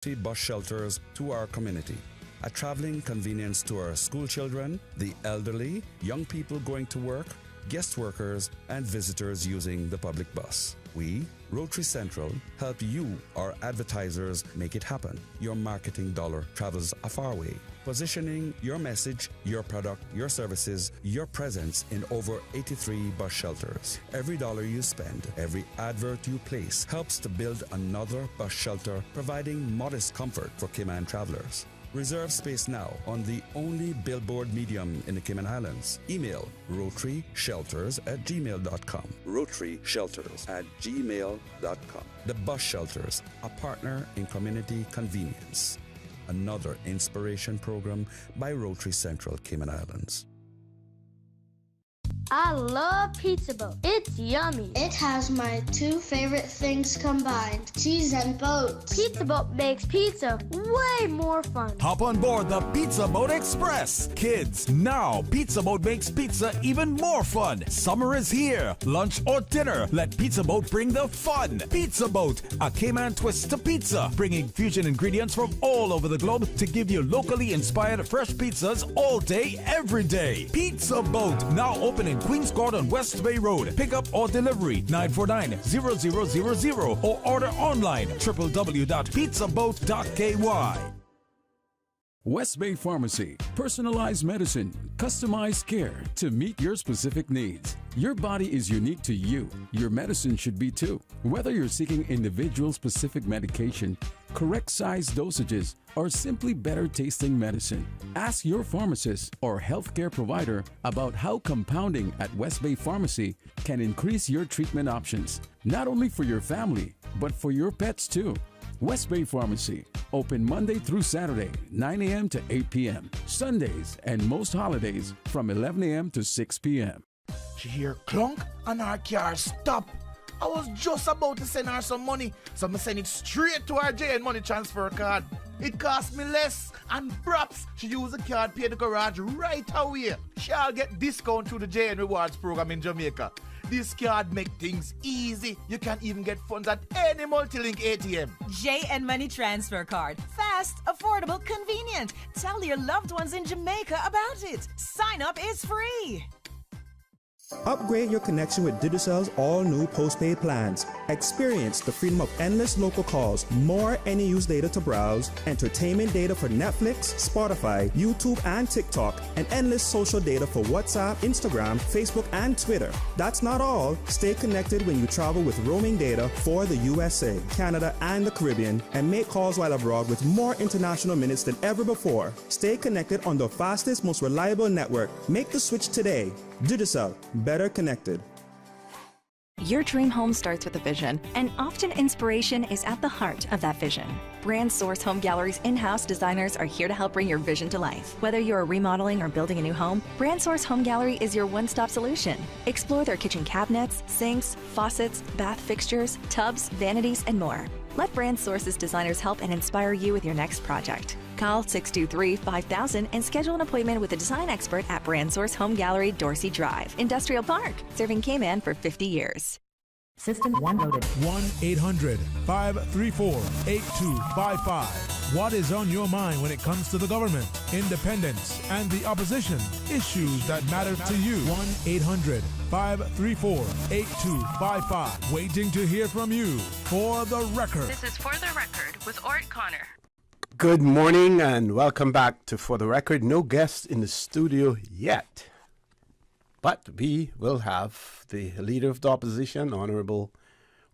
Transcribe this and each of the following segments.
bus shelters to our community. A traveling convenience to our school children, the elderly, young people going to work, guest workers, and visitors using the public bus. We, Rotary Central, help you, our advertisers, make it happen. Your marketing dollar travels a far way. Positioning your message, your product, your services, your presence in over 83 bus shelters. Every dollar you spend, every advert you place helps to build another bus shelter, providing modest comfort for Cayman travelers. Reserve space now on the only billboard medium in the Cayman Islands. Email rotaryshelters@gmail.com. rotaryshelters@gmail.com. The Bus Shelters, a partner in community convenience. Another inspiration program by Rotary Central Cayman Islands. I love Pizza Boat. It's yummy. It has my two favorite things combined, cheese and boats. Pizza Boat makes pizza way more fun. Hop on board the Pizza Boat Express. Kids, now Pizza Boat makes pizza even more fun. Summer is here. Lunch or dinner, let Pizza Boat bring the fun. Pizza Boat, a Cayman twist to pizza, bringing fusion ingredients from all over the globe to give you locally inspired fresh pizzas all day, every day. Pizza Boat, now open in Queens Court on West Bay Road. Pick up or delivery 949-0000 or order online www.pizzaboat.ky. West Bay Pharmacy. Personalized medicine, customized care to meet your specific needs. Your body is unique to you. Your medicine should be too. Whether you're seeking individual specific medication, correct size dosages, or simply better tasting medicine, ask your pharmacist or healthcare provider about how compounding at West Bay Pharmacy can increase your treatment options, not only for your family, but for your pets too. West Bay Pharmacy, open Monday through Saturday, 9 a.m. to 8 p.m., Sundays and most holidays from 11 a.m. to 6 p.m. She hear clunk and her car stop. I was just about to send her some money, so I send it straight to her JN Money Transfer card. It cost me less, and perhaps she use the card, pay the garage right away. She'll get discount through the JN Rewards program in Jamaica. This card make things easy. You can even get funds at any multi-link ATM. JN Money Transfer Card. Fast, affordable, convenient. Tell your loved ones in Jamaica about it. Sign up is free. Upgrade your connection with Digicel's all-new postpaid plans. Experience the freedom of endless local calls, more any use data to browse, entertainment data for Netflix, Spotify, YouTube, and TikTok, and endless social data for WhatsApp, Instagram, Facebook, and Twitter. That's not all. Stay connected when you travel with roaming data for the USA, Canada, and the Caribbean, and make calls while abroad with more international minutes than ever before. Stay connected on the fastest, most reliable network. Make the switch today. Digicel, better connected. Your dream home starts with a vision, and often inspiration is at the heart of that vision. Brand Source Home Gallery's in-house designers are here to help bring your vision to life. Whether you're remodeling or building a new home, Brand Source Home Gallery is your one-stop solution. Explore their kitchen cabinets, sinks, faucets, bath fixtures, tubs, vanities, and more. Let Brand Source's designers help and inspire you with your next project. Call 623-5000 and schedule an appointment with a design expert at Brand Source Home Gallery, Dorsey Drive, Industrial Park, serving Cayman for 50 years. System 1 loaded. 1-800-534-8255. What is on your mind when it comes to the government, independence, and the opposition? Issues that matter to you. 1-800-534-8255. Waiting to hear from you. For the record. This is For the Record with Orrett Connor. Good morning and welcome back to For the Record. No guests in the studio yet. But we will have the Leader of the Opposition, Honorable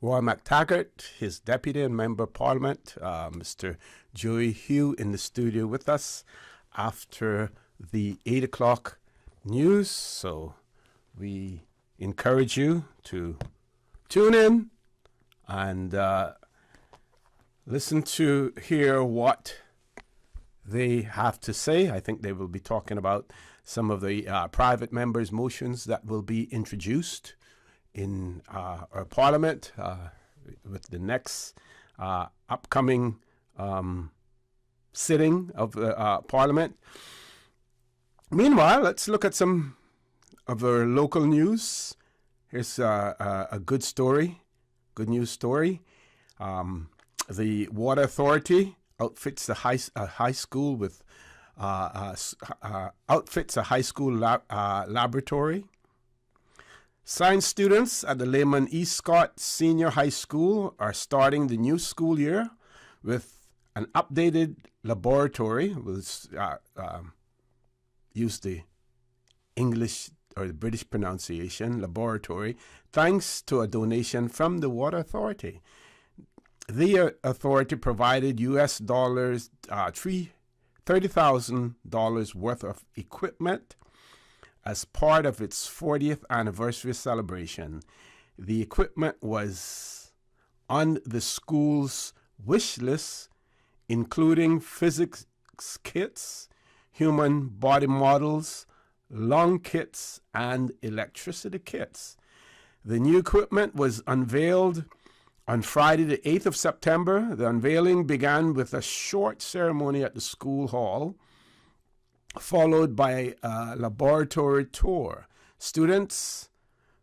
Roy McTaggart, his Deputy and Member of Parliament, Mr. Joey Hugh, in the studio with us after the 8 o'clock news. So we encourage you to tune in and listen to hear what they have to say. I think they will be talking about some of the private members' motions that will be introduced in our Parliament with the next upcoming sitting of the Parliament. Meanwhile, let's look at some of our local news. Here's a good news story. The Water Authority outfits a high school with outfits a high school laboratory. Science students at the Lehman E. Scott Senior High School are starting the new school year with an updated laboratory. We'll use the English or the British pronunciation, laboratory, thanks to a donation from the Water Authority. The authority provided US dollars, $30,000 worth of equipment as part of its 40th anniversary celebration. The equipment was on the school's wish list, including physics kits, human body models, lung kits, and electricity kits. The new equipment was unveiled on Friday, the 8th of September. The unveiling began with a short ceremony at the school hall, followed by a laboratory tour. Students,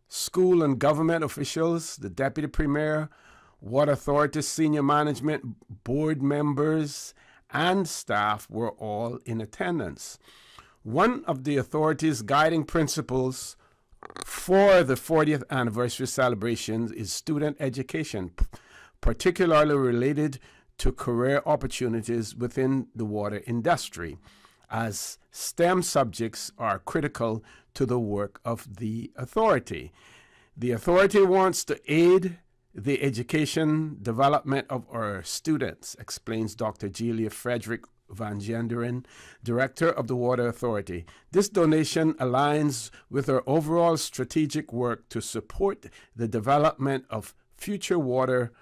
school and government officials, the Deputy Premier, Water Authority senior management, board members, and staff were all in attendance. One of the authority's guiding principles for the 40th anniversary celebrations is student education, particularly related to career opportunities within the water industry, as STEM subjects are critical to the work of the authority. The authority wants to aid the education development of our students, explains Dr. Julia Frederick Van Genderen, Director of the Water Authority. This donation aligns with our overall strategic work to support the development of future water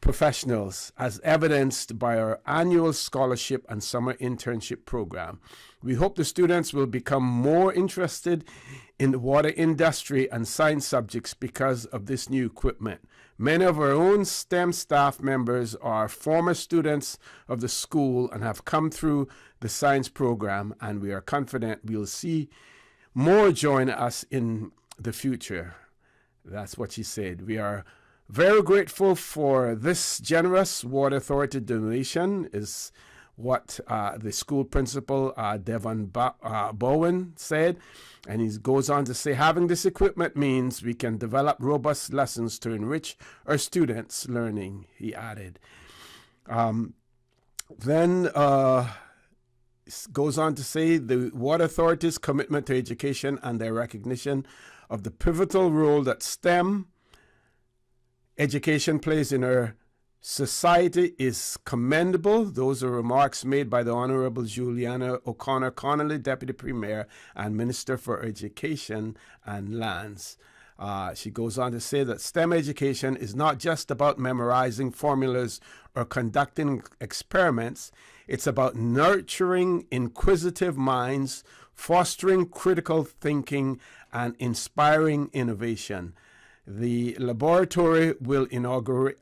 professionals, as evidenced by our annual scholarship and summer internship program. We hope the students will become more interested in the water industry and science subjects because of this new equipment. Many of our own STEM staff members are former students of the school and have come through the science program, and we are confident we'll see more join us in the future. That's what she said. We are very grateful for this generous Water Authority donation, is what the school principal, Devon Bowen, said. And he goes on to say, having this equipment means we can develop robust lessons to enrich our students' learning, he added. Then goes on to say the Water Authority's commitment to education and their recognition of the pivotal role that STEM education plays in our society is commendable. Those are remarks made by the Honorable Juliana O'Connor Connolly, Deputy Premier and Minister for Education and Lands. She goes on to say that STEM education is not just about memorizing formulas or conducting experiments. It's about nurturing inquisitive minds, fostering critical thinking, and inspiring innovation. The laboratory will inaugurate.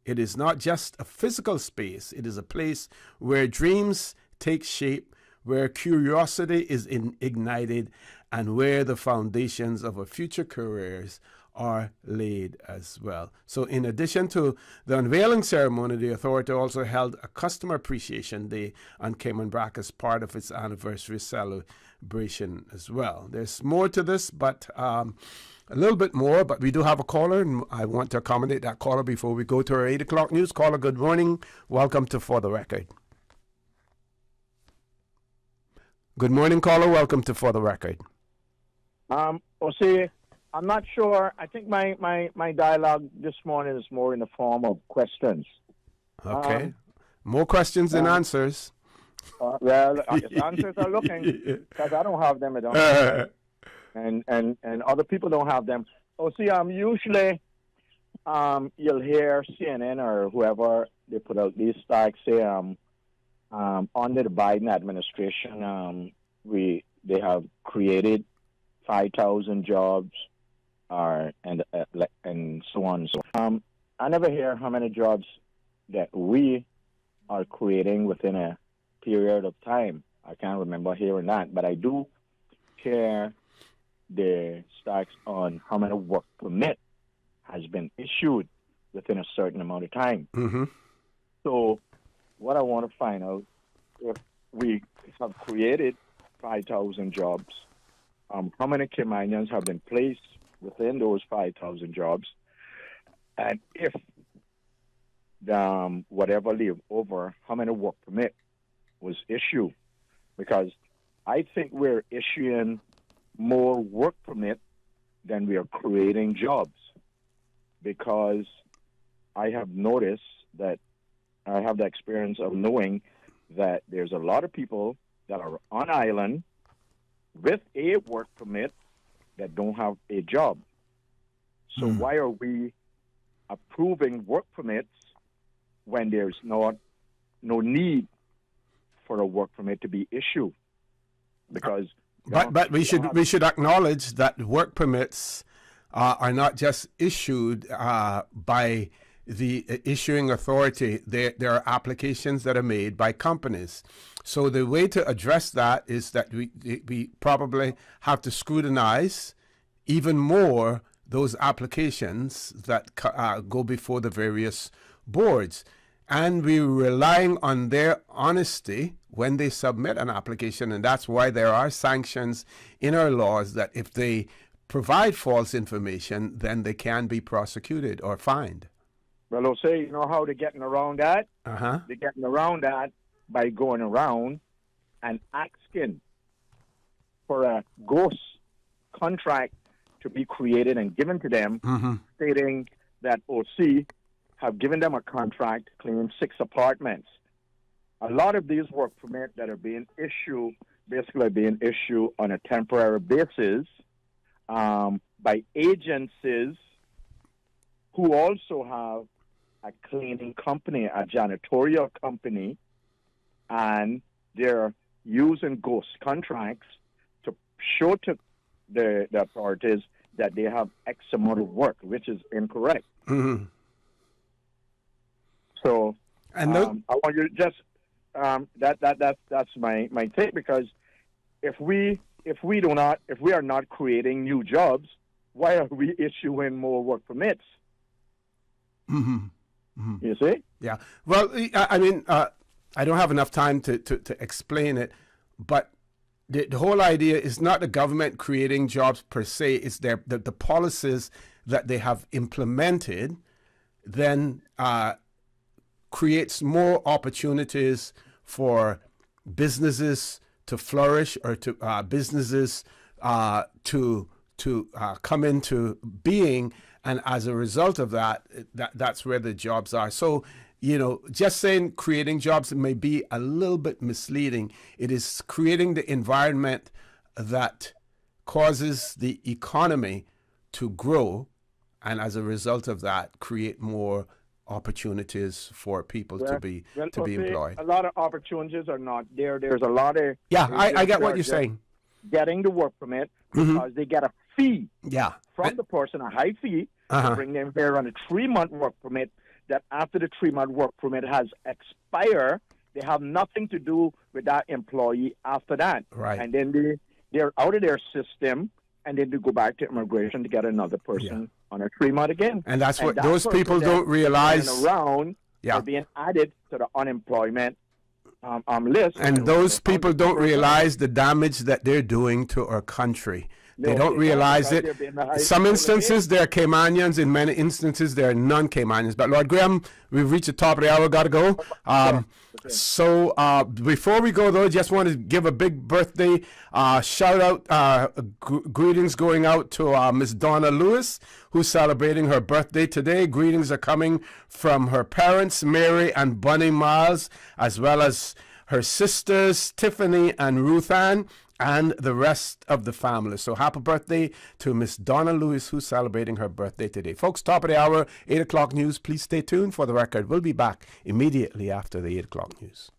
It is not just a physical space. It is a place where dreams take shape, where curiosity is ignited, and where the foundations of our future careers are laid as well. So in addition to the unveiling ceremony, the authority also held a Customer Appreciation Day on Cayman Brac as part of its anniversary celebration as well. There's more to this, but a little bit more, but we do have a caller, and I want to accommodate that caller before we go to our 8 o'clock news. Caller, good morning. Welcome to For the Record. Good morning, caller. Welcome to For the Record. See, I'm not sure. I think my dialogue this morning is more in the form of questions. Okay. More questions than answers. Answers are looking, because I don't have them at all. And other people don't have them. Usually you'll hear CNN or whoever, they put out these stacks, say under the Biden administration, they have created 5,000 jobs, and so on. So I never hear how many jobs that we are creating within a period of time. I can't remember hearing that, but I do hear the stats on how many work permit has been issued within a certain amount of time. Mm-hmm. So what I want to find out, if we have created 5,000 jobs, how many Caymanians have been placed within those 5,000 jobs, and if whatever leave over, how many work permit was issued? Because I think we're issuing more work permit than we are creating jobs, because I have noticed that I have the experience of knowing that there's a lot of people that are on island with a work permit that don't have a job. So why are we approving work permits when there's no need for a work permit to be issued? Because but we should acknowledge that work permits are not just issued by the issuing authority. There are applications that are made by companies. So the way to address that is that we probably have to scrutinize even more those applications that go before the various boards. And we're relying on their honesty when they submit an application. And that's why there are sanctions in our laws that if they provide false information, then they can be prosecuted or fined. Well, I'll say, you know how they're getting around that? Uh-huh. They're getting around that by going around and asking for a ghost contract to be created and given to them, stating that OC have given them a contract to clean 6 apartments. A lot of these work permits that are being issued, basically being issued on a temporary basis by agencies who also have a cleaning company, a janitorial company, and they're using ghost contracts to show to the authorities that they have X amount of work, which is incorrect. Mm-hmm. So, and I want you to just that's my take, because if we are not creating new jobs, why are we issuing more work permits? Mm-hmm. Mm-hmm. You see? Yeah. Well, I mean, I don't have enough time to explain it, but the whole idea is not the government creating jobs per se. It's the policies that they have implemented then creates more opportunities for businesses to flourish, or to businesses to come into being. And as a result of that's where the jobs are. So, just saying creating jobs may be a little bit misleading. It is creating the environment that causes the economy to grow, and as a result of that, create more opportunities for people to be employed. A lot of opportunities are not there. There's a lot of I get what you're saying. Getting the work permit because they get a fee from the person, a high fee, to bring them here on a 3-month work permit, that after the 3-month work permit has expired, they have nothing to do with that employee after that. Right. And then they're out of their system, and then they go back to immigration to get another person on a 3-month again. And that's what those people don't realize. They're being added to the unemployment list. And those people don't realize the damage that they're doing to our country. They don't realize it. In some instances, they're Caymanians. In many instances, they're non-Caymanians. But Lord Graham, we've reached the top of the hour. Got to go. So before we go, though, just want to give a big birthday shout out, greetings going out to Miss Donna Lewis, who's celebrating her birthday today. Greetings are coming from her parents, Mary and Bunny Miles, as well as her sisters, Tiffany and Ruth Ann, and the rest of the family. So happy birthday to Miss Donna Lewis, who's celebrating her birthday today. Folks, top of the hour, 8 o'clock news. Please stay tuned for the record. We'll be back immediately after the 8 o'clock news.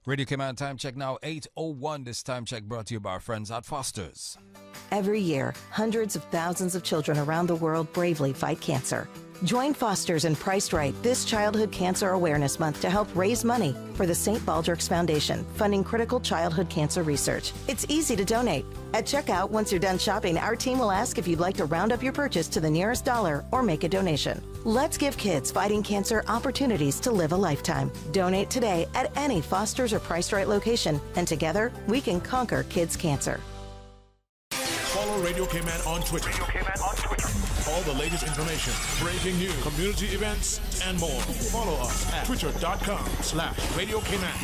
Radio Cayman time check now, 8:01. This time check brought to you by our friends at Foster's. Every year, hundreds of thousands of children around the world bravely fight cancer. Join Fosters and Priced Right this Childhood Cancer Awareness Month to help raise money for the St. Baldrick's Foundation, funding critical childhood cancer research. It's easy to donate. At checkout, once you're done shopping, our team will ask if you'd like to round up your purchase to the nearest dollar or make a donation. Let's give kids fighting cancer opportunities to live a lifetime. Donate today at any Fosters or Priced Right location, and together we can conquer kids' cancer. Follow Radio K-Man on Twitter. All the latest information, breaking news, community events, and more. Follow us at twitter.com/Radio K-Man.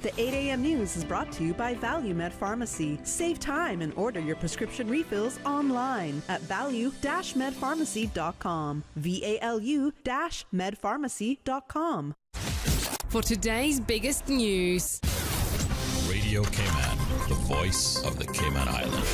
The 8 a.m. news is brought to you by ValueMed Pharmacy. Save time and order your prescription refills online at value-medpharmacy.com. VALU-medpharmacy.com. For today's biggest news. Radio Cayman, the voice of the Cayman Island.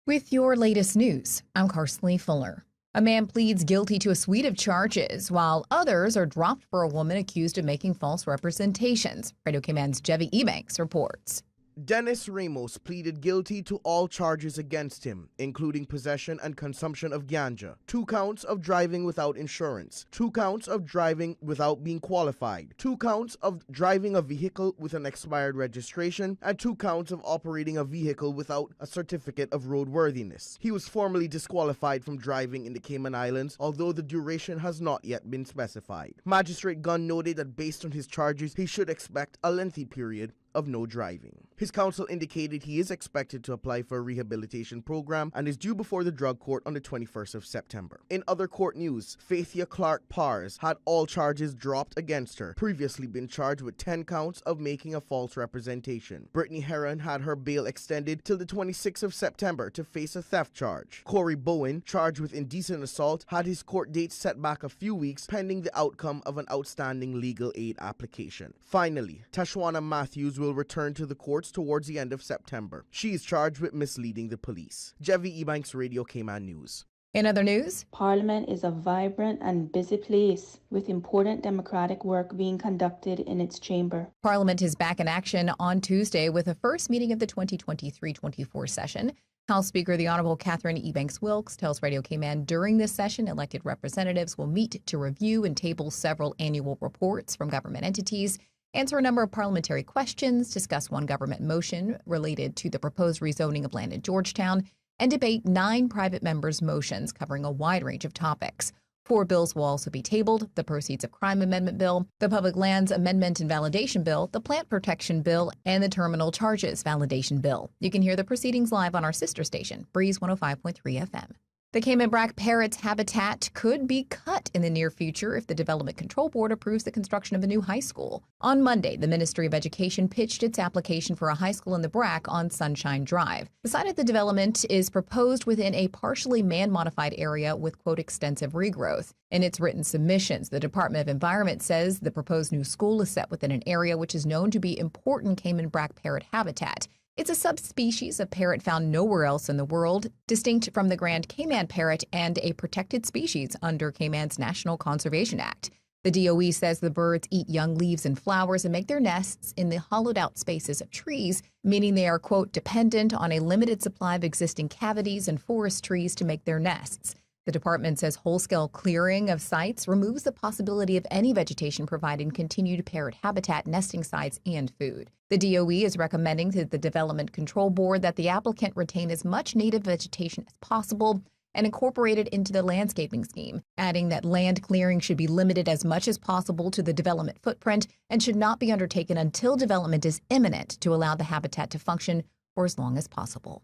With your latest news, I'm Carsley Fuller. A man pleads guilty to a suite of charges, while others are dropped for a woman accused of making false representations. Radio Cayman's Jevy Ebanks reports. Dennis Ramos pleaded guilty to all charges against him, including possession and consumption of ganja, 2 counts of driving without insurance, 2 counts of driving without being qualified, 2 counts of driving a vehicle with an expired registration, and 2 counts of operating a vehicle without a certificate of roadworthiness. He was formally disqualified from driving in the Cayman Islands, although the duration has not yet been specified. Magistrate Gunn noted that based on his charges, he should expect a lengthy period of no driving. His counsel indicated he is expected to apply for a rehabilitation program and is due before the drug court on the 21st of September. In other court news, Faithia Clark Pars had all charges dropped against her, previously been charged with 10 counts of making a false representation. Brittany Heron had her bail extended till the 26th of September to face a theft charge. Corey Bowen, charged with indecent assault, had his court date set back a few weeks pending the outcome of an outstanding legal aid application. Finally, Tashwana Matthews will return to the courts towards the end of September. She is charged with misleading the police. Jevy Ebanks, Radio Cayman News. In other news, Parliament is a vibrant and busy place with important democratic work being conducted in its chamber. Parliament is back in action on Tuesday with the first meeting of the 2023-24 session. House Speaker the Honorable Catherine Ebanks Wilkes tells Radio Cayman during this session, elected representatives will meet to review and table several annual reports from government entities, answer a number of parliamentary questions, discuss one government motion related to the proposed rezoning of land in Georgetown, and debate 9 private members' motions covering a wide range of topics. 4 bills will also be tabled: the Proceeds of Crime Amendment Bill, the Public Lands Amendment and Validation Bill, the Plant Protection Bill, and the Terminal Charges Validation Bill. You can hear the proceedings live on our sister station, Breeze 105.3 FM. The Cayman Brack Parrot's habitat could be cut in the near future if the Development Control Board approves the construction of a new high school. On Monday, the Ministry of Education pitched its application for a high school in the Brack on Sunshine Drive. The site of the development is proposed within a partially man-modified area with, quote, extensive regrowth. In its written submissions, the Department of Environment says the proposed new school is set within an area which is known to be important Cayman Brack Parrot habitat. It's a subspecies of parrot found nowhere else in the world, distinct from the Grand Cayman parrot and a protected species under Cayman's National Conservation Act. The DOE says the birds eat young leaves and flowers and make their nests in the hollowed-out spaces of trees, meaning they are, quote, dependent on a limited supply of existing cavities and forest trees to make their nests. The department says whole-scale clearing of sites removes the possibility of any vegetation providing continued parrot habitat, nesting sites, and food. The DOE is recommending to the Development Control Board that the applicant retain as much native vegetation as possible and incorporate it into the landscaping scheme, adding that land clearing should be limited as much as possible to the development footprint and should not be undertaken until development is imminent to allow the habitat to function for as long as possible.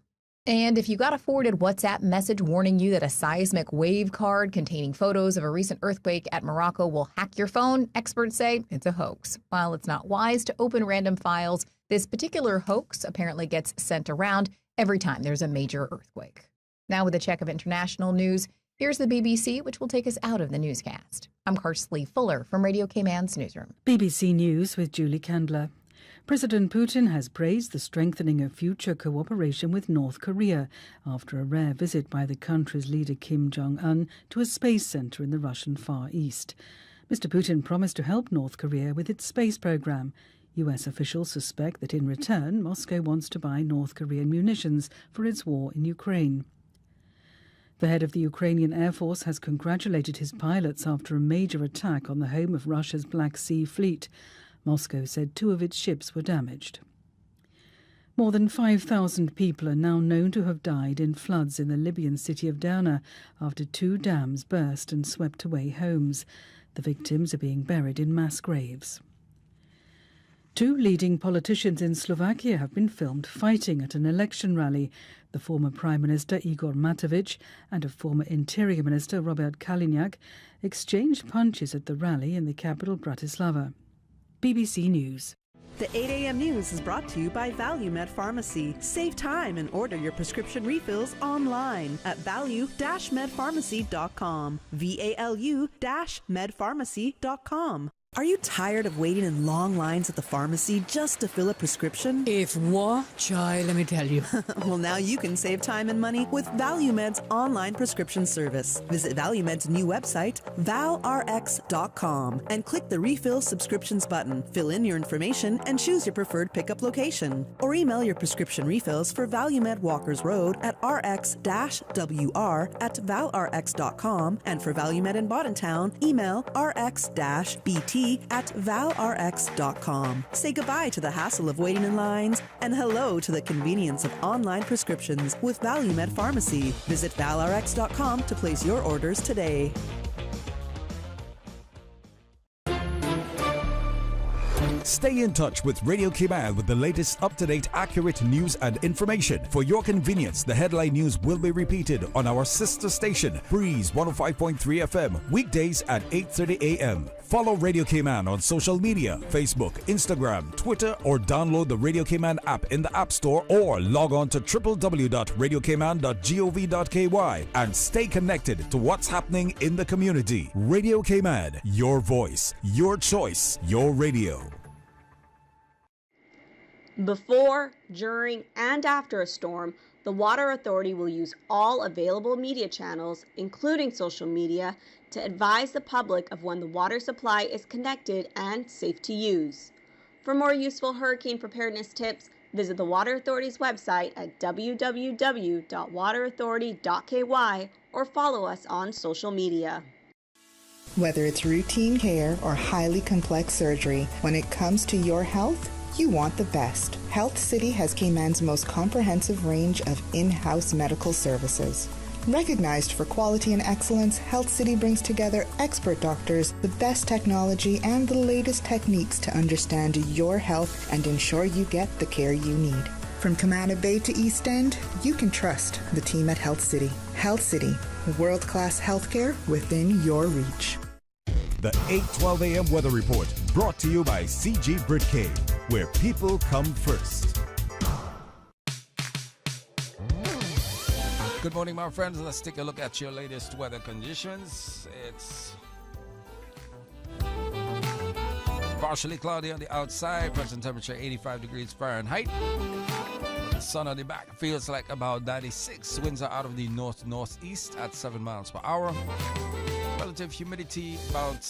And if you got a forwarded WhatsApp message warning you that a seismic wave card containing photos of a recent earthquake at Morocco will hack your phone, experts say it's a hoax. While it's not wise to open random files, this particular hoax apparently gets sent around every time there's a major earthquake. Now with a check of international news, here's the BBC, which will take us out of the newscast. I'm Carsley Fuller from Radio Cayman's newsroom. BBC News with Julie Kendler. President Putin has praised the strengthening of future cooperation with North Korea after a rare visit by the country's leader Kim Jong-un to a space center in the Russian Far East. Mr. Putin promised to help North Korea with its space program. US officials suspect that in return, Moscow wants to buy North Korean munitions for its war in Ukraine. The head of the Ukrainian Air Force has congratulated his pilots after a major attack on the home of Russia's Black Sea Fleet. Moscow said 2 of its ships were damaged. More than 5,000 people are now known to have died in floods in the Libyan city of Derna after 2 dams burst and swept away homes. The victims are being buried in mass graves. 2 leading politicians in Slovakia have been filmed fighting at an election rally. The former Prime Minister Igor Matovic and a former Interior Minister Robert Kaliňák exchanged punches at the rally in the capital Bratislava. BBC News. The 8 a.m. news is brought to you by ValueMed Pharmacy. Save time and order your prescription refills online at value-medpharmacy.com. VALU-medpharmacy.com. Are you tired of waiting in long lines at the pharmacy just to fill a prescription? If what, child, let me tell you. Well, now you can save time and money with ValueMed's online prescription service. Visit ValueMed's new website, valrx.com, and click the Refill Subscriptions button. Fill in your information and choose your preferred pickup location. Or email your prescription refills for ValueMed Walkers Road at rx-wr@valrx.com, and for ValueMed in Bordentown, email rx-bt at valrx.com. Say goodbye to the hassle of waiting in lines and hello to the convenience of online prescriptions with ValueMed Pharmacy. Visit valrx.com to place your orders today. Stay in touch with Radio Cayman with the latest up-to-date, accurate news and information. For your convenience, the headline news will be repeated on our sister station, Breeze 105.3 FM, weekdays at 8:30 a.m. Follow Radio Cayman on social media, Facebook, Instagram, Twitter, or download the Radio Cayman app in the App Store or log on to www.radiocayman.gov.ky and stay connected to what's happening in the community. Radio Cayman, your voice, your choice, your radio. Before, during, and after a storm, the Water Authority will use all available media channels, including social media, to advise the public of when the water supply is connected and safe to use. For more useful hurricane preparedness tips, visit the Water Authority's website at www.waterauthority.ky or follow us on social media. Whether it's routine care or highly complex surgery, when it comes to your health, you want the best. Health City has Cayman's most comprehensive range of in-house medical services. Recognized for quality and excellence, Health City brings together expert doctors, the best technology, and the latest techniques to understand your health and ensure you get the care you need. From Camana Bay to East End, you can trust the team at Health City. Health City, world-class healthcare within your reach. The 8:12 a.m. weather report brought to you by CG Britcave, where people come first. Good morning, my friends. Let's take a look at your latest weather conditions. It's partially cloudy on the outside. Present temperature 85 degrees Fahrenheit. The sun on the back feels like about 96. Winds are out of the north-northeast at 7 miles per hour. Relative humidity about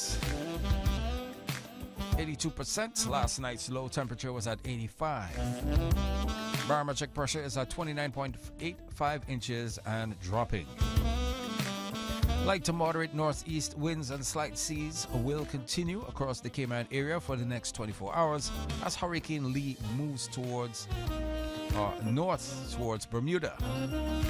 82%. Last night's low temperature was at 85. Barometric pressure is at 29.85 inches and dropping. Light to moderate northeast winds and slight seas will continue across the Cayman area for the next 24 hours as Hurricane Lee moves towards north towards Bermuda.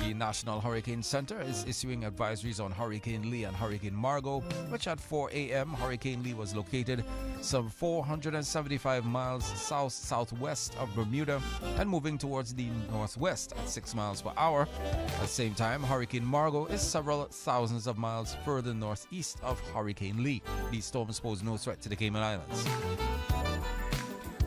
The National Hurricane Center is issuing advisories on Hurricane Lee and Hurricane Margot, which at 4 a.m. Hurricane Lee was located some 475 miles south-southwest of Bermuda and moving towards the northwest at 6 miles per hour. At the same time, Hurricane Margot is several thousands of miles further northeast of Hurricane Lee. These storms pose no threat to the Cayman Islands.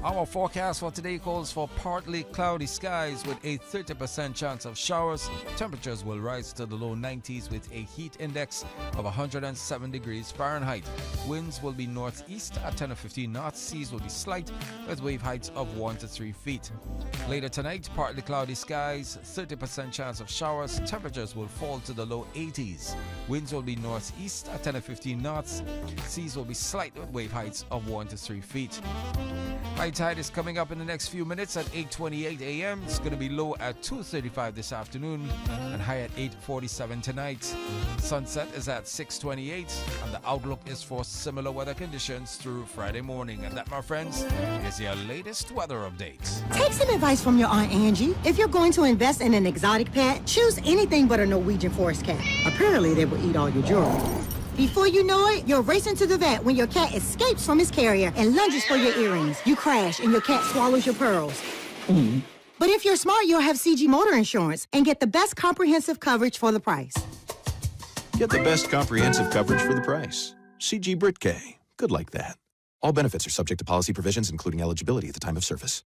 Our forecast for today calls for partly cloudy skies with a 30% chance of showers. Temperatures will rise to the low 90s with a heat index of 107 degrees Fahrenheit. Winds will be northeast at 10 or 15 knots. Seas will be slight with wave heights of 1 to 3 feet. Later tonight, partly cloudy skies, 30% chance of showers. Temperatures will fall to the low 80s. Winds will be northeast at 10 or 15 knots. Seas will be slight with wave heights of 1 to 3 feet. High tide is coming up in the next few minutes at 8:28 a.m. It's going to be low at 2:35 this afternoon and high at 8:47 tonight. Sunset is at 6:28 and the outlook is for similar weather conditions through Friday morning. And that, my friends, is your latest weather update. Take some advice from your Aunt Angie. If you're going to invest in an exotic pet, choose anything but a Norwegian forest cat. Apparently, they will eat all your jewelry. Before you know it, you're racing to the vet when your cat escapes from his carrier and lunges for your earrings. You crash and your cat swallows your pearls. But if you're smart, you'll have CG Motor Insurance and get the best comprehensive coverage for the price. Get the best comprehensive coverage for the price. CG Britk. Good like that. All benefits are subject to policy provisions, including eligibility at the time of service.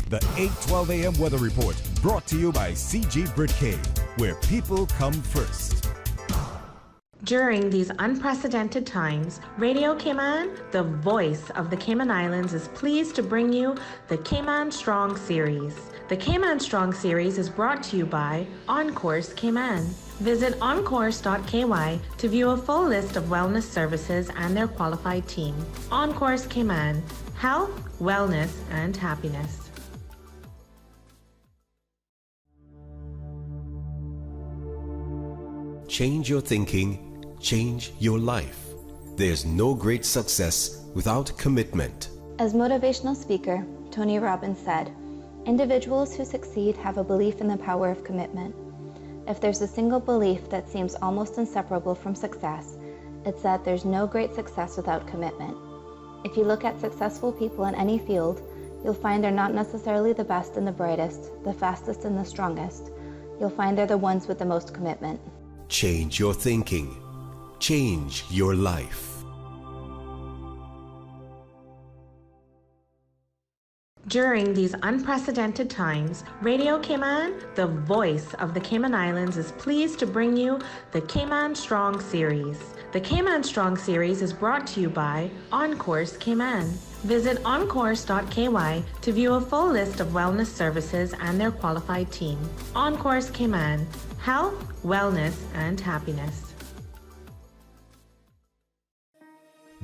The 8:12 a.m. weather report brought to you by CG Britk, where people come first. During these unprecedented times, Radio Cayman, the voice of the Cayman Islands, is pleased to bring you the Cayman Strong Series. The Cayman Strong Series is brought to you by Encourse Cayman. Visit encourse.ky to view a full list of wellness services and their qualified team. Encourse Cayman, health, wellness, and happiness. Change your thinking, change your life. There's no great success without commitment. As motivational speaker Tony Robbins said, individuals who succeed have a belief in the power of commitment. If there's a single belief that seems almost inseparable from success, it's that there's no great success without commitment. If you look at successful people in any field, you'll find they're not necessarily the best and the brightest, the fastest and the strongest. You'll find they're the ones with the most commitment. Change your thinking. Change your life. During these unprecedented times, Radio Cayman, the voice of the Cayman Islands, is pleased to bring you the Cayman Strong Series. The Cayman Strong Series is brought to you by Encourse Cayman. Visit encourse.ky to view a full list of wellness services and their qualified team. Encourse Cayman, health, wellness, and happiness.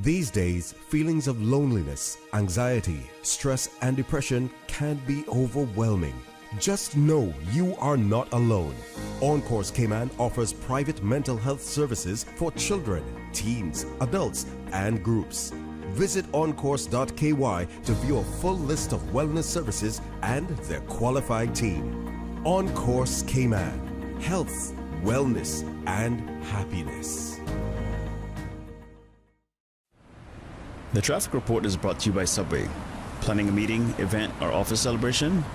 These days, feelings of loneliness, anxiety, stress, and depression can be overwhelming. Just know you are not alone. Encourse Cayman offers private mental health services for children, teens, adults, and groups. Visit encourse.ky to view a full list of wellness services and their qualified team. Encourse Cayman, health, wellness, and happiness. The traffic report is brought to you by Subway. Planning a meeting, event, or office celebration?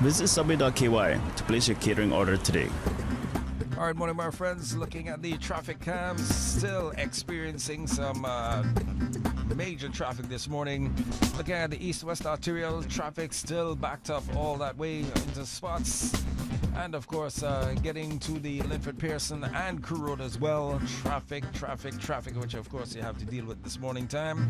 Visit subway.ky to place your catering order today. All right, morning, my friends. Looking at the traffic cams, still experiencing some major traffic this morning. Looking at the east-west arterial, traffic still backed up all that way into spots. And of course, getting to the Linford Pearson and Crew Road as well. Traffic, which of course you have to deal with this morning time.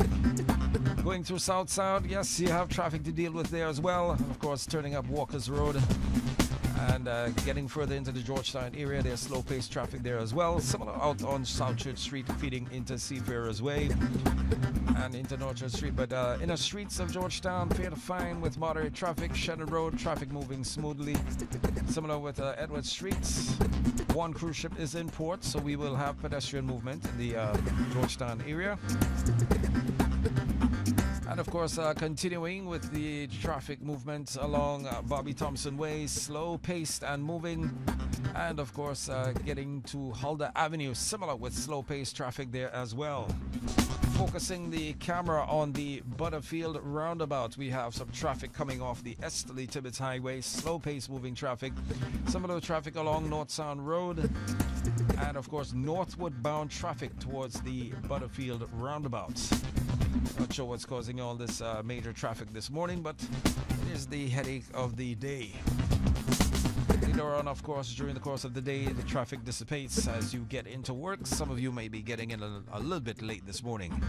Going through South Sound, yes, you have traffic to deal with there as well. And of course, turning up Walker's Road. And getting further into the Georgetown area, there's slow-paced traffic there as well. Similar out on South Church Street, feeding into Seafarers Way and into North Church Street. But inner streets of Georgetown, fair to find with moderate traffic. Shannon Road, traffic moving smoothly. Similar with Edward Street. One cruise ship is in port, so we will have pedestrian movement in the Georgetown area. And of course, continuing with the traffic movement along Bobby Thompson Way, slow-paced and moving. And of course, getting to Huldah Avenue, similar with slow-paced traffic there as well. Focusing the camera on the Butterfield roundabout, we have some traffic coming off the Esterly Tibbetts Highway, slow-paced moving traffic. Similar traffic along North Sound Road. And of course, northward bound traffic towards the Butterfield roundabout. Not sure what's causing all this major traffic this morning, but it is the headache of the day. Later on, of course, during the course of the day, the traffic dissipates as you get into work. Some of you may be getting in a little bit late this morning.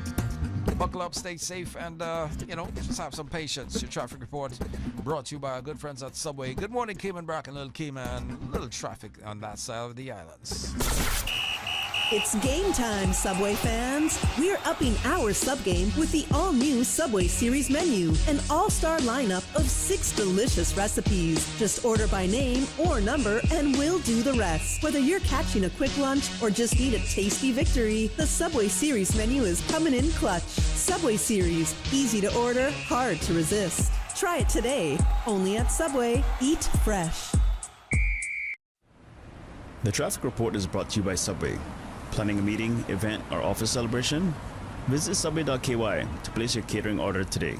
Buckle up, stay safe, and, just have some patience. Your traffic report brought to you by our good friends at Subway. Good morning, Cayman Brack and Little Cayman. Little traffic on that side of the islands. It's game time, Subway fans. We're upping our sub game with the all-new Subway Series menu, an all-star lineup of 6 delicious recipes. Just order by name or number and we'll do the rest. Whether you're catching a quick lunch or just need a tasty victory, the Subway Series menu is coming in clutch. Subway Series, easy to order, hard to resist. Try it today, only at Subway. Eat fresh. The traffic report is brought to you by Subway. Planning a meeting, event, or office celebration? Visit subway.ky to place your catering order today.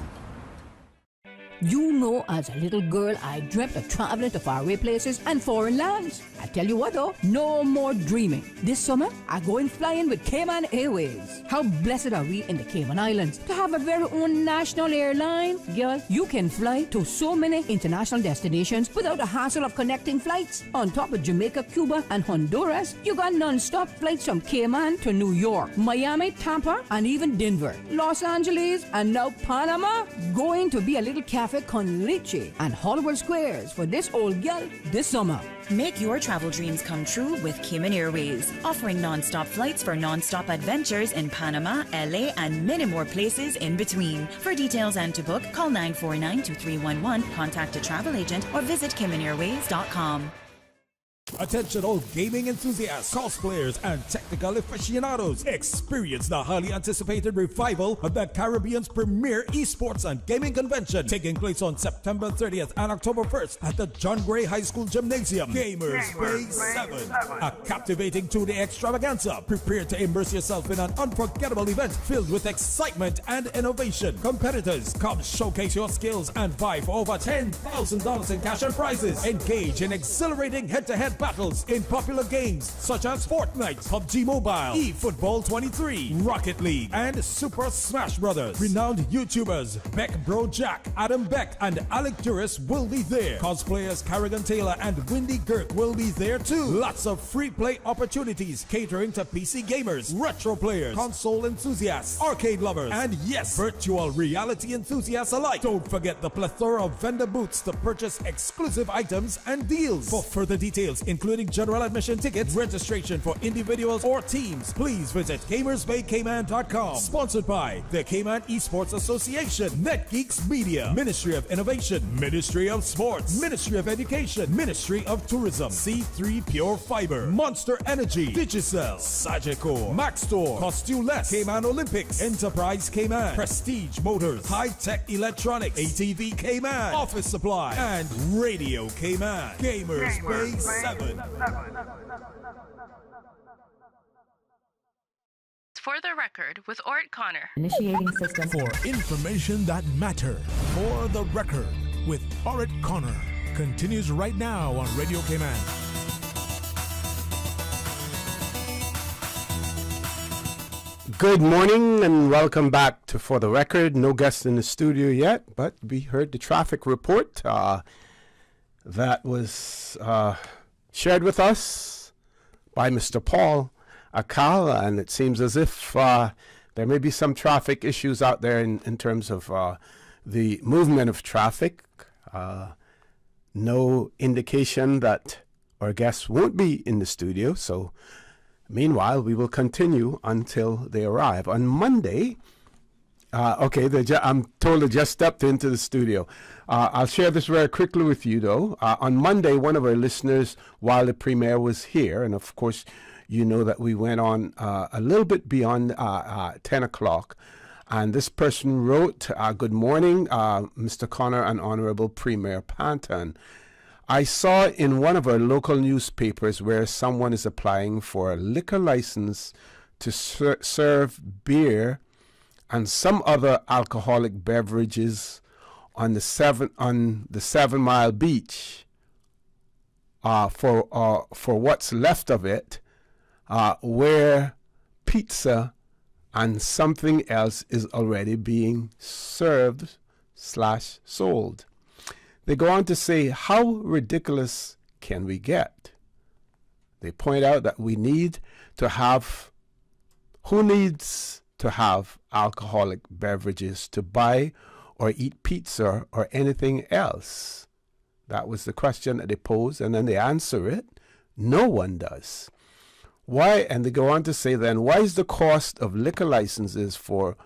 You know, as a little girl, I dreamt of traveling to faraway places and foreign lands. I tell you what though, no more dreaming. This summer, I going flying with Cayman Airways. How blessed are we in the Cayman Islands to have a very own national airline? Girl, you can fly to so many international destinations without the hassle of connecting flights. On top of Jamaica, Cuba, and Honduras, you got non-stop flights from Cayman to New York, Miami, Tampa, and even Denver, Los Angeles, and now Panama. Going to be a little cafe con leche and Hollywood Squares for this old girl this summer. Make your travel dreams come true with Cayman Airways, offering non-stop flights for non-stop adventures in Panama, LA, and many more places in between. For details and to book, call 949-2311, contact a travel agent, or visit CaymanAirways.com. Attention all gaming enthusiasts, cosplayers, and technical aficionados. Experience the highly anticipated revival of the Caribbean's premier esports and gaming convention, taking place on September 30th and October 1st at the John Gray High School Gymnasium. Gamers Bay 7. A captivating 2-day extravaganza. Prepare to immerse yourself in an unforgettable event filled with excitement and innovation. Competitors, come showcase your skills and vie for over $10,000 in cash and prizes. Engage in exhilarating head-to-head battles in popular games such as Fortnite, PUBG Mobile, eFootball 23, Rocket League, and Super Smash Brothers. Renowned YouTubers Beck Bro Jack, Adam Beck, and Alec Duras will be there. Cosplayers Carrigan Taylor and Windy Girk will be there too. Lots of free play opportunities catering to PC gamers, retro players, console enthusiasts, arcade lovers, and yes, virtual reality enthusiasts alike. Don't forget the plethora of vendor booths to purchase exclusive items and deals. For further details, including general admission tickets, registration for individuals or teams, please visit GamersBayCayman.com. Sponsored by the Cayman Esports Association, NetGeeks Media, Ministry of Innovation, Ministry of Sports, Ministry of Education, Ministry of Tourism, C3 Pure Fiber, Monster Energy, Digicel, Sagicor, Maxstore, Costuless, Cayman Olympics, Enterprise Cayman, Prestige Motors, High Tech Electronics, ATV Cayman, Office Supply, and Radio Cayman. Gamers Bay 7. For the record, with Orrett Connor. Initiating system. For information that matters. For the record, with Orrett Connor. Continues right now on Radio Cayman. Good morning and welcome back to For the Record. No guests in the studio yet, but we heard the traffic report that was shared with us by Mr. Paul Akal, and it seems as if there may be some traffic issues out there in terms of the movement of traffic. No indication that our guests won't be in the studio, so meanwhile, we will continue until they arrive. On Monday, I'm told they just stepped into the studio. I'll share this very quickly with you, though. On Monday, one of our listeners, while the premiere was here, and of course, you know that we went on a little bit beyond 10 o'clock, and this person wrote, "Good morning, Mr. Connor and Honorable Premier Panton. I saw in one of our local newspapers where someone is applying for a liquor license to serve beer and some other alcoholic beverages on the 7 Mile Beach for what's left of it, where pizza and something else is already being served/sold. They go on to say, how ridiculous can we get? They point out that who needs to have alcoholic beverages to buy or eat pizza or anything else? That was the question that they posed, and then they answer it. No one does. why, and they go on to say then, why is the cost of liquor licenses for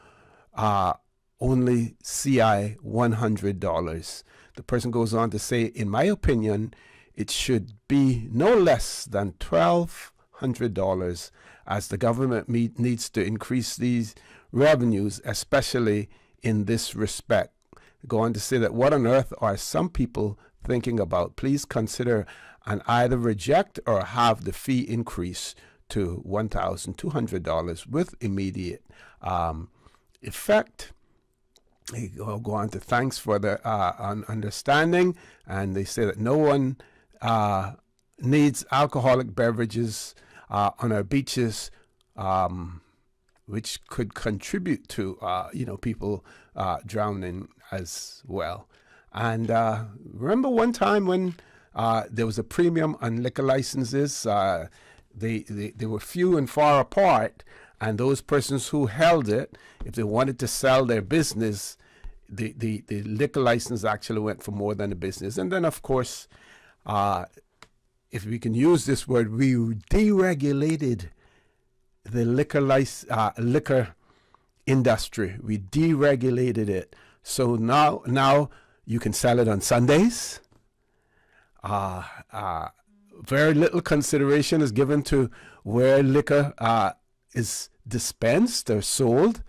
only CI $100? The person goes on to say, in my opinion, it should be no less than $1,200, as the government needs to increase these revenues, especially in this respect. Go on to say that what on earth are some people thinking about? Please consider and either reject or have the fee increase to $1,200 with immediate effect. They go on to thanks for the understanding, and they say that no one needs alcoholic beverages on our beaches, which could contribute to people drowning as well. And remember one time when there was a premium on liquor licenses? They were few and far apart, and those persons who held it, if they wanted to sell their business, the liquor license actually went for more than the business. And then, of course, if we can use this word, we deregulated the liquor industry. We deregulated it. So now you can sell it on Sundays. Very little consideration is given to where liquor is dispensed or sold.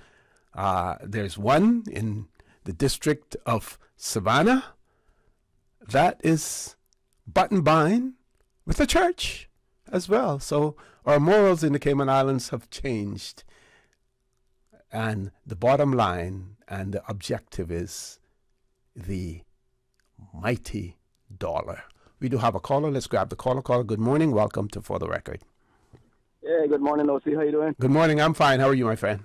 There's one in the district of Savannah that is button bind with a church as well. So our morals in the Cayman Islands have changed. And the bottom line and the objective is the mighty dollar. We do have a caller. Let's grab the caller. Caller, good morning. Welcome to For the Record. Yeah, good morning, O.C. How you doing? Good morning. I'm fine. How are you, my friend?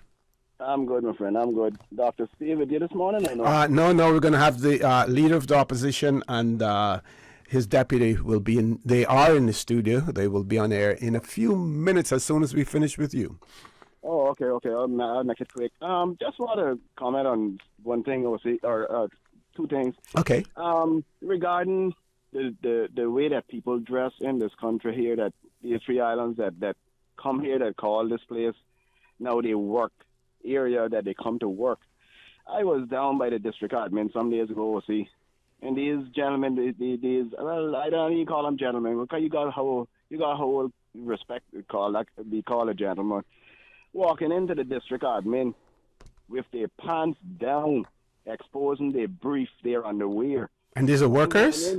I'm good, my friend. I'm good. Dr. Steve, with you this morning? Or no? No. We're going to have the leader of the opposition and his deputy will be in. They are in the studio. They will be on air in a few minutes as soon as we finish with you. Oh, okay. I'll make it quick. Just want to comment on one thing, O.C., or two things. Okay. Regarding the way that people dress in this country here, that the three islands that come here, that call this place now they work area, that they come to work. I was down by the district admin some days ago, see, and these gentlemen, these well, I don't even call them gentlemen, because you got whole respect to be called a gentleman, walking into the district admin with their pants down, exposing their brief, their underwear. And these are workers?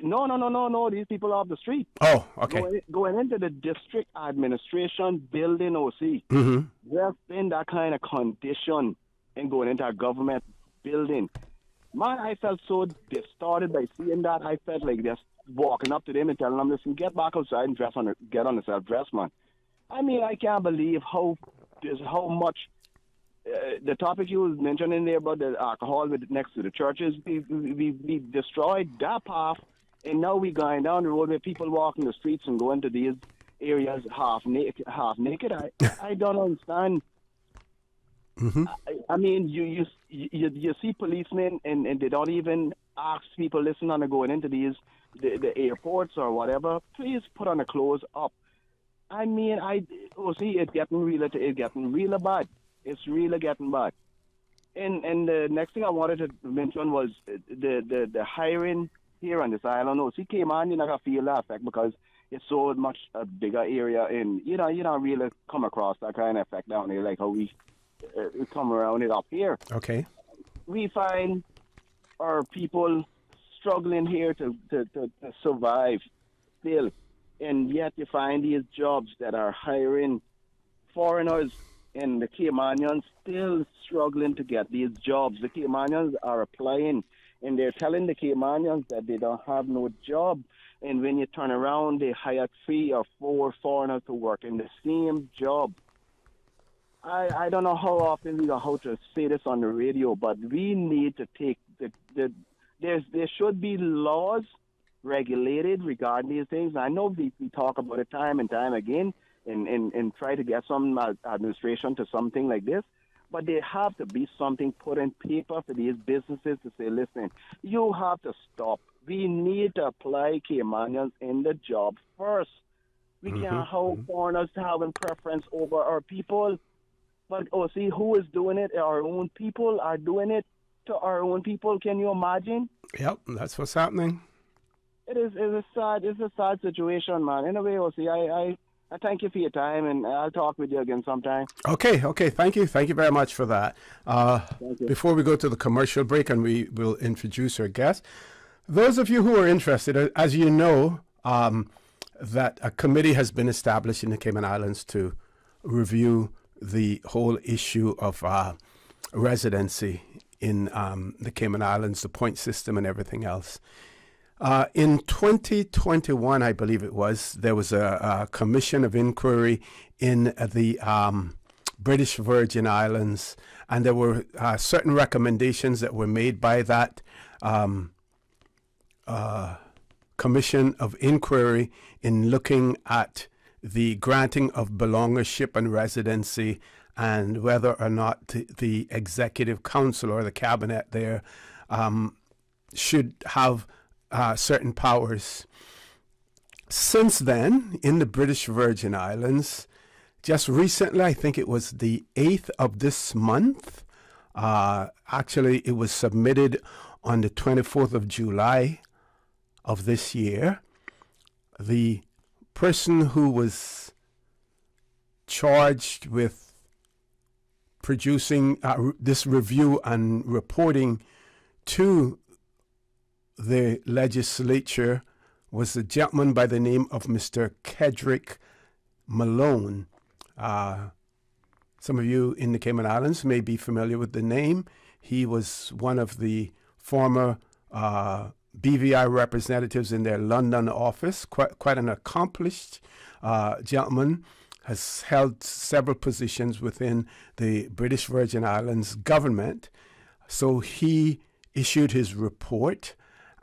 No. These people off the street. Oh, okay. Going into the district administration building, OC. Mm-hmm. Just in that kind of condition and going into a government building. Man, I felt so distorted by seeing that. I felt like just walking up to them and telling them, listen, get back outside and get on the self-dress, man. I mean, I can't believe how much the topic you was mentioning there about the alcohol next to the churches, we destroyed that path. And now we're going down the road where people walking the streets and go into these areas half naked. I don't understand. Mm-hmm. I mean, you see policemen and they don't even ask people, listen, on going into the airports or whatever, please put on the clothes up. I mean, it's getting really bad. It's really getting bad. And the next thing I wanted to mention was the hiring here on this island. He came on, you're not going to feel that effect because it's so much a bigger area, and you don't really come across that kind of effect down here like how we come around it up here. Okay. We find our people struggling here to survive still, and yet you find these jobs that are hiring foreigners, and the Caymanians still struggling to get these jobs. The Caymanians are applying, and they're telling the Caymanians that they don't have no job. And when you turn around, they hire 3 or 4 foreigners to work in the same job. I don't know how often we know how to say this on the radio, but we need to take there should be laws regulated regarding these things. I know we talk about it time and time again and try to get some administration to something like this. But there have to be something put in paper for these businesses to say, listen, you have to stop. We need to apply Caymanians in the job first. We can't hold foreigners to having preference over our people. But, see, who is doing it? Our own people are doing it to our own people. Can you imagine? Yep, that's what's happening. It's a sad situation, man. Anyway, I thank you for your time, and I'll talk with you again sometime. Okay. Thank you very much for that. Before we go to the commercial break and we will introduce our guest, those of you who are interested, as you know, that a committee has been established in the Cayman Islands to review the whole issue of residency in the Cayman Islands, the point system and everything else. In 2021, I believe it was, there was a commission of inquiry in the British Virgin Islands, and there were certain recommendations that were made by that commission of inquiry in looking at the granting of belongership and residency, and whether or not the executive council or the cabinet there should have certain powers. Since then, in the British Virgin Islands, just recently, I think it was the 8th of this month, actually it was submitted on the 24th of July of this year. The person who was charged with producing this review and reporting to the legislature was a gentleman by the name of Mr. Kedrick Malone. Some of you in the Cayman Islands may be familiar with the name. He was one of the former BVI representatives in their London office, quite an accomplished gentleman, has held several positions within the British Virgin Islands government. So he issued his report,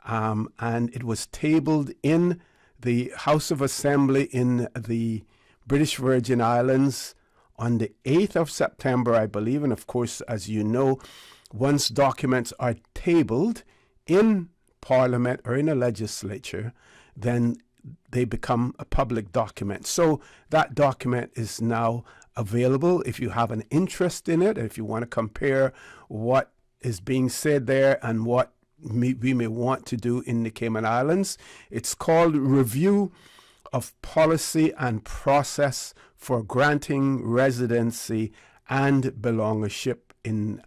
and it was tabled in the House of Assembly in the British Virgin Islands on the 8th of September, I believe. And of course, as you know, once documents are tabled in Parliament or in a legislature, then they become a public document. So that document is now available if you have an interest in it, if you want to compare what is being said there and what we may want to do in the Cayman Islands. It's called Review of Policy and Process for Granting Residency and Belongership It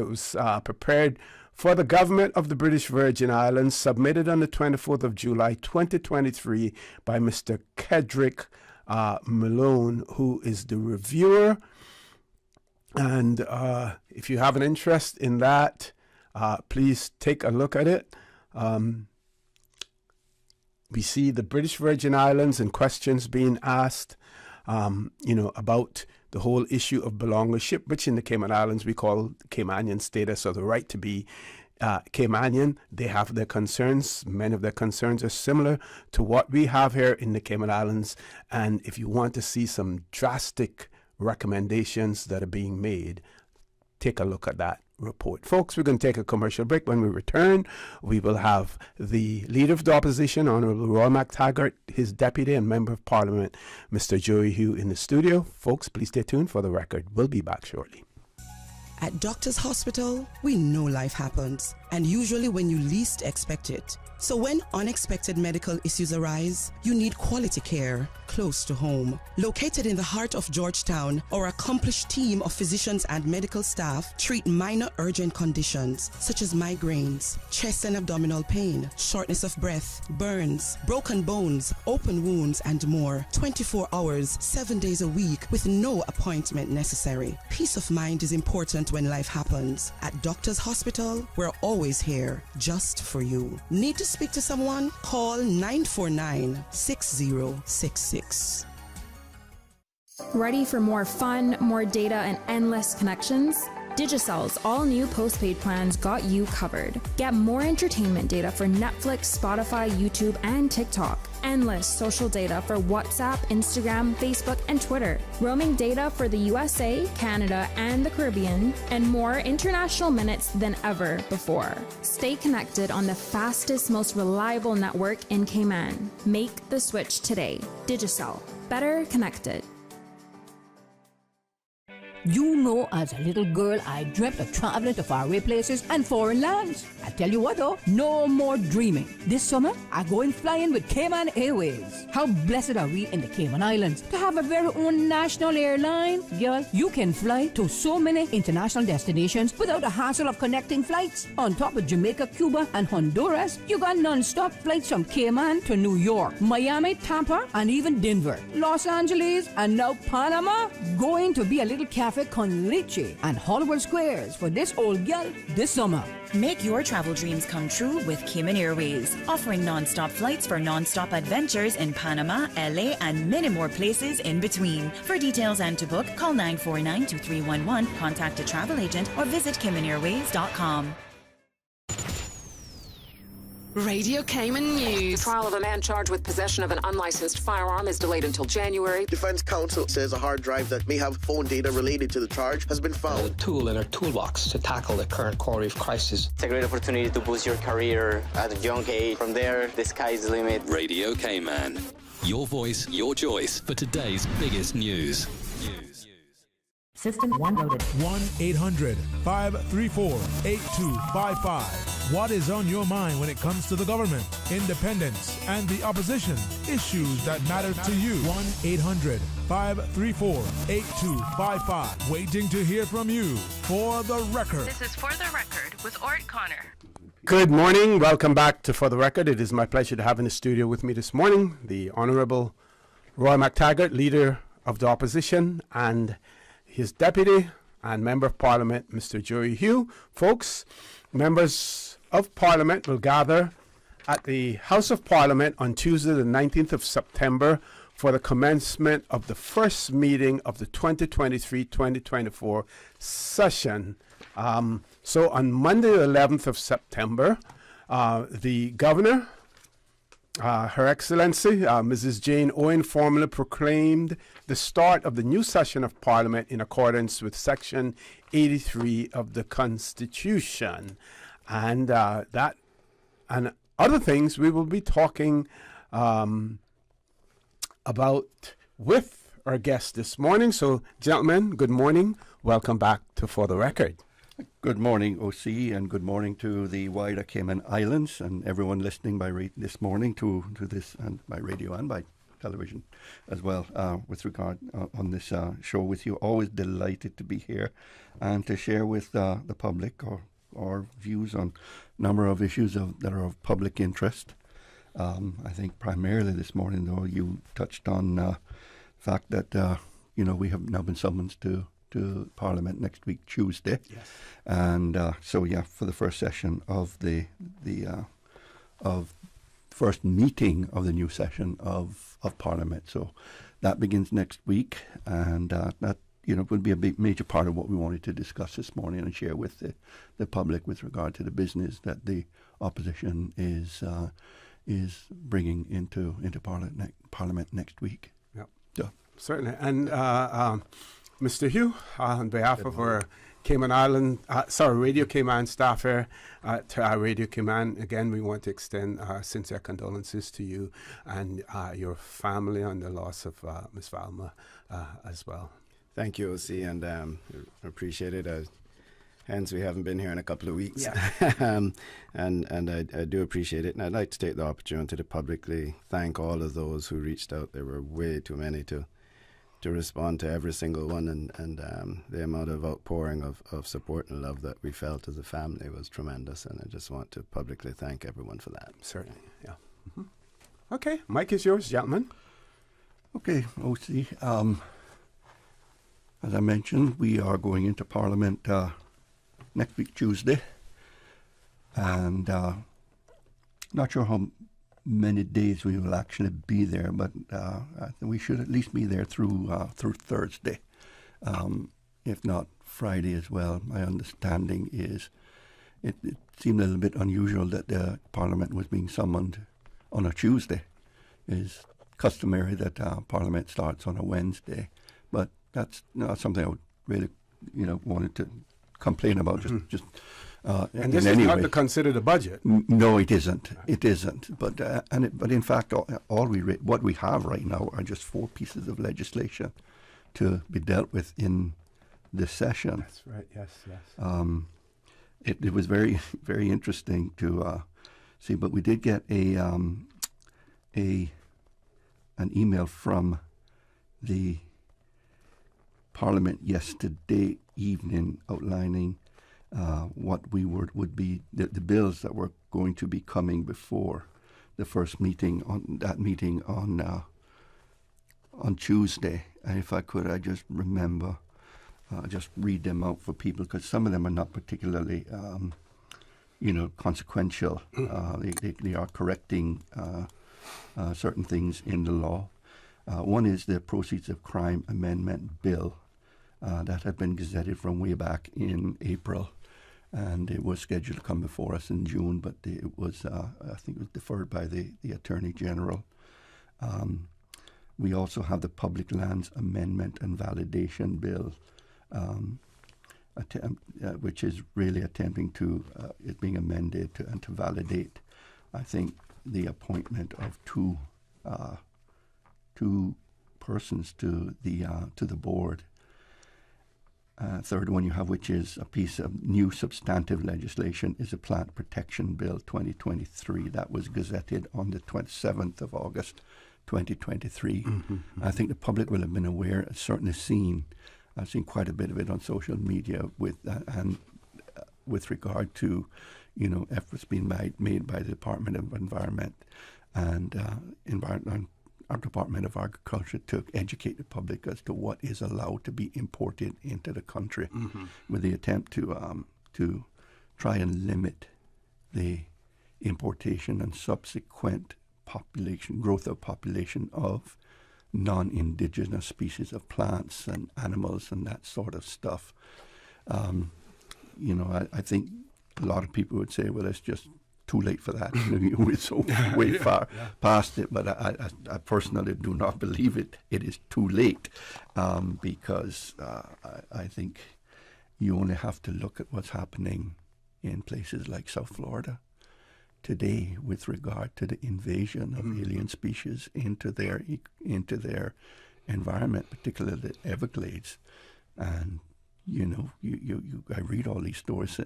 was prepared for the government of the British Virgin Islands, submitted on the 24th of July 2023 by Mr. Kedrick Malone, who is the reviewer. And if you have an interest in that, please take a look at it. We see the British Virgin Islands and questions being asked, about the whole issue of belongership, which in the Cayman Islands we call Caymanian status, or the right to be Caymanian. They have their concerns. Many of their concerns are similar to what we have here in the Cayman Islands. And if you want to see some drastic recommendations that are being made, take a look at that report. Folks, we're going to take a commercial break. When we return, we will have the Leader of the Opposition, Honourable Roy McTaggart, his Deputy and Member of Parliament, Mr. Joey Hugh, in the studio. Folks, please stay tuned for the record. We'll be back shortly. At Doctors Hospital, we know life happens, and usually when you least expect it. So when unexpected medical issues arise, you need quality care close to home. Located in the heart of Georgetown, our accomplished team of physicians and medical staff treat minor urgent conditions such as migraines, chest and abdominal pain, shortness of breath, burns, broken bones, open wounds, and more. 24 hours, 7 days a week with no appointment necessary. Peace of mind is important when life happens. At Doctors Hospital, we're always here just for you. Need to speak to someone? Call 949-6066. Ready for more fun, more data, and endless connections? Digicel's all-new postpaid plans got you covered. Get more entertainment data for Netflix, Spotify, YouTube, and TikTok. endless social data for WhatsApp, Instagram, Facebook, and Twitter, roaming data for the USA, Canada, and the Caribbean, and more international minutes than ever before. Stay connected on the fastest, most reliable network in Cayman. Make the switch today. Digicel. Better connected. You know, as a little girl, I dreamt of traveling to faraway places and foreign lands. I tell you what though, no more dreaming. This summer, I going flying with Cayman Airways. How blessed are we in the Cayman Islands to have a very own national airline? Girl, you can fly to so many international destinations without the hassle of connecting flights. On top of Jamaica, Cuba, and Honduras, you got non-stop flights from Cayman to New York, Miami, Tampa, and even Denver, Los Angeles, and now Panama. Going to be a little cafe con leche and Hollywood Squares for this old gal this summer. Make your travel dreams come true with Cayman Airways, offering non-stop flights for non-stop adventures in Panama, LA, and many more places in between. For details and to book, call 949-2311, contact a travel agent, or visit CaymanAirways.com. Radio Cayman News. Trial of a man charged with possession of an unlicensed firearm is delayed until January. Defense counsel says a hard drive that may have phone data related to the charge has been found. A tool in our toolbox to tackle the current coral reef crisis. It's a great opportunity to boost your career at a young age. From there, the sky's the limit. Radio Cayman. Your voice, your choice for today's biggest news. System 1 loaded. 1-800-534-8255. What is on your mind when it comes to the government, independence, and the opposition? Issues that matter to you. 1-800-534-8255. Waiting to hear from you. For the Record. This is For the Record with Orrett Connor. Good morning. Welcome back to For the Record. It is my pleasure to have in the studio with me this morning the Honourable Roy McTaggart, Leader of the Opposition, and his Deputy and Member of Parliament, Mr. Joey Hugh. Folks, members of Parliament will gather at the House of Parliament on Tuesday, the 19th of September, for the commencement of the first meeting of the 2023-2024 session. So on Monday, the 11th of September, the Governor, Her Excellency, Mrs. Jane Owen, formally proclaimed the start of the new session of Parliament in accordance with Section 83 of the Constitution. And that and other things we will be talking about with our guest this morning. So, gentlemen, good morning. Welcome back to For the Record. Good morning, OC, and good morning to the wider Cayman Islands and everyone listening by this morning to this, and by radio and by television as well, with regard on this show with you. Always delighted to be here and to share with the public our views on a number of issues that are of public interest. I think primarily this morning, though, you touched on the fact that we have now been summoned to Parliament next week, Tuesday. Yes. And for the first session of the first meeting of the new session of Parliament. So that begins next week, and that will be a big major part of what we wanted to discuss this morning and share with the public with regard to the business that the opposition is bringing into Parliament next week. Yep. So. Certainly. And Mr. Hugh, on behalf of our Radio Cayman staff here to our Radio Cayman, again, we want to extend our sincere condolences to you and your family on the loss of Miss Valma as well. Thank you, OC, and appreciate it. Hence, we haven't been here in a couple of weeks. Yeah. and I do appreciate it. And I'd like to take the opportunity to publicly thank all of those who reached out. There were way too many to respond to every single one, and the amount of outpouring of support and love that we felt as a family was tremendous, and I just want to publicly thank everyone for that. Certainly, yeah. Mm-hmm. Okay, mic is yours, gentlemen. Okay, OC. As I mentioned, we are going into Parliament next week, Tuesday, and not sure how many days we will actually be there, but we should at least be there through Thursday, if not Friday as well. My understanding is it seemed a little bit unusual that the Parliament was being summoned on a Tuesday, is customary that Parliament starts on a Wednesday, but that's not something I would really, wanted to complain about. Just and this is not to consider the budget. No, it isn't. It isn't. But but in fact, what we have right now are just 4 pieces of legislation to be dealt with in this session. That's right. Yes. It was very, very interesting to see, but we did get an email from the Parliament yesterday evening outlining what would be the bills that were going to be coming before the first meeting on Tuesday. And if I could, I just remember. Just read them out for people, because some of them are not particularly, consequential. They are correcting certain things in the law. One is the Proceeds of Crime Amendment Bill that had been gazetted from way back in April, and it was scheduled to come before us in June, but it was, I think, it was deferred by the Attorney General. We also have the Public Lands Amendment and Validation Bill, which is really attempting to it being amended to validate, I think, the appointment of two persons to the board. Third one you have, which is a piece of new substantive legislation, is a Plant Protection Bill 2023 that was gazetted on the 27th of August 2023. I think the public will have been aware, certainly seen. I've seen quite a bit of it on social media with regard to, efforts being made by the Department of Environment and our Department of Agriculture to educate the public as to what is allowed to be imported into the country, with the attempt to try and limit the importation and subsequent growth of population of non-indigenous species of plants and animals and that sort of stuff. I think a lot of people would say, well, it's just too late for that. We're so way far past it. But I personally do not believe it. It is too late, because I think you only have to look at what's happening in places like South Florida today with regard to the invasion of alien species into their environment, particularly the Everglades. And I read all these stories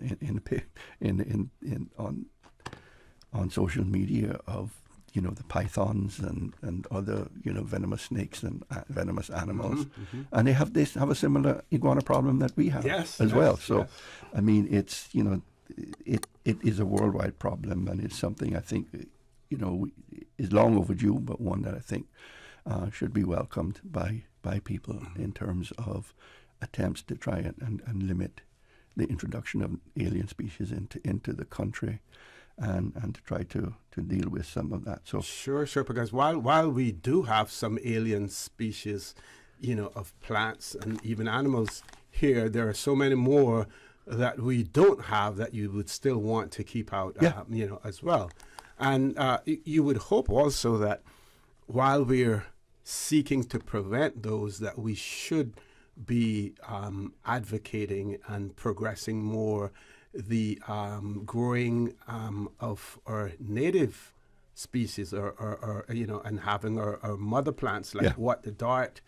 on social media of the pythons and other venomous snakes and venomous animals, and they have a similar iguana problem that we have as well. So, I mean, it's it is a worldwide problem, and it's something I think is long overdue, but one that I think should be welcomed by people in terms of attempts to try and limit the introduction of alien species into the country, and to try to deal with some of that. So sure, because while we do have some alien species, of plants and even animals here, there are so many more that we don't have that you would still want to keep out, as well. And you would hope also that while we're seeking to prevent those, that we should be advocating and progressing more the growing of our native species, or and having our mother plants, like what the Dart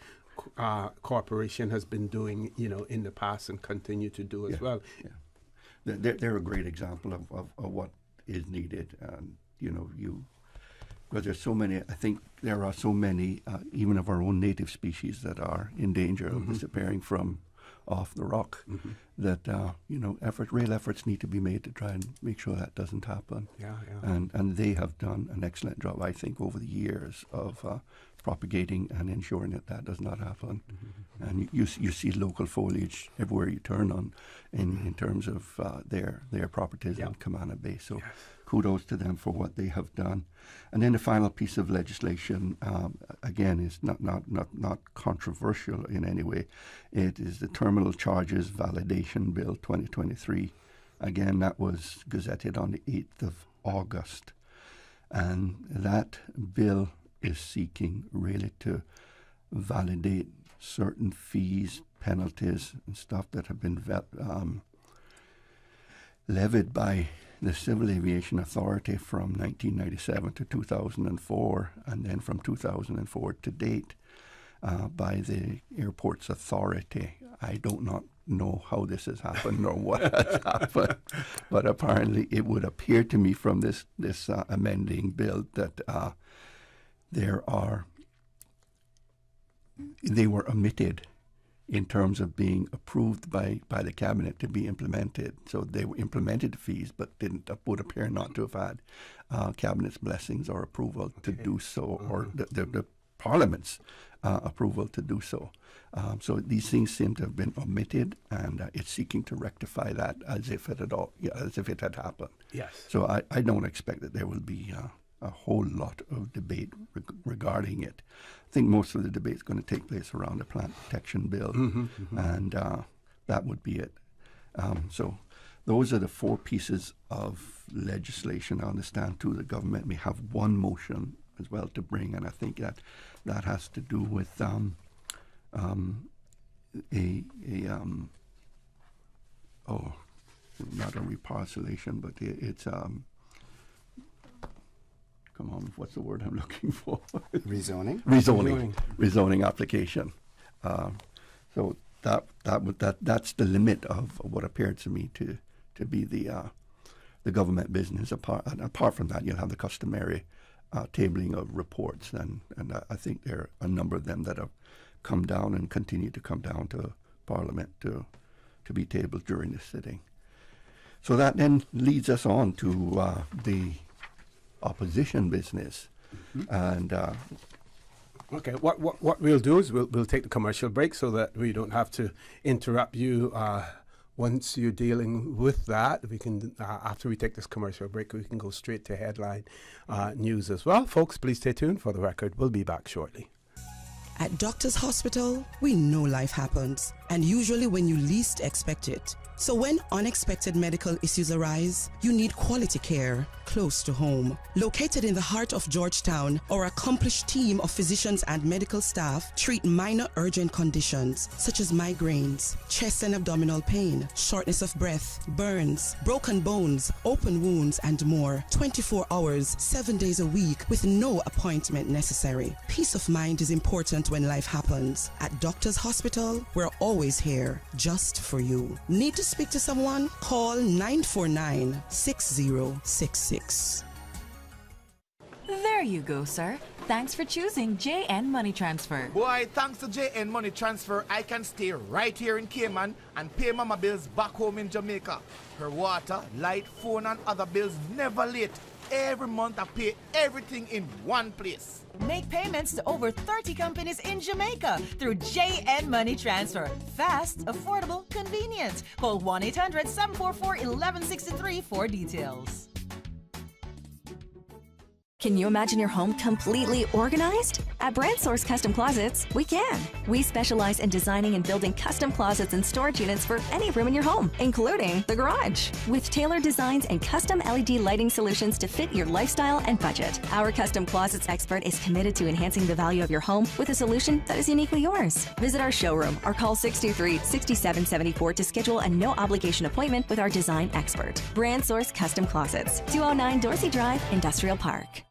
Corporation has been doing, in the past and continue to do as well. They're a great example of what is needed, and because there's so many. I think there are so many, even of our own native species, that are in danger of disappearing from off the rock. That real efforts need to be made to try and make sure that doesn't happen. And they have done an excellent job, I think, over the years of propagating and ensuring that does not happen. And you see local foliage everywhere you turn on, in terms of their properties on Camana Bay. So kudos to them for what they have done. And then the final piece of legislation, again, is not controversial in any way. It is the Terminal Charges Validation Bill 2023. Again, that was gazetted on the 8th of August. And that bill is seeking really to validate certain fees, penalties, and stuff that have been levied by the Civil Aviation Authority from 1997 to 2004, and then from 2004 to date by the Airports Authority. I do not know how this has happened or what has happened, but apparently it would appear to me from this amending bill that they were omitted in terms of being approved by the cabinet to be implemented. So they implemented the fees, but would appear not to have had cabinet's blessings or approval to do so, or the Parliament's approval to do so. So these things seem to have been omitted, and it's seeking to rectify that as if it had happened. Yes. So I don't expect that there will be a whole lot of debate regarding it. I think most of the debate is going to take place around the Plant Protection Bill, and that would be it. So those are the four pieces of legislation. I understand, too, the government may have one motion as well to bring, and I think that has to do with not a reparcellation, but it's come on, what's the word I'm looking for? Rezoning? Rezoning application. So that's the limit of what appeared to me to be the government business. Apart from that, you'll have the customary tabling of reports, and I think there are a number of them that have come down and continue to come down to Parliament to be tabled during this sitting. So that then leads us on to the opposition business, and okay. What we'll do is we'll take the commercial break so that we don't have to interrupt you. Once you're dealing with that, we can after we take this commercial break, we can go straight to headline news as well. Folks, please stay tuned for the record. We'll be back shortly. At Doctor's Hospital, we know life happens, and usually when you least expect it. So when unexpected medical issues arise, you need quality care close to home. Located in the heart of Georgetown, our accomplished team of physicians and medical staff treat minor urgent conditions such as migraines, chest and abdominal pain, shortness of breath, burns, broken bones, open wounds, and more. 24 hours, 7 days a week with no appointment necessary. Peace of mind is important when life happens. At Doctor's Hospital, we're always here just for you. Need to speak to someone? Call 949-6066. There you go, sir. Thanks for choosing JN Money Transfer. Boy, thanks to JN Money Transfer, I can stay right here in Cayman and pay mama bills back home in Jamaica. Her water, light, phone, and other bills never late. Every month I pay everything in one place. Make payments to over 30 companies in Jamaica through JN Money Transfer. Fast, affordable, convenient. Call 1-800-744-1163 for details. Can you imagine your home completely organized? At Brand Source Custom Closets, we can. We specialize in designing and building custom closets and storage units for any room in your home, including the garage. With tailored designs and custom LED lighting solutions to fit your lifestyle and budget. Our custom closets expert is committed to enhancing the value of your home with a solution that is uniquely yours. Visit our showroom or call 623-6774 to schedule a no-obligation appointment with our design expert. Brand Source Custom Closets, 209 Dorsey Drive, Industrial Park.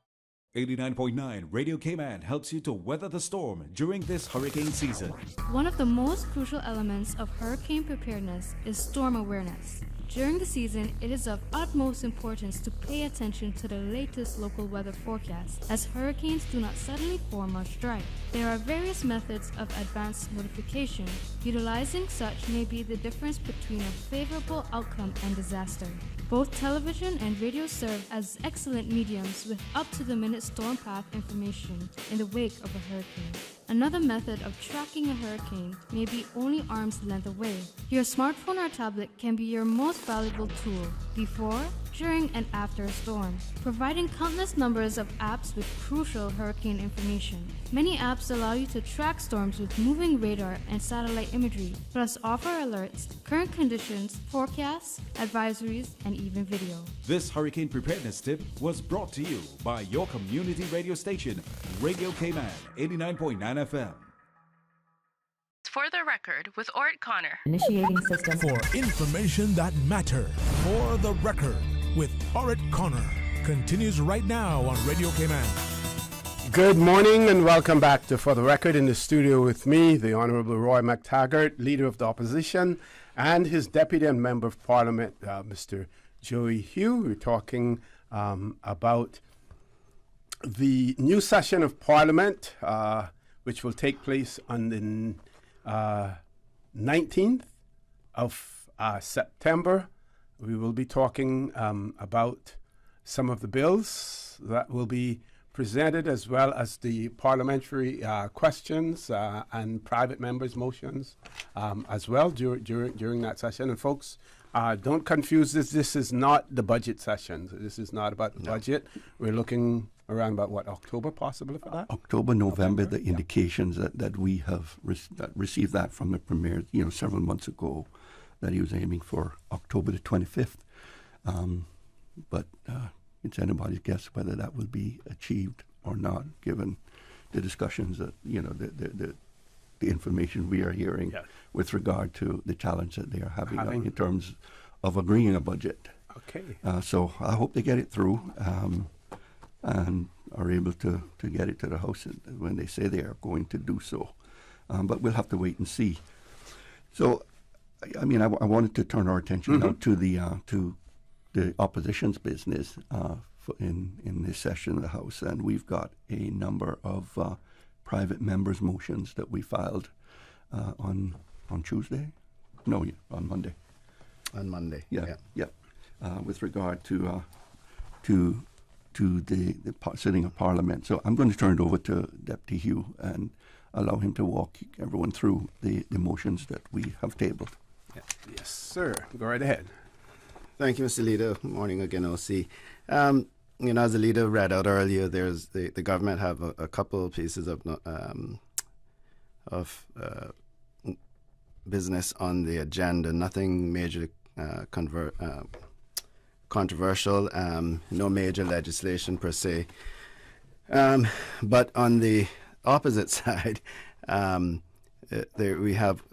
89.9 Radio Cayman helps you to weather the storm during this hurricane season. One of the most crucial elements of hurricane preparedness is storm awareness. During the season, it is of utmost importance to pay attention to the latest local weather forecast, as hurricanes do not suddenly form or strike. There are various methods of advanced notification. Utilizing such may be the difference between a favorable outcome and disaster. Both television and radio serve as excellent mediums with up-to-the-minute storm path information in the wake of a hurricane. Another method of tracking a hurricane may be only arm's length away. Your smartphone or tablet can be your most valuable tool before, during, and after a storm, providing countless numbers of apps with crucial hurricane information. Many apps allow you to track storms with moving radar and satellite imagery, plus offer alerts, current conditions, forecasts, advisories, and even video. This hurricane preparedness tip was brought to you by your community radio station, Radio Cayman 89.9 FM. For the record with Orrett Connor. Initiating system. For information that matters. For the record with Orrett Connor. Continues right now on Radio Cayman. Good morning and welcome back to For the Record. In the studio with me, the Honourable Roy McTaggart, Leader of the Opposition, and his Deputy and Member of Parliament, Mr. Joey Hugh. We're talking about the new session of Parliament, which will take place on the 19th of September. We will be talking about some of the bills that will be presented, as well as the parliamentary questions and private members' motions as well during that session. And folks, don't confuse this. This is not the budget session. This is not about the budget. We're looking around about what, October possibly for that? October, November, the indications that we have received that from the Premier, several months ago, that he was aiming for October the 25th. But it's anybody's guess whether that will be achieved or not, given the discussions that, the information we are hearing with regard to the challenge that they are having in terms of agreeing a budget. Okay. So I hope they get it through and are able to get it to the House when they say they are going to do so. But we'll have to wait and see. So, I wanted to turn our attention now to the opposition's business in this session of the House, and we've got a number of private members' motions that we filed on Tuesday. No, on Monday. On Monday. Yeah. With regard to the sitting of Parliament. So I'm going to turn it over to Deputy Hugh and allow him to walk everyone through the motions that we have tabled. Yes, sir. Go right ahead. Thank you, Mr. Leader. Good morning again, OC. As the leader read out earlier, there's the government have a couple of pieces of business on the agenda. Nothing major controversial. No major legislation per se. But on the opposite side, we have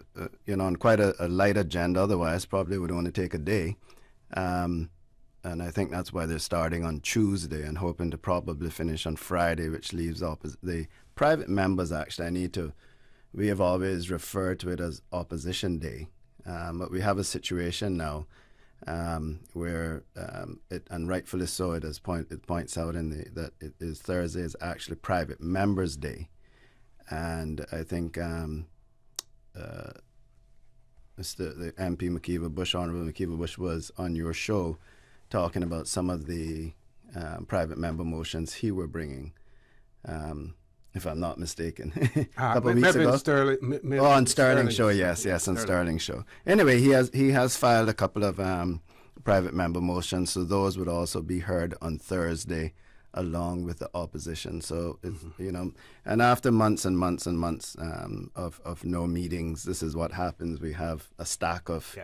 on quite a light agenda. Otherwise, probably would only take a day. And I think that's why they're starting on Tuesday and hoping to probably finish on Friday, which leaves the private members. Actually, we have always referred to it as Opposition Day, but we have a situation now where and rightfully so, it points out that it is Thursday is actually Private Members Day, and I think the MP McKeeva Bush, Honourable McKeeva Bush, was on your show talking about some of the private member motions he were bringing, if I'm not mistaken, a couple of weeks ago. On Sterling show, yes, on Sterling show. Anyway, he has filed a couple of private member motions, so those would also be heard on Thursday along with the opposition. So, and after months and months and months of no meetings, this is what happens. We have a stack of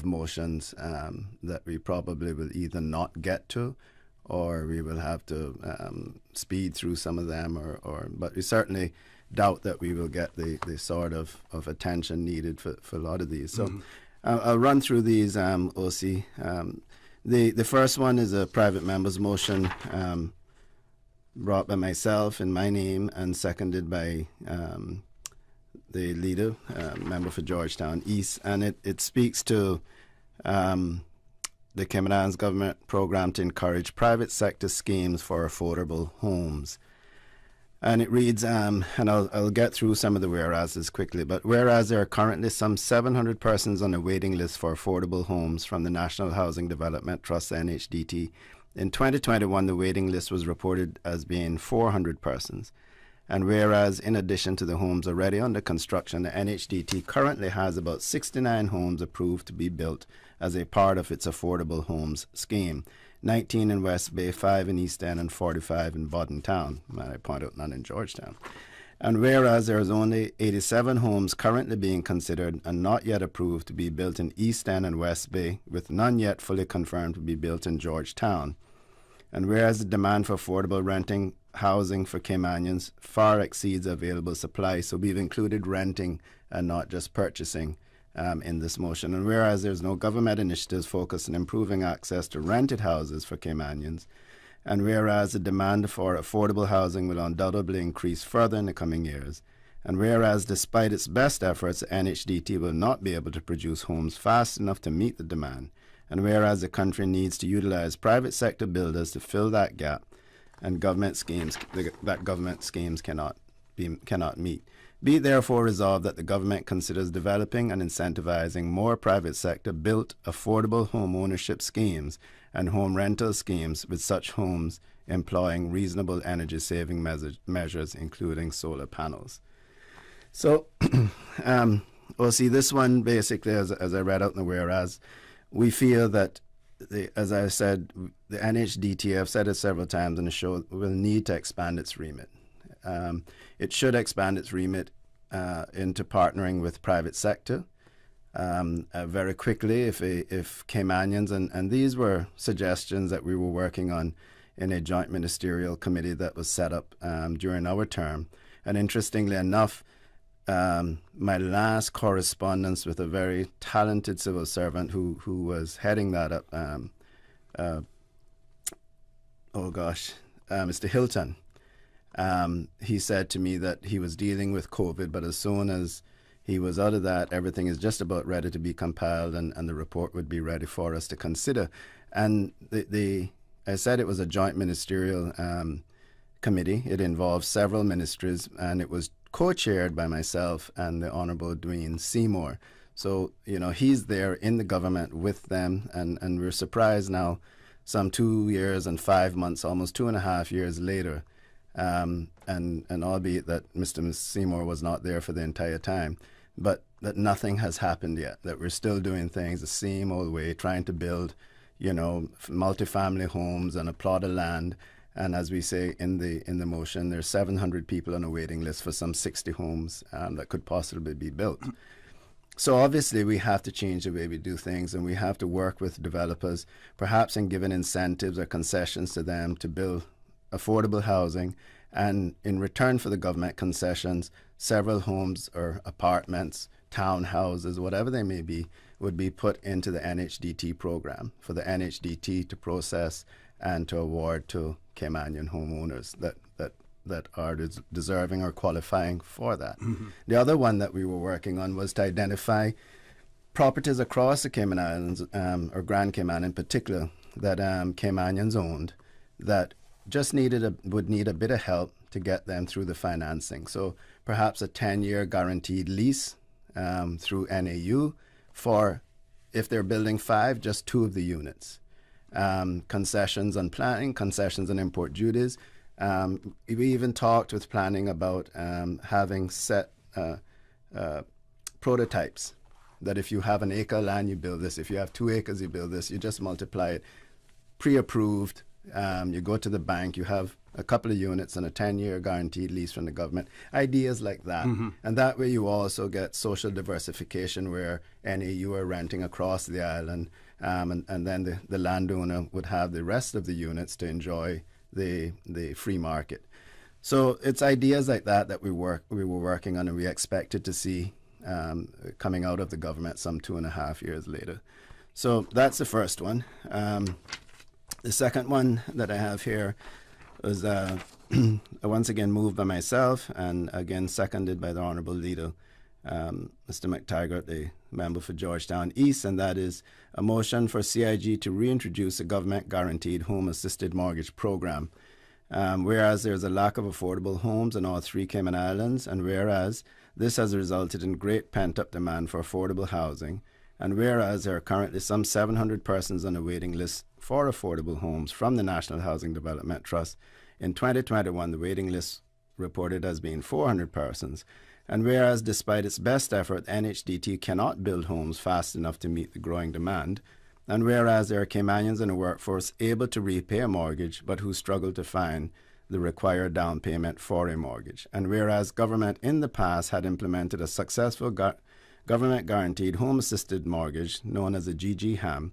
motions that we probably will either not get to, or we will have to speed through some of them, but we certainly doubt that we will get the sort of attention needed for a lot of these. So I'll run through these, OC. The first one is a private member's motion brought by myself in my name and seconded by the leader, member for Georgetown East, and it speaks to the Cayman Islands government program to encourage private sector schemes for affordable homes. And it reads, and I'll get through some of the whereases quickly, but whereas there are currently some 700 persons on a waiting list for affordable homes from the National Housing Development Trust, NHDT, in 2021 the waiting list was reported as being 400 persons. And whereas, in addition to the homes already under construction, the NHDT currently has about 69 homes approved to be built as a part of its affordable homes scheme. 19 in West Bay, 5 in East End, and 45 in Bodden Town. Might I point out, none in Georgetown. And whereas there is only 87 homes currently being considered and not yet approved to be built in East End and West Bay, with none yet fully confirmed to be built in Georgetown. And whereas the demand for affordable renting housing for Caymanians far exceeds available supply, so we've included renting and not just purchasing in this motion. And whereas there's no government initiatives focused on improving access to rented houses for Caymanians, and whereas the demand for affordable housing will undoubtedly increase further in the coming years, and whereas despite its best efforts, the NHDT will not be able to produce homes fast enough to meet the demand, and whereas the country needs to utilize private sector builders to fill that gap, and government schemes cannot meet. Be it therefore resolved that the government considers developing and incentivizing more private sector built affordable home ownership schemes and home rental schemes, with such homes employing reasonable energy saving measures, including solar panels. So, we'll see this one basically, as I read out in the whereas, we feel that, as I said, the NHDT, I've said it several times in the show, will need to expand its remit. It should expand its remit into partnering with private sector very quickly if Caymanians, and these were suggestions that we were working on in a joint ministerial committee that was set up during our term. And interestingly enough, my last correspondence with a very talented civil servant who was heading that up, Mr. Hilton, he said to me that he was dealing with COVID, but as soon as he was out of that, everything is just about ready to be compiled, and the report would be ready for us to consider. And I said it was a joint ministerial committee. It involved several ministries, and it was co-chaired by myself and the Honourable Dwayne Seymour. So, he's there in the government with them, and we're surprised now, some 2 years and 5 months, almost 2.5 years later, and albeit that Mr. Seymour was not there for the entire time, but that nothing has happened yet, that we're still doing things the same old way, trying to build, multifamily homes and a plot of land. And as we say in the motion, there's 700 people on a waiting list for some 60 homes that could possibly be built. So obviously we have to change the way we do things, and we have to work with developers, perhaps in giving incentives or concessions to them to build affordable housing, and in return for the government concessions, several homes or apartments, townhouses, whatever they may be, would be put into the NHDT program for the NHDT to process and to award to Caymanian homeowners that are deserving or qualifying for that. Mm-hmm. The other one that we were working on was to identify properties across the Cayman Islands, or Grand Cayman in particular, that Caymanians owned that just would need a bit of help to get them through the financing. So perhaps a 10-year guaranteed lease through NAU for, if they're building 5, just 2 of the units. Concessions on planning, concessions on import duties. We even talked with planning about having set prototypes, that if you have an acre of land, you build this. If you have 2 acres, you build this. You just multiply it. Pre-approved. You go to the bank, you have a couple of units and a 10-year guaranteed lease from the government. Ideas like that. Mm-hmm. And that way you also get social diversification, where NAU are renting across the island, and then the landowner would have the rest of the units to enjoy the free market. So it's ideas like that we were working on, and we expected to see coming out of the government some 2.5 years later. So that's the first one. The second one that I have here was once again moved by myself, and again seconded by the Honourable Leader, Mr. McTaggart, the member for Georgetown East, and that is a motion for CIG to reintroduce a government-guaranteed home-assisted mortgage program. Whereas there is a lack of affordable homes in all 3 Cayman Islands, and whereas this has resulted in great pent-up demand for affordable housing, and whereas there are currently some 700 persons on a waiting list for affordable homes from the National Housing Development Trust, in 2021 the waiting list reported as being 400 persons. And whereas despite its best effort, NHDT cannot build homes fast enough to meet the growing demand, and whereas there are Caymanians in the workforce able to repay a mortgage but who struggle to find the required down payment for a mortgage, and whereas government in the past had implemented a successful government-guaranteed home-assisted mortgage known as a GGHAM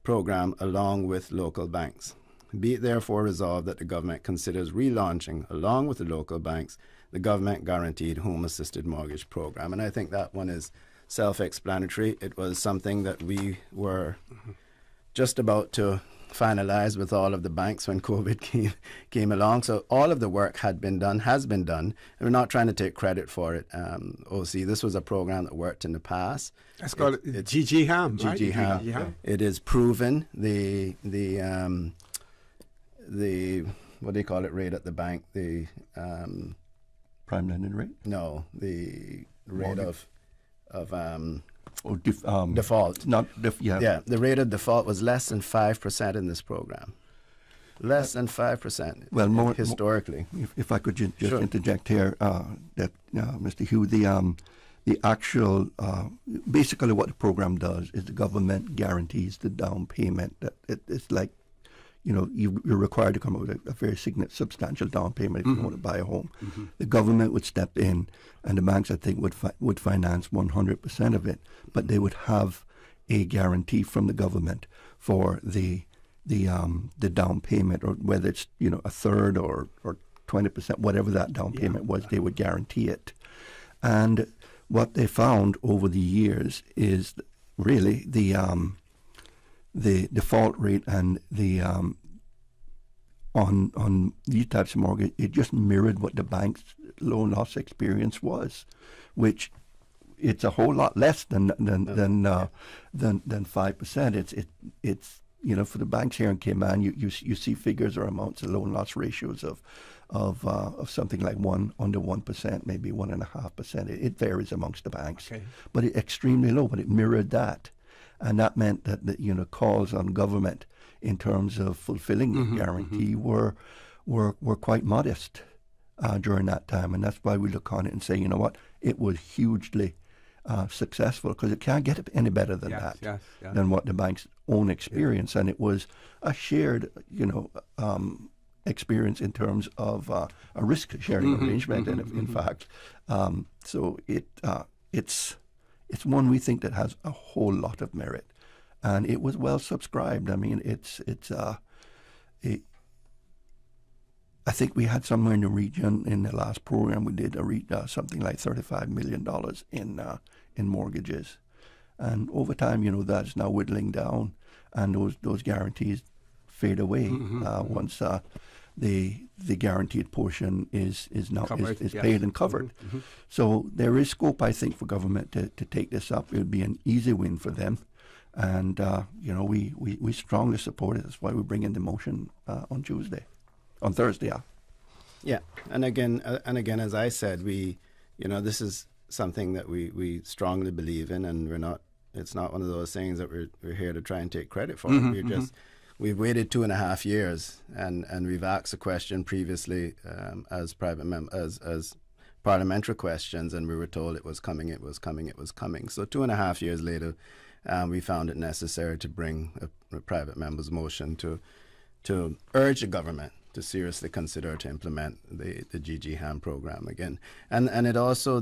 program along with local banks. Be it therefore resolved that the government considers relaunching, along with the local banks, the government-guaranteed home-assisted mortgage program. And I think that one is self-explanatory. It was something that we were just about to finalize with all of the banks when COVID came along. So all of the work has been done, and we're not trying to take credit for it. OC, this was a program that worked in the past. That's called GGHAM. GGHAM. Right? It is proven. The what do you call it rate at the bank? The prime lending rate? No, the rate of default. Yeah, the rate of default was less than 5% in this program. Less than 5%. Well, more historically. If I could just interject here, Mr. Hugh, the actual basically what the program does is the government guarantees the down payment. That it's like, you're required to come up with a very substantial down payment if you want to buy a home. Mm-hmm. The government would step in, and the banks, I think, would finance 100% of it, but they would have a guarantee from the government for the down payment, or whether it's a third or 20%, whatever that down payment was, they would guarantee it. And what they found over the years is really the default rate and the on these types of mortgage, it just mirrored what the bank's loan loss experience was, which it's a whole lot less than 5%. It's for the banks here in Cayman, you see figures or amounts of loan loss ratios of something like under 1%, maybe 1.5%. It varies amongst the banks, but it's extremely low. But it mirrored that. And that meant that calls on government in terms of fulfilling the guarantee were quite modest during that time. And that's why we look on it and say, you know what, it was hugely successful, because it can't get any better than than what the bank's own experience. And it was a shared, experience in terms of a risk-sharing arrangement, in fact. So it's one we think that has a whole lot of merit, and it was well subscribed. I mean, I think we had somewhere in the region in the last program we did something like $35 million in mortgages, and over time, that's now whittling down, and those guarantees fade away once the guaranteed portion is paid and covered. Mm-hmm. So there is scope, I think, for government to take this up. It would be an easy win for them, and we strongly support it. That's why we bring in the motion on Thursday. Yeah, and again, as I said, this is something that we strongly believe in, and it's not one of those things that we're here to try and take credit for. We've waited 2.5 years, and we've asked a question previously as parliamentary questions, and we were told it was coming. So 2.5 years later, we found it necessary to bring a private member's motion to urge the government to seriously consider to implement the GGHAM program again, and it also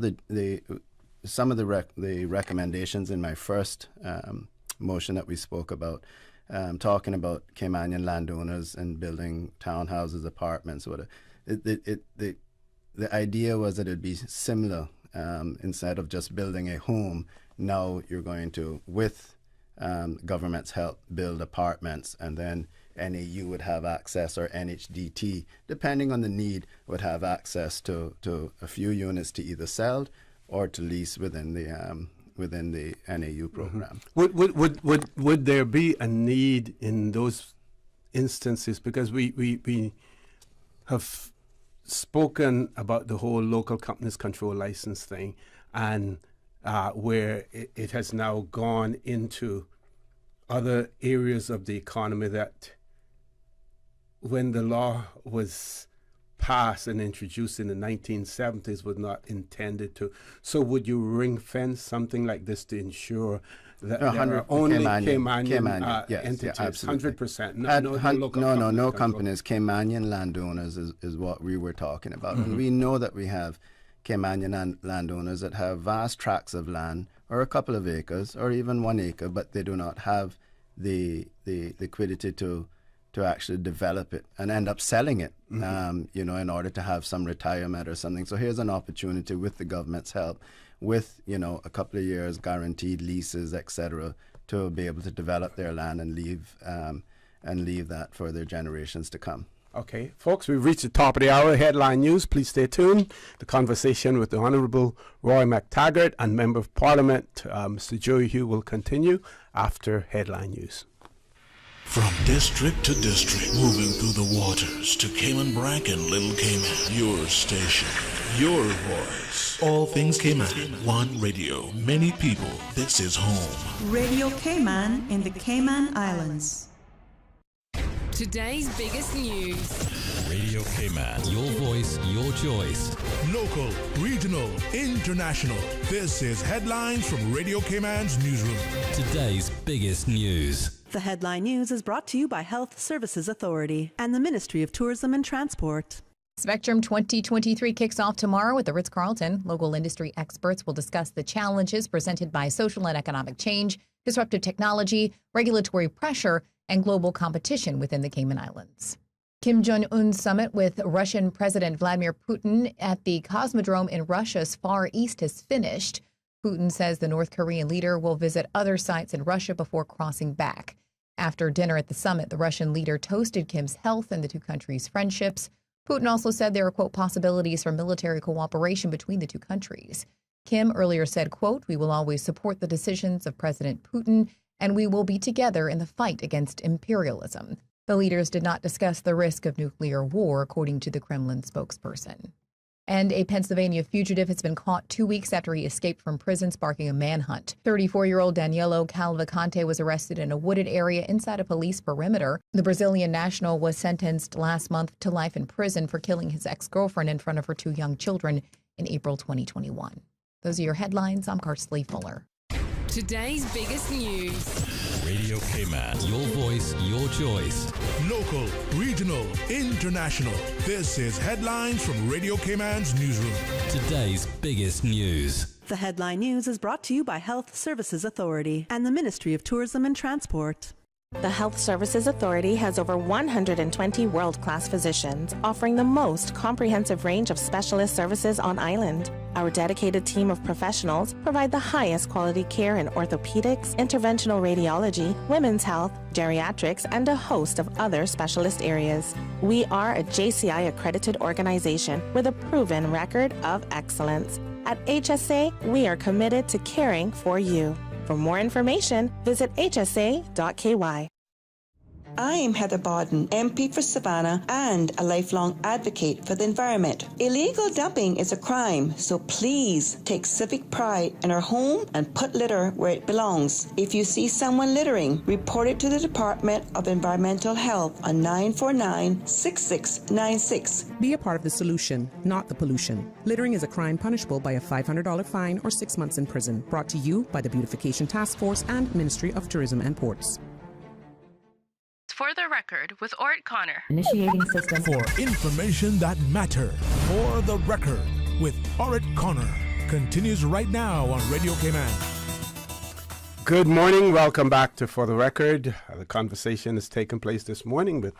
some of the recommendations in my first motion that we spoke about. Talking about Caymanian landowners and building townhouses, apartments. The idea was that it'd be similar. Instead of just building a home, now you're going to, with government's help, build apartments, and then NAU would have access, or NHDT, depending on the need, would have access to a few units to either sell or to lease within the NAU program. Would there be a need in those instances? Because we have spoken about the whole local companies control license thing, and where it has now gone into other areas of the economy that when the law was passed and introduced in the 1970s was not intended to. So would you ring fence something like this to ensure that there are only Caymanian entities? 100%. No companies. Caymanian landowners is what we were talking about. And we know that we have Caymanian landowners that have vast tracts of land, or a couple of acres, or even 1 acre, but they do not have the liquidity to actually develop it and end up selling it, in order to have some retirement or something. So here's an opportunity with the government's help, with, a couple of years guaranteed leases, etc., to be able to develop their land and leave that for their generations to come. Okay, folks, we've reached the top of the hour. Headline news. Please stay tuned. The conversation with the Honourable Roy McTaggart and Member of Parliament, Mr. Joey Hugh, will continue after headline news. From district to district, moving through the waters to Cayman Brac and Little Cayman. Your station, your voice. All things Cayman. One radio, many people. This is home. Radio Cayman in the Cayman Islands. Today's biggest news. Radio Cayman. Your voice, your choice. Local, regional, international. This is headlines from Radio Cayman's newsroom. Today's biggest news. The headline news is brought to you by Health Services Authority and the Ministry of Tourism and Transport. Spectrum 2023 kicks off tomorrow at the Ritz-Carlton. Local industry experts will discuss the challenges presented by social and economic change, disruptive technology, regulatory pressure, and global competition within the Cayman Islands. Kim Jong-un summit with Russian President Vladimir Putin at the Cosmodrome in Russia's Far East has finished. Putin says the North Korean leader will visit other sites in Russia before crossing back. After dinner at the summit, the Russian leader toasted Kim's health and the two countries' friendships. Putin also said there are, quote, possibilities for military cooperation between the two countries. Kim earlier said, quote, we will always support the decisions of President Putin, and we will be together in the fight against imperialism. The leaders did not discuss the risk of nuclear war, according to the Kremlin spokesperson. And a Pennsylvania fugitive has been caught 2 weeks after he escaped from prison, sparking a manhunt. 34-year-old Danilo Cavalcante was arrested in a wooded area inside a police perimeter. The Brazilian national was sentenced last month to life in prison for killing his ex-girlfriend in front of her 2 young children in April 2021. Those are your headlines. I'm Karsley Fuller. Today's biggest news. Radio Cayman. Your voice, your choice. Local, regional, international. This is headlines from Radio Cayman's newsroom. Today's biggest news. The headline news is brought to you by Health Services Authority and the Ministry of Tourism and Transport. The Health Services Authority has over 120 world-class physicians offering the most comprehensive range of specialist services on island. Our dedicated team of professionals provide the highest quality care in orthopedics, interventional radiology, women's health, geriatrics, and a host of other specialist areas. We are a JCI accredited organization with a proven record of excellence. At HSA, we are committed to caring for you. For more information, visit hsa.ky. I'm Heather Bodden, MP for Savannah and a lifelong advocate for the environment. Illegal dumping is a crime, so please take civic pride in our home and put litter where it belongs. If you see someone littering, report it to the Department of Environmental Health on 949-6696. Be a part of the solution, not the pollution. Littering is a crime punishable by a $500 fine or 6 months in prison. Brought to you by the Beautification Task Force and Ministry of Tourism and Ports. For the record, with Orrett Connor. Initiating system. For information that matters. For the record, with Orrett Connor. Continues right now on Radio Cayman. Good morning. Welcome back to For the Record. The conversation has taken place this morning with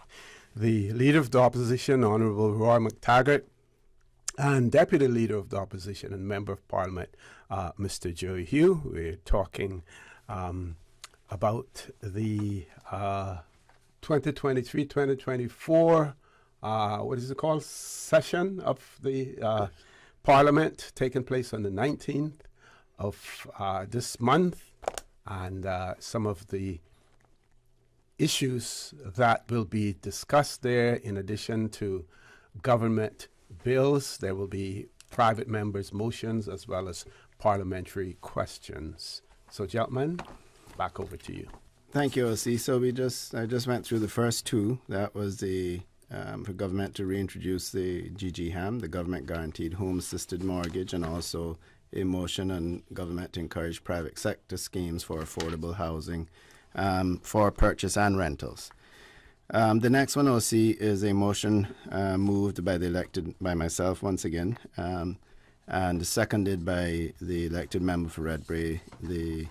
the Leader of the Opposition, Honourable Roy McTaggart, and Deputy Leader of the Opposition and Member of Parliament, Mr. Joey Hugh. We're talking about the 2023-2024, what is it called, session of the Parliament taking place on the 19th of this month, and some of the issues that will be discussed there. In addition to government bills, there will be private members' motions as well as parliamentary questions. So, gentlemen, back over to you. Thank you, O.C. So I just went through the first two. That was the for government to reintroduce the GGHAM, the Government Guaranteed Home Assisted Mortgage, and also a motion on government to encourage private sector schemes for affordable housing for purchase and rentals. The next one, OC, is a motion moved by myself once again, and seconded by the elected member for Redbray, the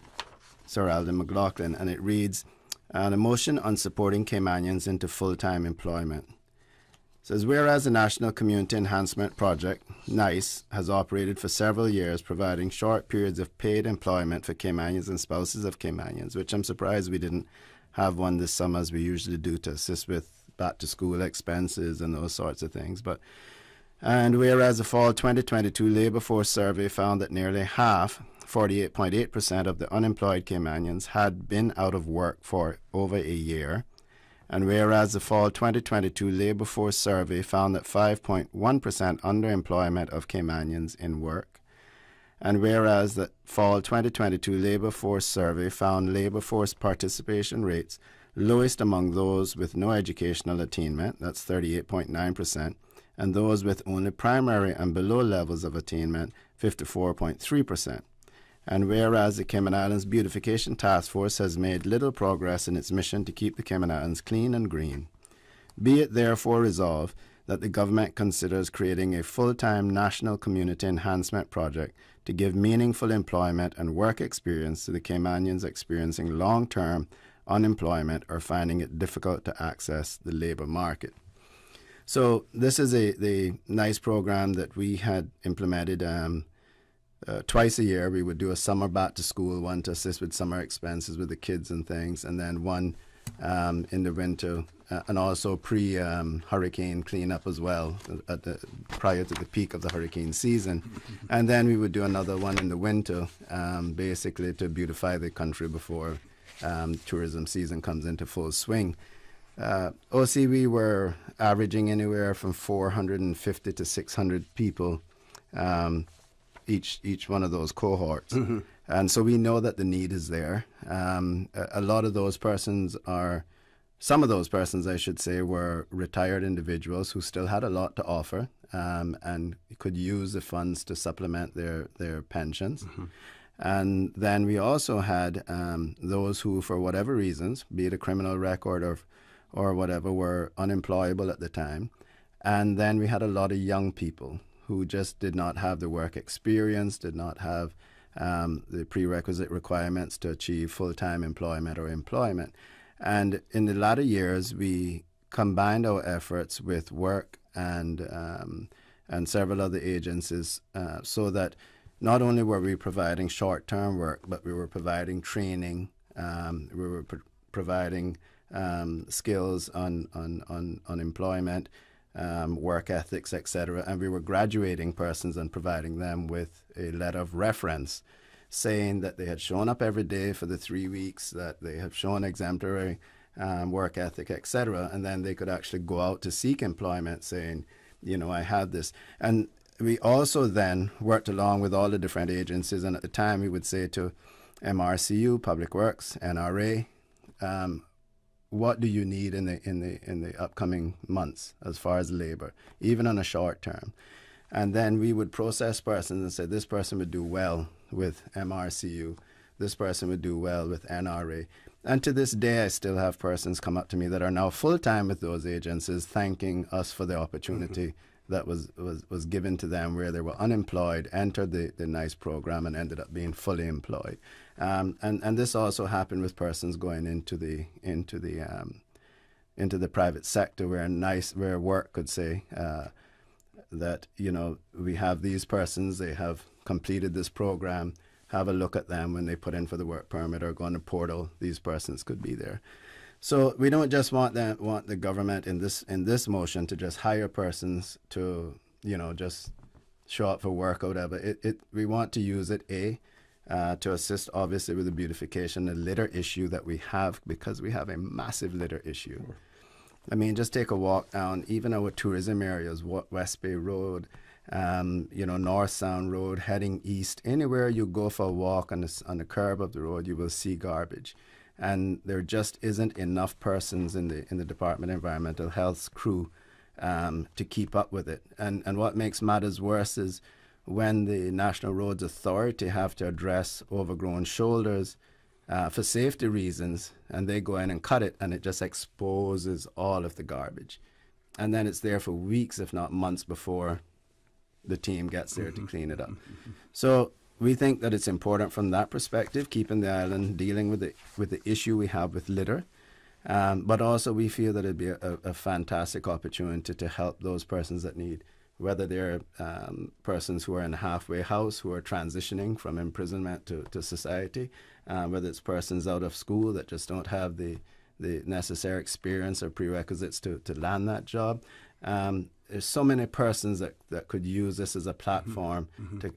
Sir Alden McLaughlin, and it reads, a motion on supporting Caymanians into full-time employment. It says, whereas the National Community Enhancement Project, NICE, has operated for several years, providing short periods of paid employment for Caymanians and spouses of Caymanians, which I'm surprised we didn't have one this summer as we usually do to assist with back-to-school expenses and those sorts of things. And whereas the fall 2022 Labour Force survey found that nearly half, 48.8% of the unemployed Caymanians had been out of work for over a year, and whereas the fall 2022 Labour Force survey found that 5.1% underemployment of Caymanians in work, and whereas the fall 2022 Labour Force survey found Labour Force participation rates lowest among those with no educational attainment, that's 38.9%, and those with only primary and below levels of attainment, 54.3%. And whereas the Cayman Islands Beautification Task Force has made little progress in its mission to keep the Cayman Islands clean and green, be it therefore resolved that the government considers creating a full-time national community enhancement project to give meaningful employment and work experience to the Caymanians experiencing long-term unemployment or finding it difficult to access the labour market. So this is the NICE program that we had implemented twice a year. We would do a summer back to school, one to assist with summer expenses with the kids and things, and then one in the winter, and also pre-hurricane cleanup as well, prior to the peak of the hurricane season. And then we would do another one in the winter, basically to beautify the country before tourism season comes into full swing. OC, we were averaging anywhere from 450 to 600 people each one of those cohorts. Mm-hmm. And so we know that the need is there. A lot of those persons some of those persons, I should say, were retired individuals who still had a lot to offer and could use the funds to supplement their pensions. Mm-hmm. And then we also had those who, for whatever reasons, be it a criminal record or whatever, were unemployable at the time. And then we had a lot of young people who just did not have the work experience, did not have the prerequisite requirements to achieve full-time employment or employment. And in the latter years, we combined our efforts with work and several other agencies so that not only were we providing short-term work, but we were providing training, we were providing skills on employment, work ethics, etc. And we were graduating persons and providing them with a letter of reference saying that they had shown up every day for the 3 weeks, that they have shown exemplary work ethic, etc. And then they could actually go out to seek employment saying, I had this. And we also then worked along with all the different agencies. And at the time, we would say to MRCU, Public Works, NRA, what do you need in the upcoming months as far as labor, even on a short term? And then we would process persons and say, this person would do well with MRCU, this person would do well with NRA. And to this day, I still have persons come up to me that are now full-time with those agencies, thanking us for the opportunity that was given to them where they were unemployed, entered the NICE program, and ended up being fully employed. And this also happened with persons going into the private sector where work could say that we have these persons, they have completed this program, have a look at them when they put in for the work permit or go on the portal. These persons could be there. So we don't just want the government in this motion to just hire persons to just show up for work or whatever. We want to use it to assist obviously with the beautification, the litter issue that we have, because we have a massive litter issue. Sure. I mean, just take a walk down even our tourism areas, West Bay Road, North Sound Road, heading east. Anywhere you go for a walk on the curb of the road, you will see garbage. And there just isn't enough persons in the Department of Environmental Health's crew to keep up with it. And what makes matters worse is when the National Roads Authority have to address overgrown shoulders for safety reasons, and they go in and cut it, and it just exposes all of the garbage. And then it's there for weeks, if not months, before the team gets there to clean it up. So we think that it's important from that perspective, keeping the island dealing with the issue we have with litter. But also we feel that it'd be a fantastic opportunity to help those persons that need, whether they're persons who are in a halfway house, who are transitioning from imprisonment to society, whether it's persons out of school that just don't have the necessary experience or prerequisites to land that job. There's so many persons that could use this as a platform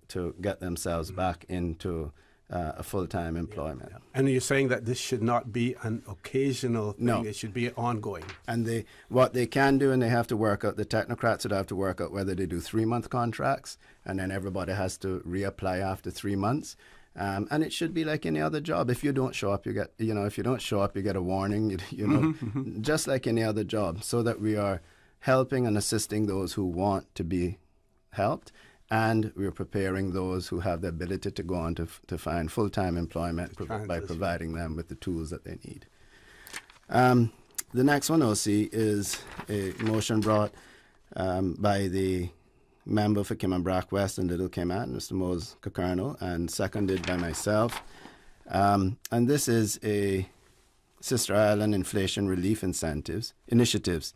to get themselves back into a full-time employment. Yeah. And you're saying that this should not be an occasional thing, no. It should be ongoing. And what they can do, and they have to work out, the technocrats would have to work out whether they do 3-month contracts, and then everybody has to reapply after 3 months. And it should be like any other job. If you don't show up, you get a warning, just like any other job, so that we are helping and assisting those who want to be helped, and we're preparing those who have the ability to go on to find full-time employment by providing them with the tools that they need. The next one, OC, is a motion brought by the member for Kimmanbrack West and Little Cayman, Mr. Mose Cockernal, and seconded by myself. And this is a Sister Island inflation relief initiatives.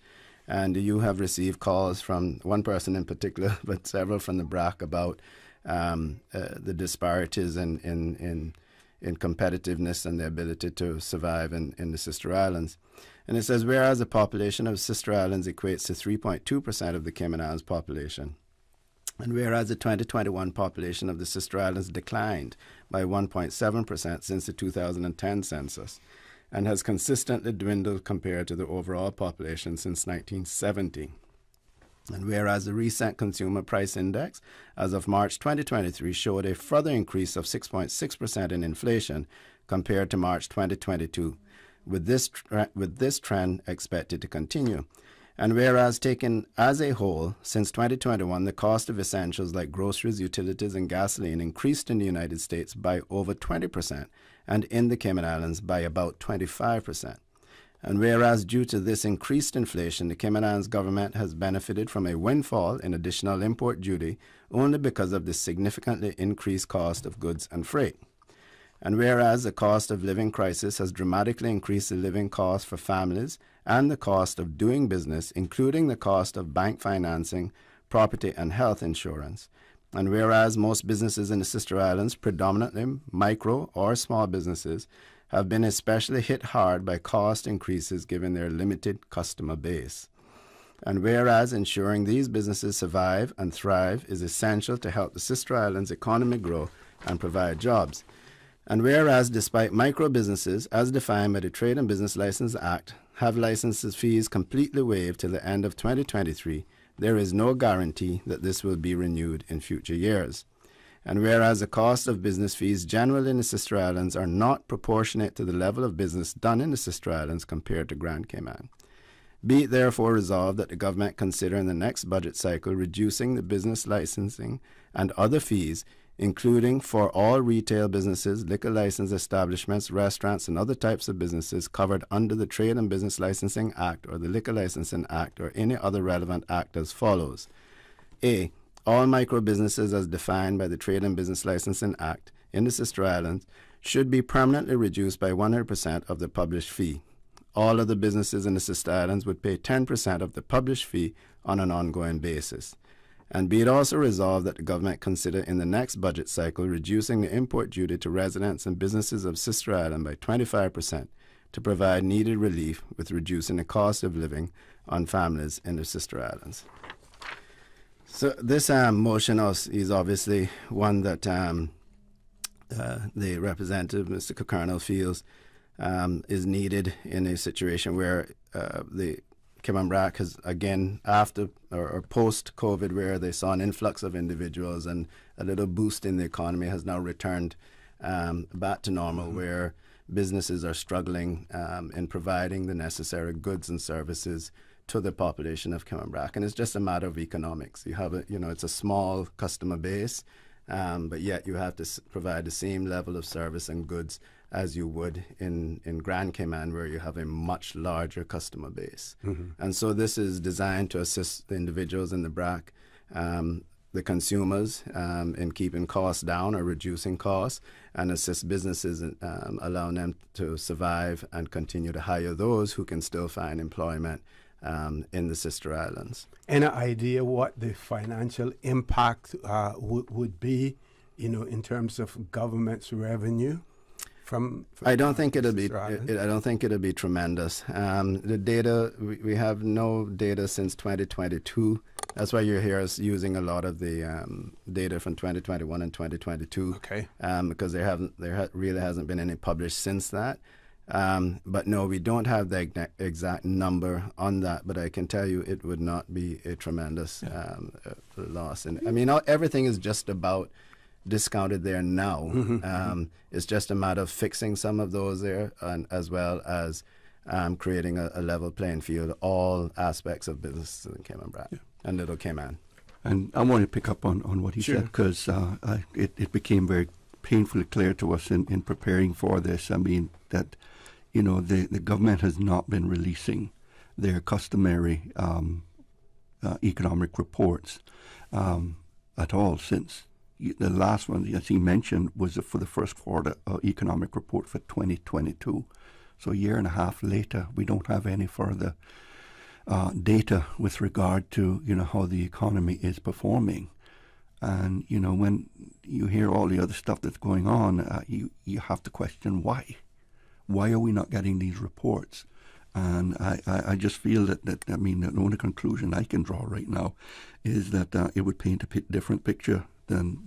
And you have received calls from one person in particular, but several from the BRAC about the disparities in competitiveness and the ability to survive in the Sister Islands. And it says, whereas the population of Sister Islands equates to 3.2% of the Cayman Islands population, and whereas the 2021 population of the Sister Islands declined by 1.7% since the 2010 census, and has consistently dwindled compared to the overall population since 1970. And whereas the recent Consumer Price Index as of March 2023 showed a further increase of 6.6% in inflation compared to March 2022, with this trend expected to continue. And whereas taken as a whole, since 2021, the cost of essentials like groceries, utilities, and gasoline increased in the United States by over 20%, and in the Cayman Islands by about 25%. And whereas due to this increased inflation, the Cayman Islands government has benefited from a windfall in additional import duty only because of the significantly increased cost of goods and freight. And whereas the cost of living crisis has dramatically increased the living cost for families and the cost of doing business, including the cost of bank financing, property, and health insurance. And whereas most businesses in the Sister Islands, predominantly micro or small businesses, have been especially hit hard by cost increases given their limited customer base. And whereas ensuring these businesses survive and thrive is essential to help the Sister Islands economy grow and provide jobs. And whereas despite micro businesses, as defined by the Trade and Business License Act, have licenses fees completely waived till the end of 2023, there is no guarantee that this will be renewed in future years. And whereas the cost of business fees generally in the Sister Islands are not proportionate to the level of business done in the Sister Islands compared to Grand Cayman, be it therefore resolved that the government consider in the next budget cycle reducing the business licensing and other fees, including for all retail businesses, liquor license establishments, restaurants, and other types of businesses covered under the Trade and Business Licensing Act or the Liquor Licensing Act or any other relevant act as follows. A. All micro businesses as defined by the Trade and Business Licensing Act in the Sister Islands should be permanently reduced by 100% of the published fee. All other businesses in the Sister Islands would pay 10% of the published fee on an ongoing basis. And be it also resolved that the government consider in the next budget cycle reducing the import duty to residents and businesses of Sister Island by 25% to provide needed relief with reducing the cost of living on families in the Sister Islands. So this motion is obviously one that the representative, Mr. Cockernal, feels is needed in a situation where the Kimmanbrack has, again, after or post-COVID, where they saw an influx of individuals and a little boost in the economy, has now returned back to normal, where businesses are struggling in providing the necessary goods and services to the population of Cayman Brac, and it's just a matter of economics. You have it's a small customer base, but yet you have to provide the same level of service and goods as you would in Grand Cayman, where you have a much larger customer base. And so this is designed to assist the individuals in the BRAC, the consumers, in keeping costs down or reducing costs, and assist businesses in allowing them to survive and continue to hire those who can still find employment in the sister islands. Any idea what the financial impact would be, in terms of government's revenue? I don't think it'll be. I don't think it'll be tremendous. The data we have no data since 2022. That's why you hear us using a lot of the data from 2021 and 2022. Okay. Because there really hasn't been any published since that. But no, we don't have the exact number on that. But I can tell you it would not be a tremendous loss. And I mean, everything is just about discounted there now. It's just a matter of fixing some of those there, and as well as creating a level playing field, all aspects of business in Cayman Brac and Little Cayman. And I want to pick up on what he said, because it became very painfully clear to us in preparing for this. I mean, that, the government has not been releasing their customary economic reports at all since. The last one, as he mentioned, was for the first quarter economic report for 2022. So a year and a half later, we don't have any further data with regard to, how the economy is performing. And, when you hear all the other stuff that's going on, you have to question why. Why are we not getting these reports? And I just feel that the only conclusion I can draw right now is that it would paint a different picture than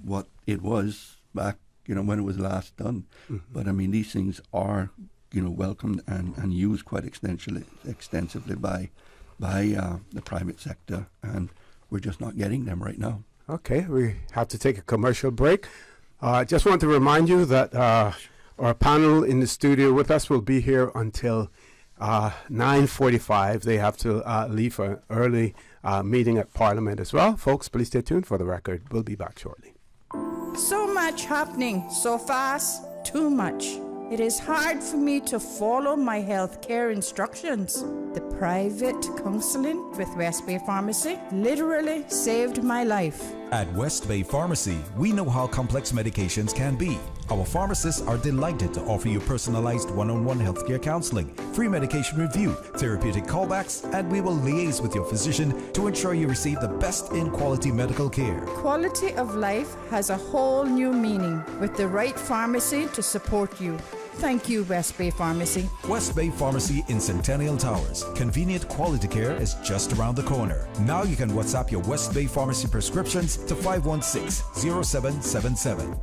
what it was back, when it was last done. But I mean, these things are, welcomed and used quite extensively by the private sector, and we're just not getting them right now. Okay, we have to take a commercial break. Just want to remind you that our panel in the studio with us will be here until 9:45. They have to leave for an early meeting at Parliament as well. Folks, please stay tuned for the record. We'll be back shortly. So much happening, so fast, too much. It is hard for me to follow my health care instructions. The private counseling with West Bay Pharmacy literally saved my life. At West Bay Pharmacy, we know how complex medications can be. Our pharmacists are delighted to offer you personalized one-on-one healthcare counseling, free medication review, therapeutic callbacks, and we will liaise with your physician to ensure you receive the best in quality medical care. Quality of life has a whole new meaning with the right pharmacy to support you. Thank you, West Bay Pharmacy. West Bay Pharmacy in Centennial Towers. Convenient quality care is just around the corner. Now you can WhatsApp your West Bay Pharmacy prescriptions to 516-0777.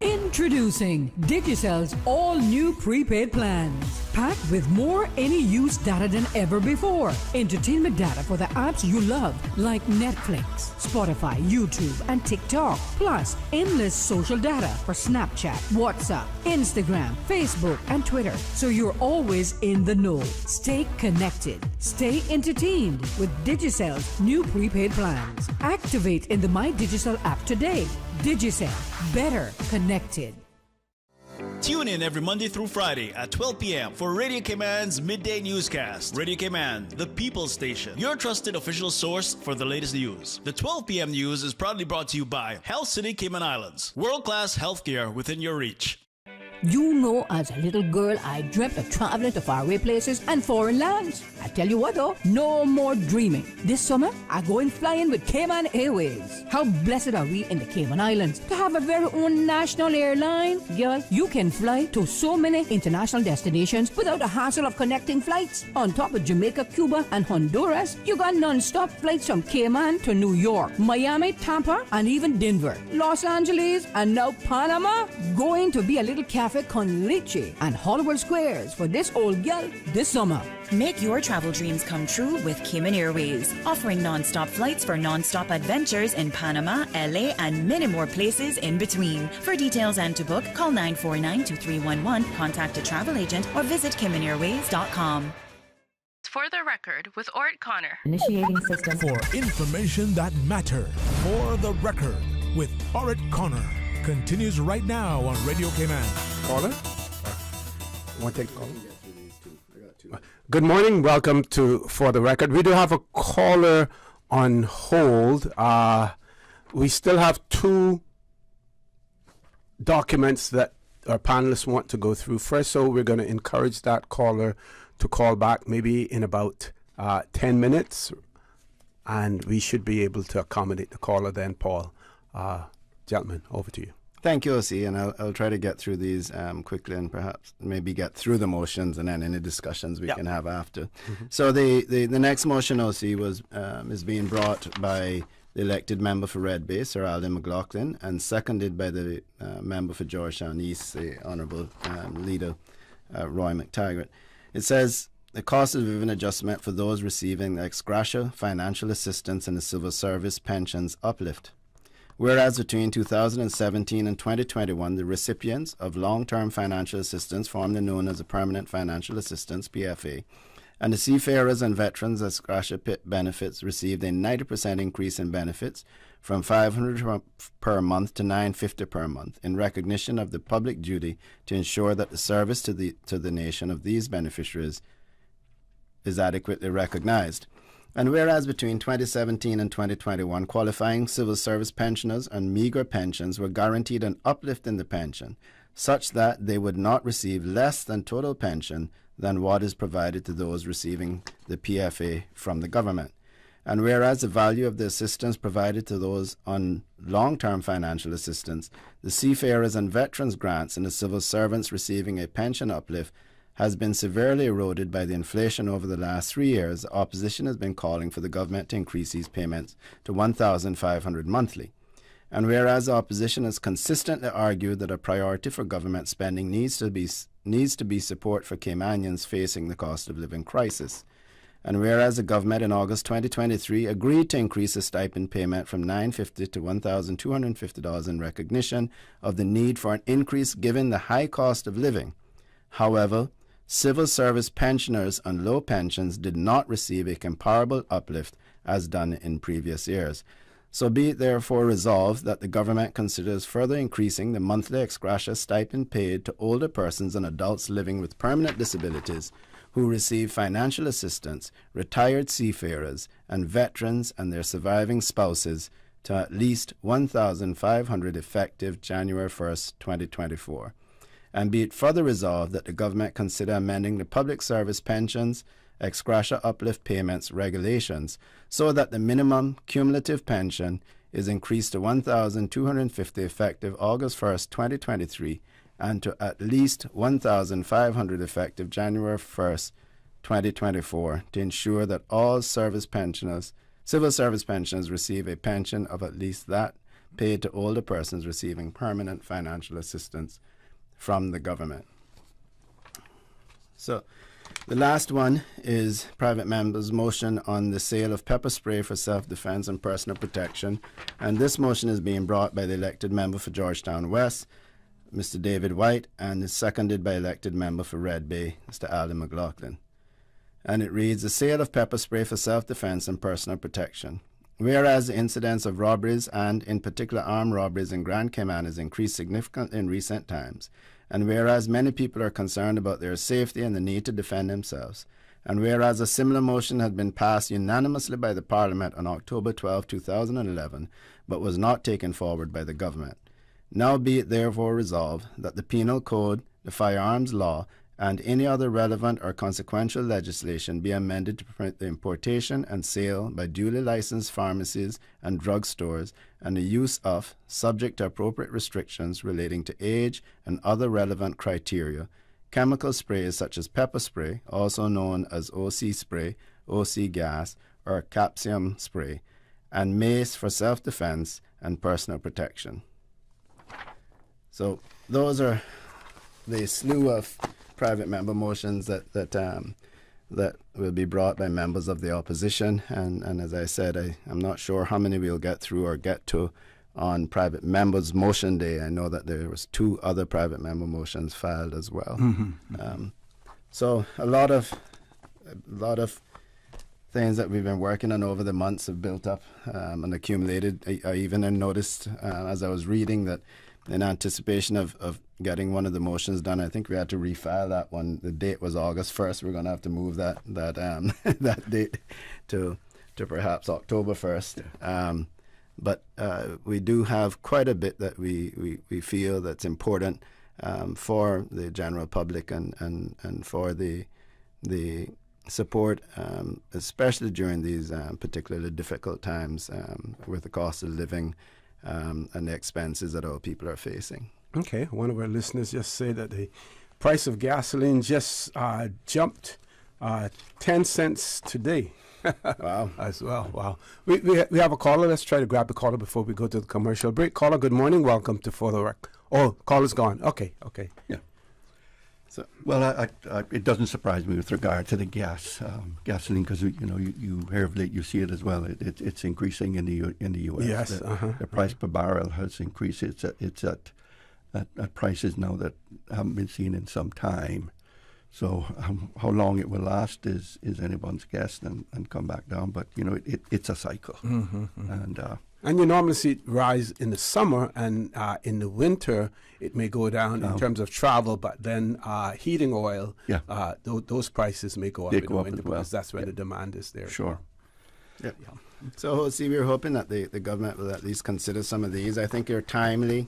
Introducing Digicell's all-new prepaid plans. Packed with more any-use data than ever before. Entertainment data for the apps you love, like Netflix, Spotify, YouTube, and TikTok. Plus, endless social data for Snapchat, WhatsApp, Instagram, Facebook, and Twitter. So you're always in the know. Stay connected. Stay entertained with Digicell's new prepaid plans. Activate in the My Digicel app today. Digicel. Better connected. Tune in every Monday through Friday at 12 p.m. for Radio Cayman's Midday Newscast. Radio Cayman, the People's Station, your trusted official source for the latest news. The 12 p.m. news is proudly brought to you by Health City Cayman Islands. World-class healthcare within your reach. You know, as a little girl, I dreamt of traveling to faraway places and foreign lands. I tell you what though, no more dreaming. This summer, I'm going flying with Cayman Airways. How blessed are we in the Cayman Islands to have a very own national airline? Girl, you can fly to so many international destinations without the hassle of connecting flights. On top of Jamaica, Cuba, and Honduras, you got non-stop flights from Cayman to New York, Miami, Tampa, and even Denver, Los Angeles, and now Panama. Going to be a little cabin Cafe Con Leche and Hollywood Squares for this old gal this summer. Make your travel dreams come true with Cayman Airways, offering non-stop flights for non-stop adventures in Panama, LA, and many more places in between. For details and to book, call 949-2311, contact a travel agent, or visit CaymanAirways.com. For the record, with Orrett Connor. Initiating system. For information that matters. For the record, with Orrett Connor. Continues right now on Radio Cayman. Caller? Want to take a call? Good morning. Welcome to For the Record. We do have a caller on hold. We still have two documents that our panelists want to go through first, so we're going to encourage that caller to call back maybe in about 10 minutes, and we should be able to accommodate the caller then, Paul. Gentlemen, over to you. Thank you, OC, and I'll try to get through these quickly and perhaps maybe get through the motions and then any discussions we can have after. Mm-hmm. So the next motion, OC, is being brought by the elected member for Red Bay, Sir Alden McLaughlin, and seconded by the member for Georgetown East, the Honourable Leader Roy McTaggart. It says, the cost of living adjustment for those receiving the ex gratia financial assistance in the civil service pensions uplift. Whereas between 2017 and 2021, the recipients of long-term financial assistance, formerly known as the Permanent Financial Assistance, PFA, and the seafarers and veterans ex gratia benefits received a 90% increase in benefits from $500 per month to $950 per month in recognition of the public duty to ensure that the service to the nation of these beneficiaries is adequately recognized. And whereas between 2017 and 2021, qualifying civil service pensioners and meager pensions were guaranteed an uplift in the pension, such that they would not receive less than total pension than what is provided to those receiving the PFA from the government. And whereas the value of the assistance provided to those on long-term financial assistance, the seafarers and veterans grants and the civil servants receiving a pension uplift has been severely eroded by the inflation over the last 3 years, the opposition has been calling for the government to increase these payments to $1,500 monthly. And whereas the opposition has consistently argued that a priority for government spending needs to be support for Caymanians facing the cost of living crisis. And whereas the government in August 2023 agreed to increase the stipend payment from $950 to $1,250 in recognition of the need for an increase given the high cost of living. However, civil service pensioners on low pensions did not receive a comparable uplift as done in previous years. So be it therefore resolved that the government considers further increasing the monthly ex gratia stipend paid to older persons and adults living with permanent disabilities who receive financial assistance, retired seafarers, and veterans and their surviving spouses to at least $1,500 effective January 1st, 2024. And be it further resolved that the government consider amending the public service pensions, ex gratia uplift payments regulations so that the minimum cumulative pension is increased to $1,250 effective August 1st, 2023, and to at least $1,500 effective January 1st, 2024, to ensure that all civil service pensioners receive a pension of at least that paid to older persons receiving permanent financial assistance from the government. So the last one is private member's motion on the sale of pepper spray for self-defense and personal protection. And this motion is being brought by the elected member for Georgetown West, Mr. David White, and is seconded by elected member for Red Bay, Mr. Alden McLaughlin. And it reads, the sale of pepper spray for self-defense and personal protection. Whereas the incidence of robberies and, in particular, armed robberies in Grand Cayman has increased significantly in recent times, and whereas many people are concerned about their safety and the need to defend themselves, and whereas a similar motion had been passed unanimously by the Parliament on October 12, 2011, but was not taken forward by the government. Now be it therefore resolved that the Penal Code, the Firearms Law, and any other relevant or consequential legislation be amended to permit the importation and sale by duly licensed pharmacies and drug stores and the use of, subject to appropriate restrictions relating to age and other relevant criteria, chemical sprays such as pepper spray, also known as OC spray, OC gas, or capsium spray, and mace for self-defense and personal protection. So those are the slew of private member motions that will be brought by members of the opposition. And as I said, I'm not sure how many we'll get through or get to on private members' motion day. I know that there was 2 other private member motions filed as well. So a lot of things that we've been working on over the months have built up and accumulated. I even noticed as I was reading that in anticipation of getting one of the motions done, I think we had to refile that one. The date was August 1st. We're going to have to move that that date to perhaps October 1st. But we do have quite a bit that we feel that's important for the general public and for the support, especially during these particularly difficult times with the cost of living and the expenses that our people are facing. Okay, one of our listeners just said that the price of gasoline just jumped 10 cents today. Wow. As well, wow. We have a caller. Let's try to grab the caller before we go to the commercial break. Caller, good morning. Welcome to For the Record. Oh, caller's gone. Okay. Yeah. So, well, it doesn't surprise me with regard to the gasoline, because you hear of late, you see it as well. It's increasing in the U.S. Yes, the price per barrel has increased. It's at prices now that haven't been seen in some time. So how long it will last is anyone's guess and come back down. But it's a cycle, and you normally see it rise in the summer, and in the winter it may go down in terms of travel. But then heating oil, those prices may go up in the winter because that's when the demand is there. Sure. Yep. Yeah. So, see, we're hoping that the government will at least consider some of these. I think they're timely.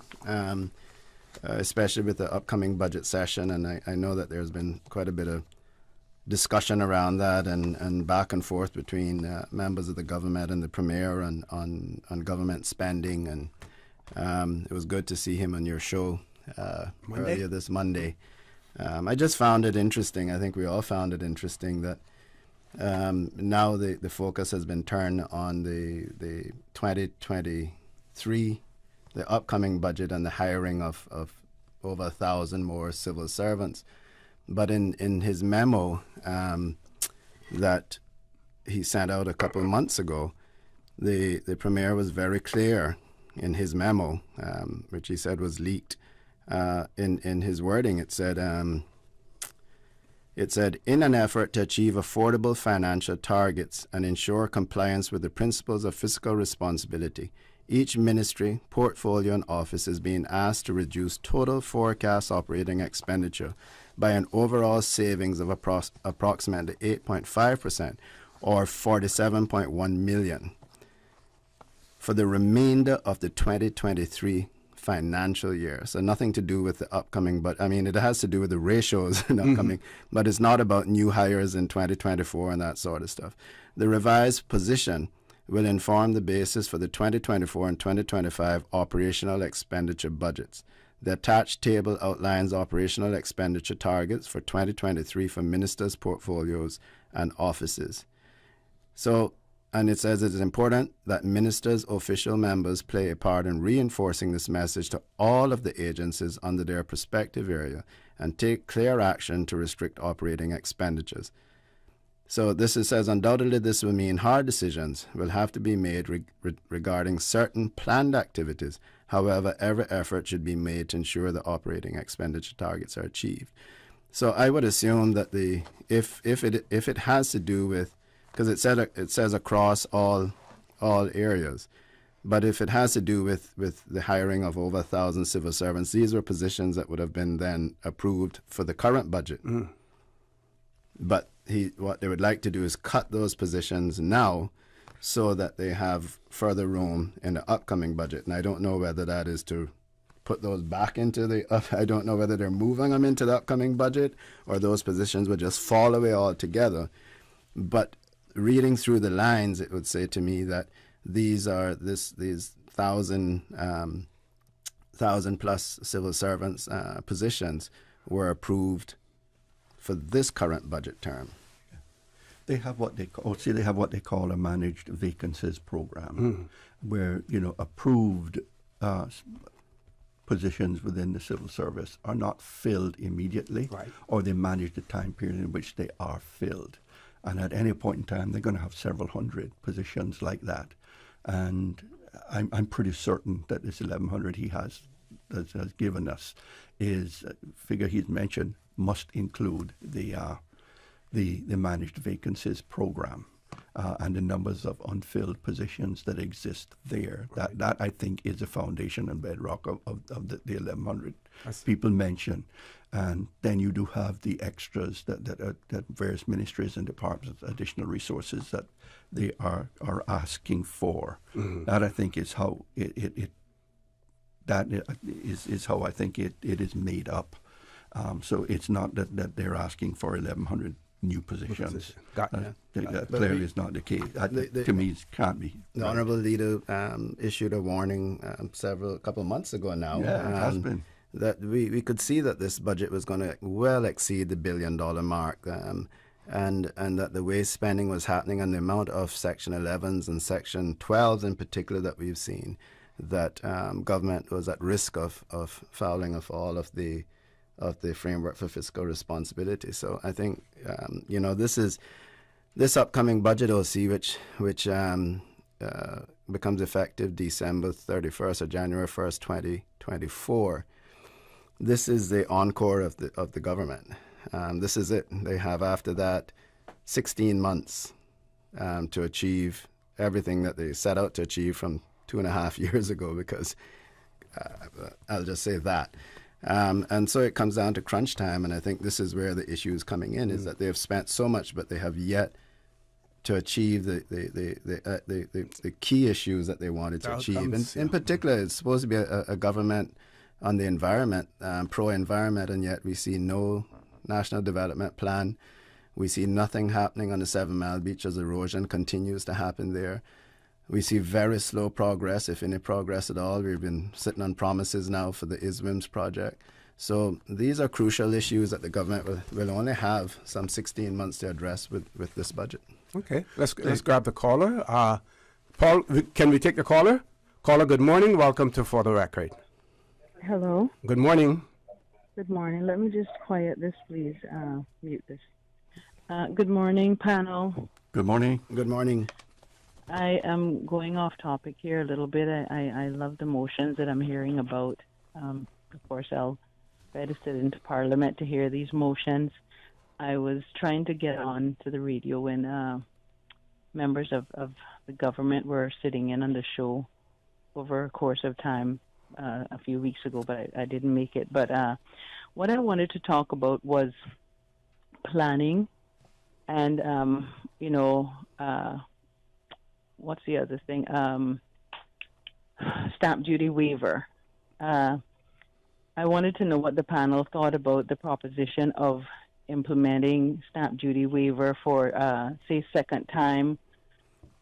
Especially with the upcoming budget session, and I know that there's been quite a bit of discussion around that and back and forth between members of the government and the Premier on government spending, and it was good to see him on your show earlier this Monday. I just found it interesting. I think we all found it interesting that now the focus has been turned on the 2023 the upcoming budget and the hiring of over 1,000 more civil servants. But in his memo that he sent out a couple of months ago, the Premier was very clear in his memo, which he said was leaked. In his wording, it said, in an effort to achieve affordable financial targets and ensure compliance with the principles of fiscal responsibility, each ministry, portfolio, and office is being asked to reduce total forecast operating expenditure by an overall savings of approximately 8.5%, or $47.1 million, for the remainder of the 2023 financial year. So nothing to do with the upcoming, but I mean, it has to do with the ratios in upcoming, but it's not about new hires in 2024 and that sort of stuff. The revised position will inform the basis for the 2024 and 2025 operational expenditure budgets. The attached table outlines operational expenditure targets for 2023 for ministers' portfolios and offices. So, and it says it is important that ministers' official members play a part in reinforcing this message to all of the agencies under their prospective area and take clear action to restrict operating expenditures. So this says, undoubtedly this will mean hard decisions will have to be made regarding certain planned activities. However, every effort should be made to ensure the operating expenditure targets are achieved. So I would assume that if it has to do with, because it says across all areas, but if it has to do with the hiring of over 1,000 civil servants, these were positions that would have been then approved for the current budget. But what they would like to do is cut those positions now so that they have further room in the upcoming budget. And I don't know whether that is to put those back into I don't know whether they're moving them into the upcoming budget or those positions would just fall away altogether. But reading through the lines, it would say to me that these 1,000 plus civil servants positions were approved for this current budget term. They have what they call a managed vacancies program, where approved positions within the civil service are not filled immediately, or they manage the time period in which they are filled. And at any point in time, they're going to have several hundred positions like that. And I'm pretty certain that this 1,100 he has given us is figure he's mentioned must include the managed vacancies program and the numbers of unfilled positions that exist there. That I think is the foundation and bedrock of the 1,100 people mentioned. And then you do have the extras that various ministries and departments, additional resources that they are asking for. Mm-hmm. That I think is how is how I think it is made up. So it's not that they're asking for 1,100 new positions. That clearly is not the case. To me, it can't be. The Honourable Leader issued a warning a couple of months ago now. Yeah, it has been. That we could see that this budget was going to well exceed the $1 billion mark, and that the way spending was happening and the amount of Section 11s and Section 12s in particular that we've seen, that government was at risk of fouling of all of the framework for fiscal responsibility. So I think this upcoming budget OC, which becomes effective December 31st or January 1st, 2024. This is the encore of the government. This is it. They have after that 16 months to achieve everything that they set out to achieve from 2.5 years ago, because I'll just say that. And so it comes down to crunch time, and I think this is where the issue is coming in, is that they have spent so much, but they have yet to achieve the key issues that they wanted to achieve. And in particular, it's supposed to be a government on the environment, pro-environment, and yet we see no national development plan. We see nothing happening on the 7 Mile Beach as erosion continues to happen there. We see very slow progress, if any progress at all. We've been sitting on promises now for the ISWIMS project. So these are crucial issues that the government will only have some 16 months to address with this budget. Okay, let's grab the caller. Paul, can we take the caller? Caller, good morning. Welcome to For the Record. Hello. Good morning. Good morning. Let me just quiet this, please. Mute this. Good morning, panel. Good morning. Good morning. I am going off topic here a little bit. I love the motions that I'm hearing about. Of course, I'll try to sit into Parliament to hear these motions. I was trying to get on to the radio when members of the government were sitting in on the show over a course of time a few weeks ago, but I didn't make it. But what I wanted to talk about was planning and, what's the other thing? Stamp duty waiver. I wanted to know what the panel thought about the proposition of implementing stamp duty waiver for, say, second-time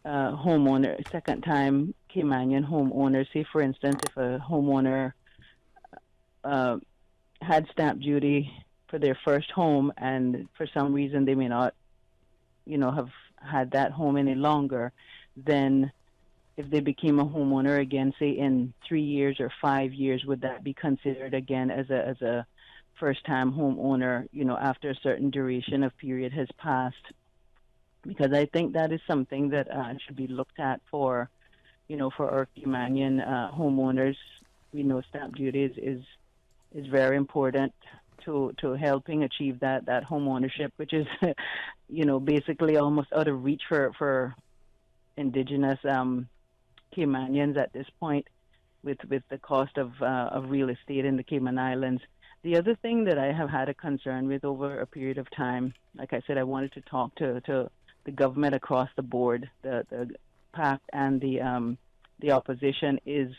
second-time Caymanian homeowners. Say, for instance, if a homeowner had stamp duty for their first home, and for some reason they may not, have had that home any longer, then if they became a homeowner again, say in 3 years or 5 years, would that be considered again as a first-time homeowner, after a certain duration of period has passed? Because I think that is something that should be looked at for our Caymanian homeowners. Stamp duty is very important to helping achieve that home ownership, which is, basically almost out of reach for Indigenous Caymanians at this point, with the cost of real estate in the Cayman Islands. The other thing that I have had a concern with over a period of time, like I said, I wanted to talk to the government across the board, the PAC and the opposition, is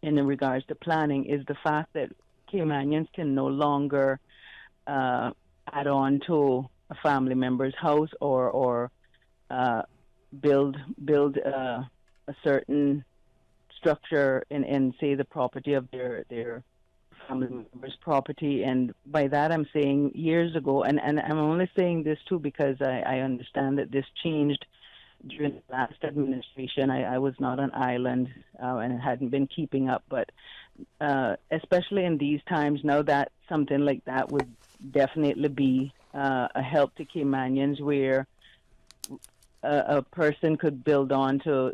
in regards to planning, is the fact that Caymanians can no longer add on to a family member's house or build a certain structure in say the property of their family member's property. And by that I'm saying years ago, and I'm only saying this too because I understand that this changed during the last administration. I was not on island and hadn't been keeping up, but especially in these times now, that something like that would definitely be a help to Caymanians, where a person could build on to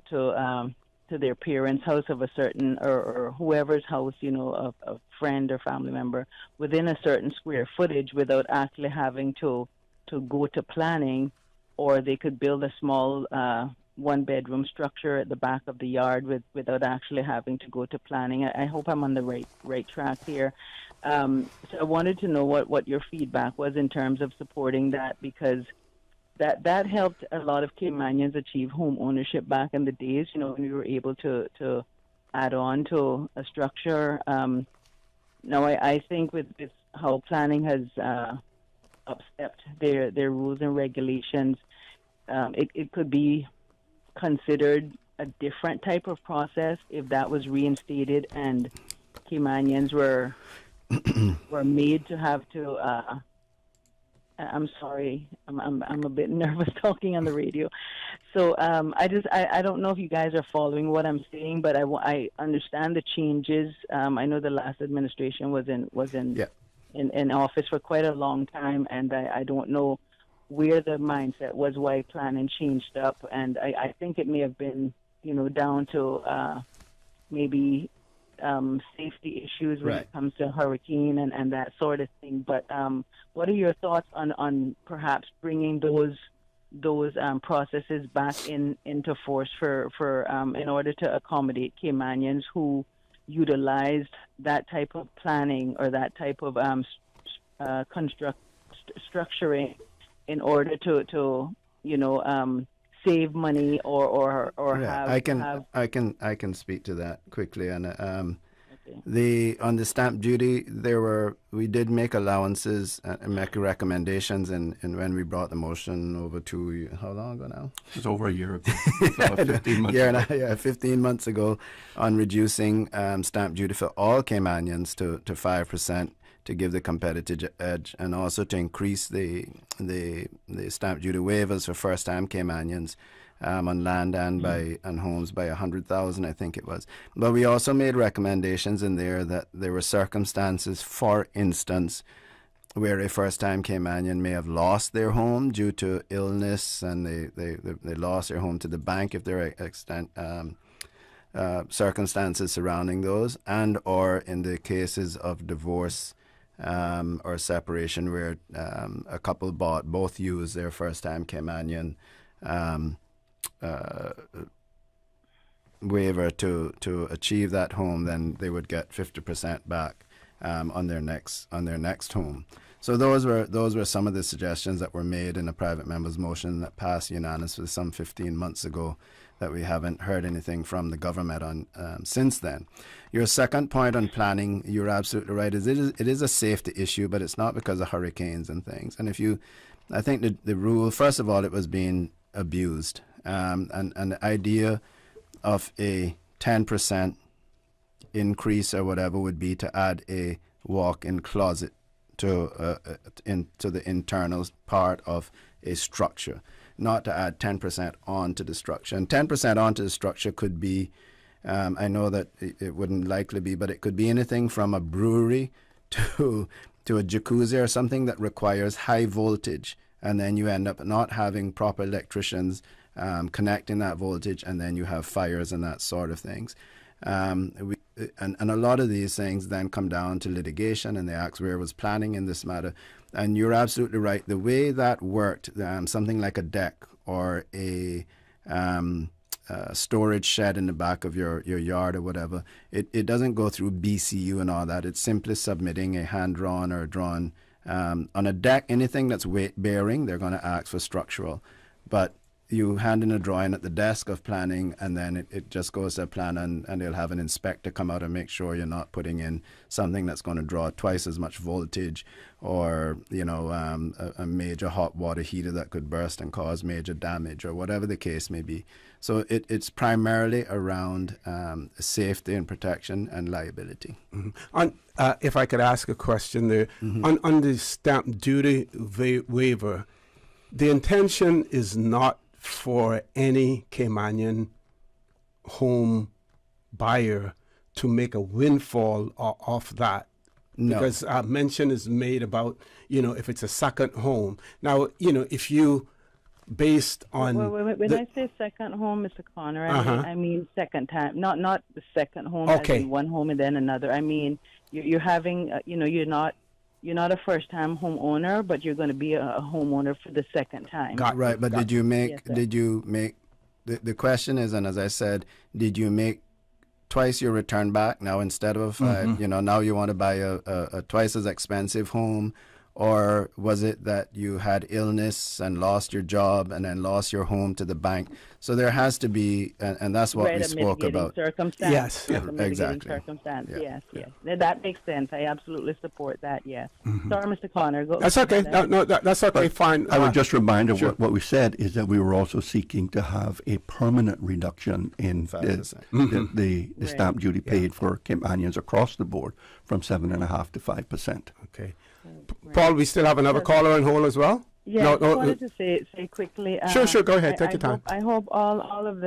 their parents' house of a certain, or whoever's house, a friend or family member, within a certain square footage without actually having to go to planning, or they could build a small one-bedroom structure at the back of the yard without actually having to go to planning. I hope I'm on the right track here. So I wanted to know what your feedback was in terms of supporting that, because that helped a lot of Caymanians achieve home ownership back in the days, when we were able to add on to a structure. Now, I think with how planning has upstepped their rules and regulations, it could be considered a different type of process if that was reinstated and Caymanians were made to have to. I'm sorry, I'm a bit nervous talking on the radio. So I don't know if you guys are following what I'm saying, but I understand the changes. I know the last administration was in office for quite a long time, and I don't know where the mindset was, why planning changed up, and I think it may have been down to maybe safety issues when it comes to hurricane and that sort of thing. But what are your thoughts on perhaps bringing those processes back into force for in order to accommodate Caymanians who utilized that type of planning or that type of structuring in order to save money or have. I can speak to that quickly. And on the stamp duty, we did make allowances and make recommendations, and when we brought the motion over to how long ago now? It's over a year ago. About 15 months ago. 15 months ago, on reducing stamp duty for all Caymanians to 5%. To give the competitive edge, and also to increase the stamp duty waivers for first-time Caymanians on land and and homes by 100,000, I think it was. But we also made recommendations in there that there were circumstances, for instance, where a first-time Caymanian may have lost their home due to illness, and they lost their home to the bank if there are circumstances surrounding those, and or in the cases of divorce or separation, where a couple both use their first-time Caymanian waiver to achieve that home, then they would get 50% back on their next home. So those were some of the suggestions that were made in a private member's motion that passed unanimously some 15 months ago, that we haven't heard anything from the government on since then. Your second point on planning, you're absolutely right. It is a safety issue, but it's not because of hurricanes and things. And I think the rule, first of all, it was being abused. And the idea of a 10% increase or whatever would be to add a walk-in closet into the internal part of a structure, not to add 10% onto the structure. And 10% onto the structure could be, I know that it wouldn't likely be, but it could be anything from a brewery to a jacuzzi or something that requires high voltage, and then you end up not having proper electricians connecting that voltage, and then you have fires and that sort of things. And a lot of these things then come down to litigation, and they ask where was planning in this matter. And you're absolutely right. The way that worked, something like a deck or a storage shed in the back of your yard or whatever, it doesn't go through BCU and all that. It's simply submitting a hand-drawn or drawn. On a deck, anything that's weight-bearing, they're going to ask for structural. But you hand in a drawing at the desk of planning, and then it just goes to a planner, and they'll have an inspector come out and make sure you're not putting in something that's going to draw twice as much voltage, or a major hot water heater that could burst and cause major damage, or whatever the case may be. So it's primarily around safety and protection and liability. Mm-hmm. If I could ask a question there, on the stamp duty waiver, the intention is not for any Caymanian home buyer to make a windfall off that. No. Because mention is made about, if it's a second home. Now, if you, based on... When I say second home, Mr. Connor, I mean second time. Not the second home, okay. As in one home and then another. I mean, you're having, you're not a first-time homeowner, but you're going to be a homeowner for the second time. Right, but did you make, the question is, and as I said, did you make twice your return back now instead of, now you want to buy a twice as expensive home? Or was it that you had illness and lost your job and then lost your home to the bank? So there has to be, and that's what we spoke about. Circumstance. Yes, exactly. Circumstance. Yes. That makes sense. I absolutely support that. Yes. Sorry, Mr. Connor. That's okay. That's okay. Fine. I would just remind what we said is that we were also seeking to have a permanent reduction in the stamp duty paid for Caymanians across the board from 7.5% to 5%. Okay. Paul, we still have another caller on hold as well? Yeah, I wanted to say quickly. Sure, go ahead. Take your time. I hope all of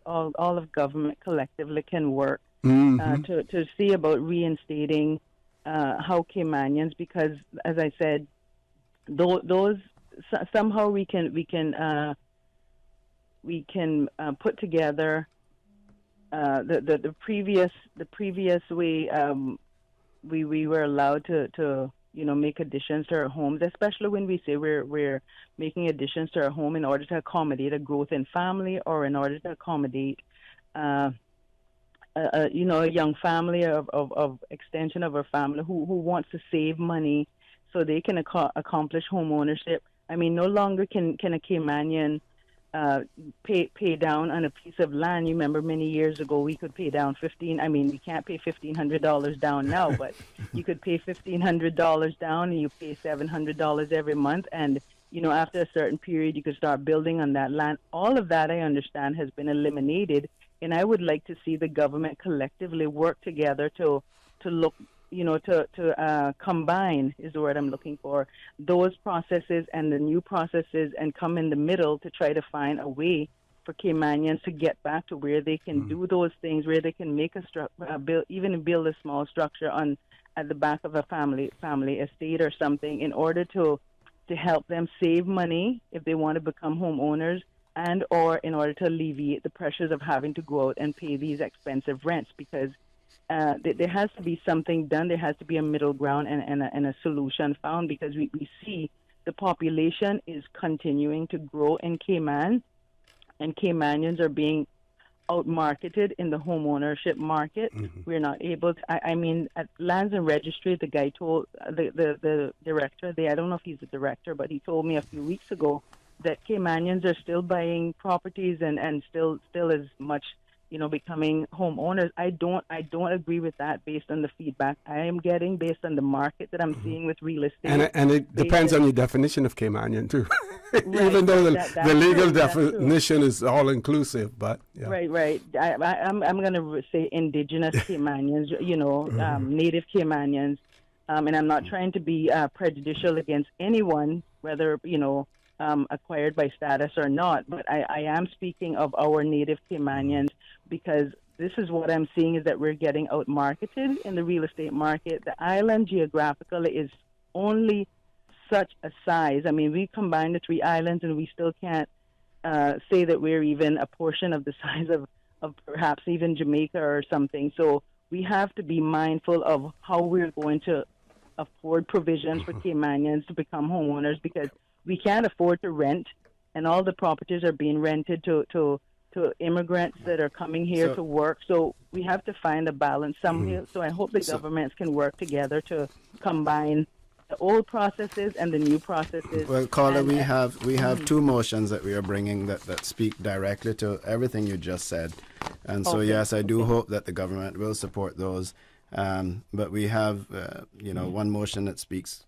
all of government collectively can work to see about reinstating how Caymanians, because as I said, those somehow we can put together the previous way. We were allowed to make additions to our homes, especially when we say we're making additions to our home in order to accommodate a growth in family, or in order to accommodate a young family of extension of our family who wants to save money so they can accomplish home ownership. I mean, no longer can a Caymanian pay down on a piece of land. You remember many years ago we could pay down we can't pay $1,500 down now, but you could pay $1,500 down and you pay $700 every month, and after a certain period you could start building on that land. All of that, I understand, has been eliminated, and I would like to see the government collectively work together to look, to combine is the word I'm looking for, those processes and the new processes, and come in the middle to try to find a way for Caymanians to get back to where they can do those things, where they can make build a small structure at the back of a family estate or something, in order to help them save money if they want to become homeowners, and or in order to alleviate the pressures of having to go out and pay these expensive rents, because there has to be something done. There has to be a middle ground and a solution found, because we see the population is continuing to grow in Cayman, and Caymanians are being outmarketed in the home ownership market. We're not able to, at Lands and Registry, the guy told, the director there, I don't know if he's the director, but he told me a few weeks ago that Caymanians are still buying properties and still as much becoming homeowners. I don't agree with that based on the feedback I am getting, based on the market that I'm seeing with real estate. And it depends on your definition of Caymanian too. Even though the legal definition is all inclusive, but yeah. Right. I'm going to say indigenous Caymanians, native Caymanians, and I'm not trying to be prejudicial against anyone, whether acquired by status or not, but I am speaking of our native Caymanians, because this is what I'm seeing, is that we're getting outmarketed in the real estate market. The island geographically is only such a size. I mean, we combine the three islands and we still can't say that we're even a portion of the size of perhaps even Jamaica or something. So we have to be mindful of how we're going to afford provisions for Caymanians to become homeowners, because we can't afford to rent, and all the properties are being rented to immigrants that are coming here to work. So we have to find a balance somewhere. So I hope the governments can work together to combine the old processes and the new processes. Well, caller, we have two motions that we are bringing that speak directly to everything you just said. And so, yes, I do hope that the government will support those. But we have, one motion that speaks,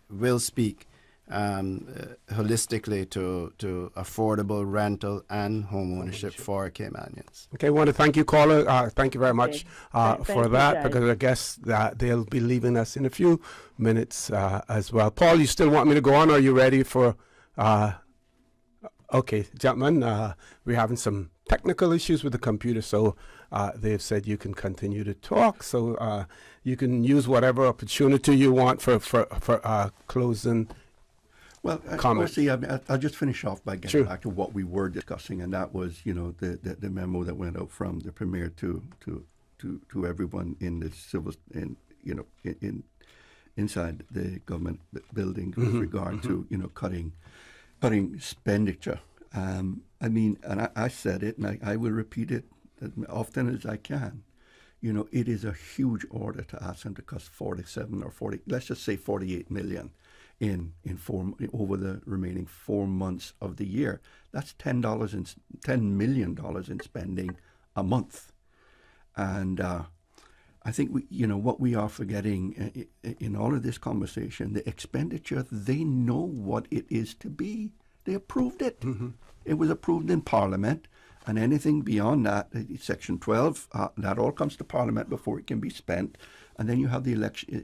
will speak holistically to affordable rental and home ownership for Caymanians. Okay, I want to thank you, caller. Thank you very much for that, guys. because I guess that they'll be leaving us in a few minutes as well. Paul, you still want me to go on? Or are you ready for... Okay, gentlemen, we're having some technical issues with the computer, so they've said you can continue to talk. So you can use whatever opportunity you want for closing. Well, I'll just finish off by getting back to what we were discussing, and that was, the memo that went out from the Premier to everyone in the civil, inside the government building with regard to cutting expenditure. I mean, and I said it, and I will repeat it as often as I can. It is a huge order to ask them to cut 47 or 40, let's just say 48 million over the remaining 4 months of the year. That's $10 million in spending a month. And I think what we are forgetting in all of this conversation, the expenditure, they know what it is to be. They approved it. Mm-hmm. It was approved in Parliament, and anything beyond that, Section 12, that all comes to Parliament before it can be spent. And then you have the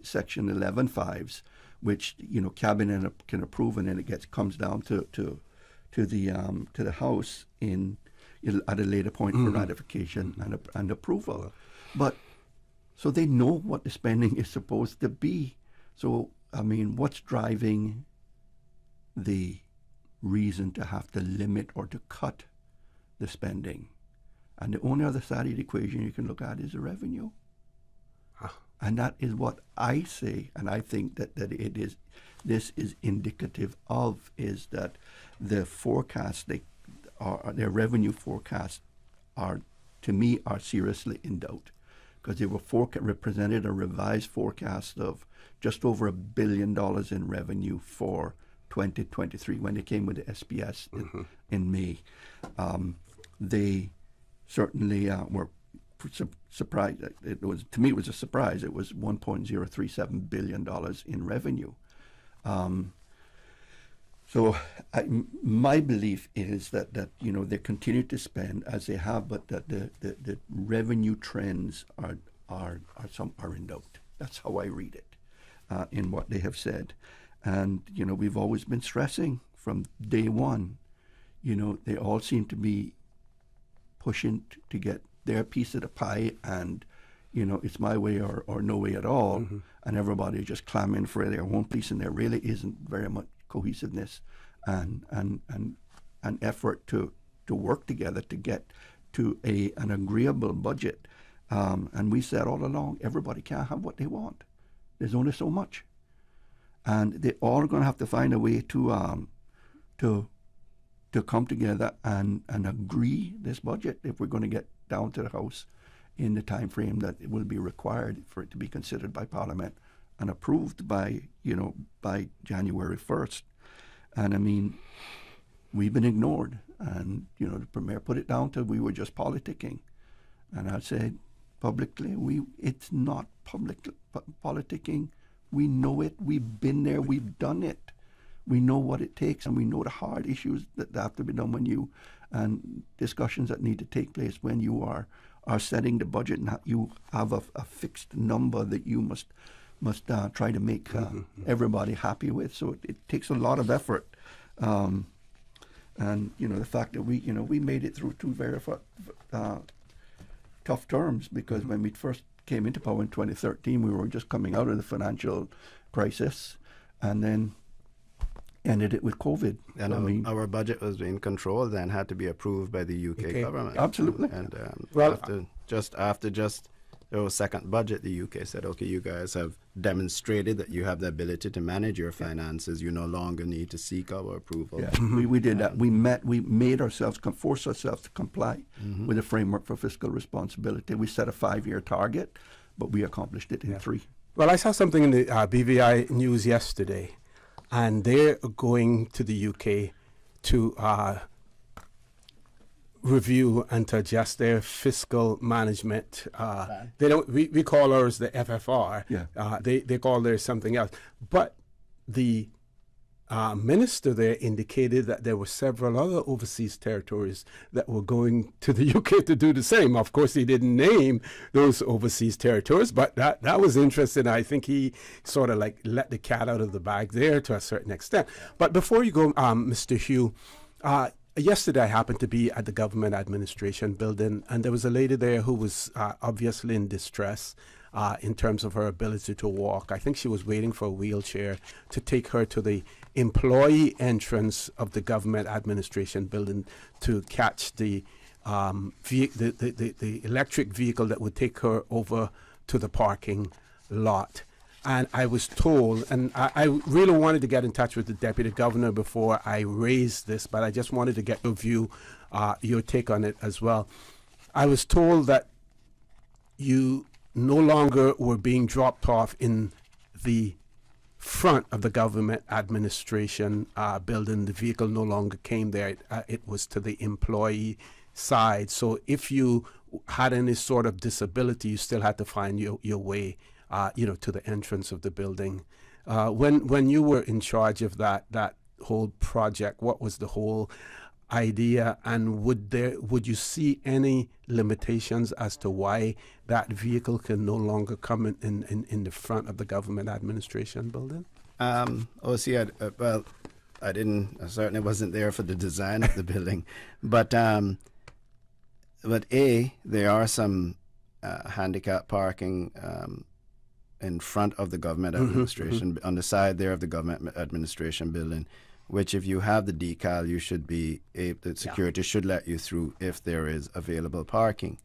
Section 11.5s, which Cabinet can approve, and then it comes down to the House at a later point for ratification and approval. But so they know what the spending is supposed to be. So I mean, what's driving the reason to have to limit or to cut the spending? And the only other side of the equation you can look at is the revenue. And that is what I say, and I think that this is indicative of, is that the forecasts, their revenue forecasts are seriously in doubt, because they were represented a revised forecast of just over $1 billion in revenue for 2023 when they came with the SPS in May. They certainly were surprised. It was a surprise. It was $1.037 billion in revenue. So my belief is that they continue to spend as they have, but that the revenue trends are in doubt. That's how I read it in what they have said. And we've always been stressing from day one. They all seem to be pushing to get their piece of the pie, and it's my way or no way at all, and everybody just clamoring for their own piece, and there really isn't very much cohesiveness and effort to work together to get to an agreeable budget. And we said all along, everybody can't have what they want. There's only so much, and they all are going to have to find a way to come together and agree this budget if we're going to get down to the House in the time frame that it will be required for it to be considered by Parliament and approved by January 1st. And I mean, we've been ignored, and the Premier put it down to we were just politicking. And I said publicly, it's not politicking. We know it. We've been there. We've done it. We know what it takes, and we know the hard issues that have to be done and discussions that need to take place when you are setting the budget, and you have a fixed number that you must try to make everybody happy with. So it takes a lot of effort, and the fact that we made it through two very tough terms, because when we first came into power in 2013, we were just coming out of the financial crisis, and then ended it with COVID. And our budget was being controlled and had to be approved by the UK government. Absolutely. And after the second budget, the UK said, okay, you guys have demonstrated that you have the ability to manage your finances. You no longer need to seek our approval. Yeah, we did that. We forced ourselves to comply with the framework for fiscal responsibility. We set a 5-year target, but we accomplished it in 3. Well, I saw something in the BVI news yesterday, and they're going to the UK to review and to adjust their fiscal management. They don't. We call ours the FFR. Yeah. They call theirs something else. But the minister there indicated that there were several other overseas territories that were going to the UK to do the same. Of course, he didn't name those overseas territories, but that was interesting. I think he sort of like let the cat out of the bag there to a certain extent. But before you go, Mr. Hugh, yesterday I happened to be at the government administration building, and there was a lady there who was obviously in distress in terms of her ability to walk. I think she was waiting for a wheelchair to take her to the employee entrance of the government administration building to catch the electric vehicle that would take her over to the parking lot. And I was told, and I really wanted to get in touch with the deputy governor before I raised this, but I just wanted to get your view, your take on it as well. I was told that you no longer were being dropped off in the front of the government administration building. The vehicle no longer came there. It was to the employee side. So if you had any sort of disability, you still had to find your way to the entrance of the building. When you were in charge of that whole project, what was the whole idea, and would you see any limitations as to why that vehicle can no longer come in the front of the government administration building? I certainly wasn't there for the design of the building, but there are some handicap parking in front of the government administration, on the side there of the government administration building, which if you have the decal, you should be, the security should let you through if there is available parking.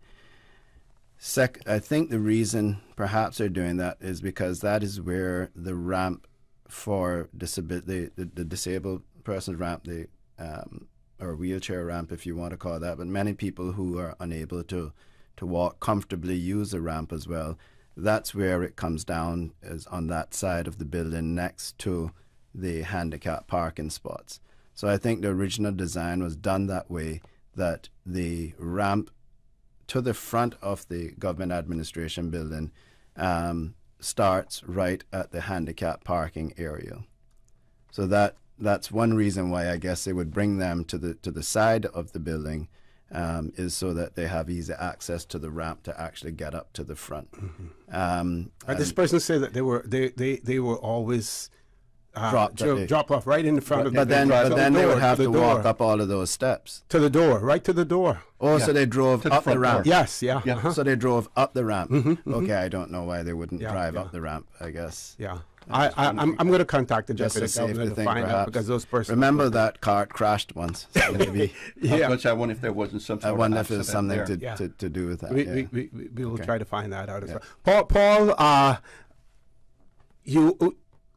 I think the reason perhaps they're doing that is because that is where the ramp for the disabled person's ramp, or wheelchair ramp, if you want to call it that, but many people who are unable to walk comfortably use the ramp as well. That's where it comes down, is on that side of the building next to the handicap parking spots. So I think the original design was done that way, that the ramp to the front of the government administration building starts right at the handicap parking area. So that's one reason why I guess they would bring them to the side of the building, is so that they have easy access to the ramp to actually get up to the front. This person said that they were always drop off right in the front of the building. But then they would have to walk up all of those steps. To the door, right to the door. Oh, so they drove up the ramp. Yes, yeah. Uh-huh. So they drove up the ramp. Okay, I don't know why they wouldn't drive up the ramp, I guess. Yeah. I'm going to contact the deputy governor to find out, because those persons. Remember that cart crashed once. So maybe. I wonder if there wasn't some sort I wonder of if there's something there. to do with that. We will try to find that out as well. Paul,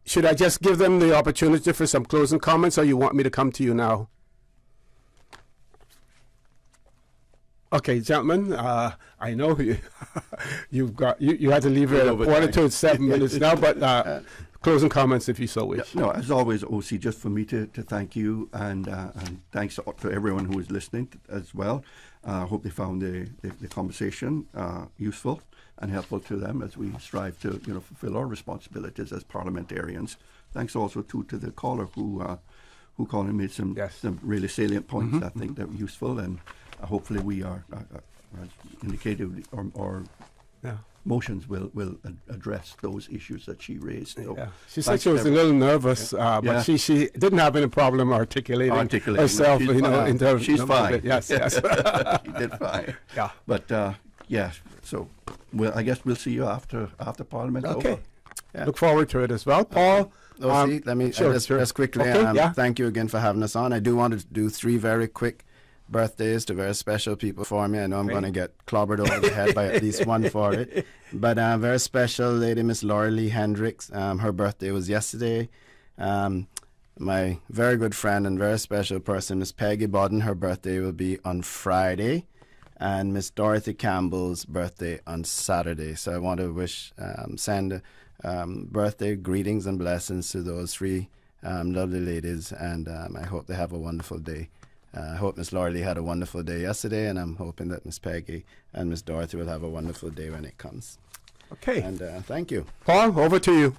should I just give them the opportunity for some closing comments, or you want me to come to you now? Okay, gentlemen, I know you had to leave here at 6:45 minutes now, but closing comments if you so wish. No, as always, OC, just for me to thank you, and thanks to everyone who is listening as well. I hope they found the conversation useful and helpful to them as we strive to fulfill our responsibilities as parliamentarians. Thanks also to the caller who called and made some really salient points that I think that were useful, and hopefully we are, as indicated, our motions will address those issues that she raised. So she said she was a little nervous, but she didn't have any problem articulating herself. She's fine. Yes. She did fine. Yeah. But so I guess we'll see you after Parliament. Okay. Over. Yeah. Look forward to it as well, Paul. Let me just quickly. Thank you again for having us on. I do want to do 3 very quick birthdays to very special people for me. I know I'm going to get clobbered over the head by at least one for it. But very special lady, Miss Laura Lee Hendricks. Her birthday was yesterday. My very good friend and very special person, Miss Peggy Bodden, her birthday will be on Friday. And Miss Dorothy Campbell's birthday on Saturday. So I want to send birthday greetings and blessings to those 3 lovely ladies, and I hope they have a wonderful day. I hope Miss Laura Lee had a wonderful day yesterday, and I'm hoping that Miss Peggy and Miss Dorothy will have a wonderful day when it comes. Okay. And thank you. Paul, over to you.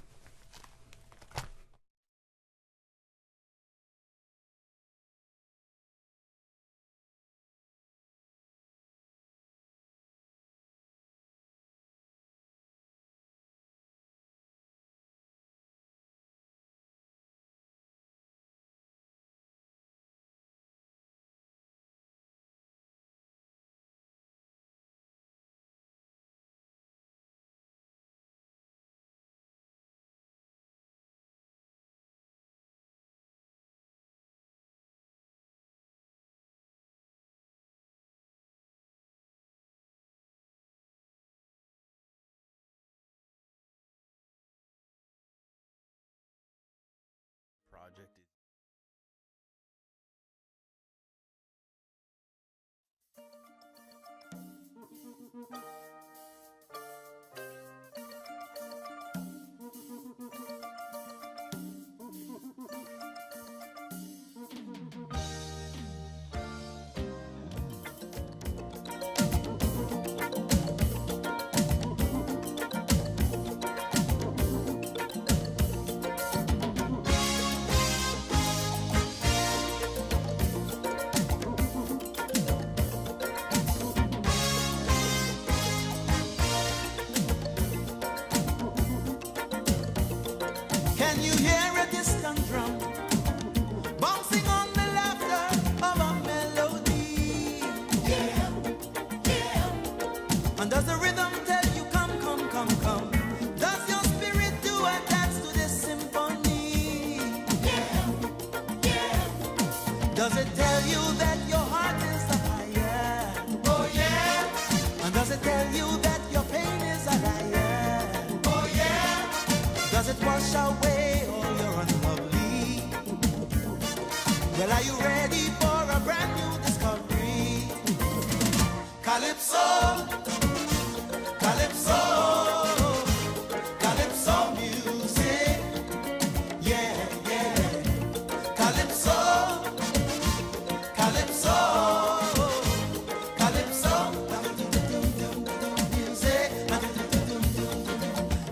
Can you hear a distant drum bouncing on the laughter of a melody? Yeah, yeah. And does the rhythm tell you come, come, come, come? Does your spirit do a dance to this symphony? Yeah, yeah. Does it tell you that your heart is a fire? Oh yeah. And does it tell you that your pain is a liar? Oh yeah. Does it wash away all your unlovely? Well, are you ready for a brand new discovery? Calypso, Calypso, Calypso music. Yeah, yeah. Calypso, Calypso, Calypso music.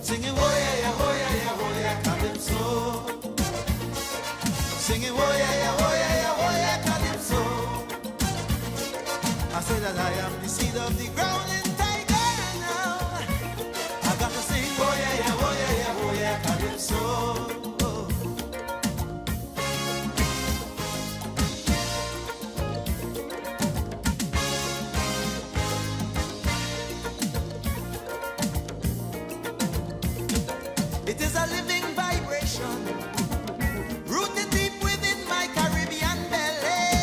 Singing, oh yeah, yeah, oh yeah, yeah, oh yeah, Calypso. Singing, oh yeah, yeah, oh yeah, yeah, oh yeah, Calypso. I say that I am the seed of the growling tiger now. I got to sing, oh yeah, yeah, oh yeah, yeah, oh yeah, Calypso. It is a living vibration, rooted deep within my Caribbean belly.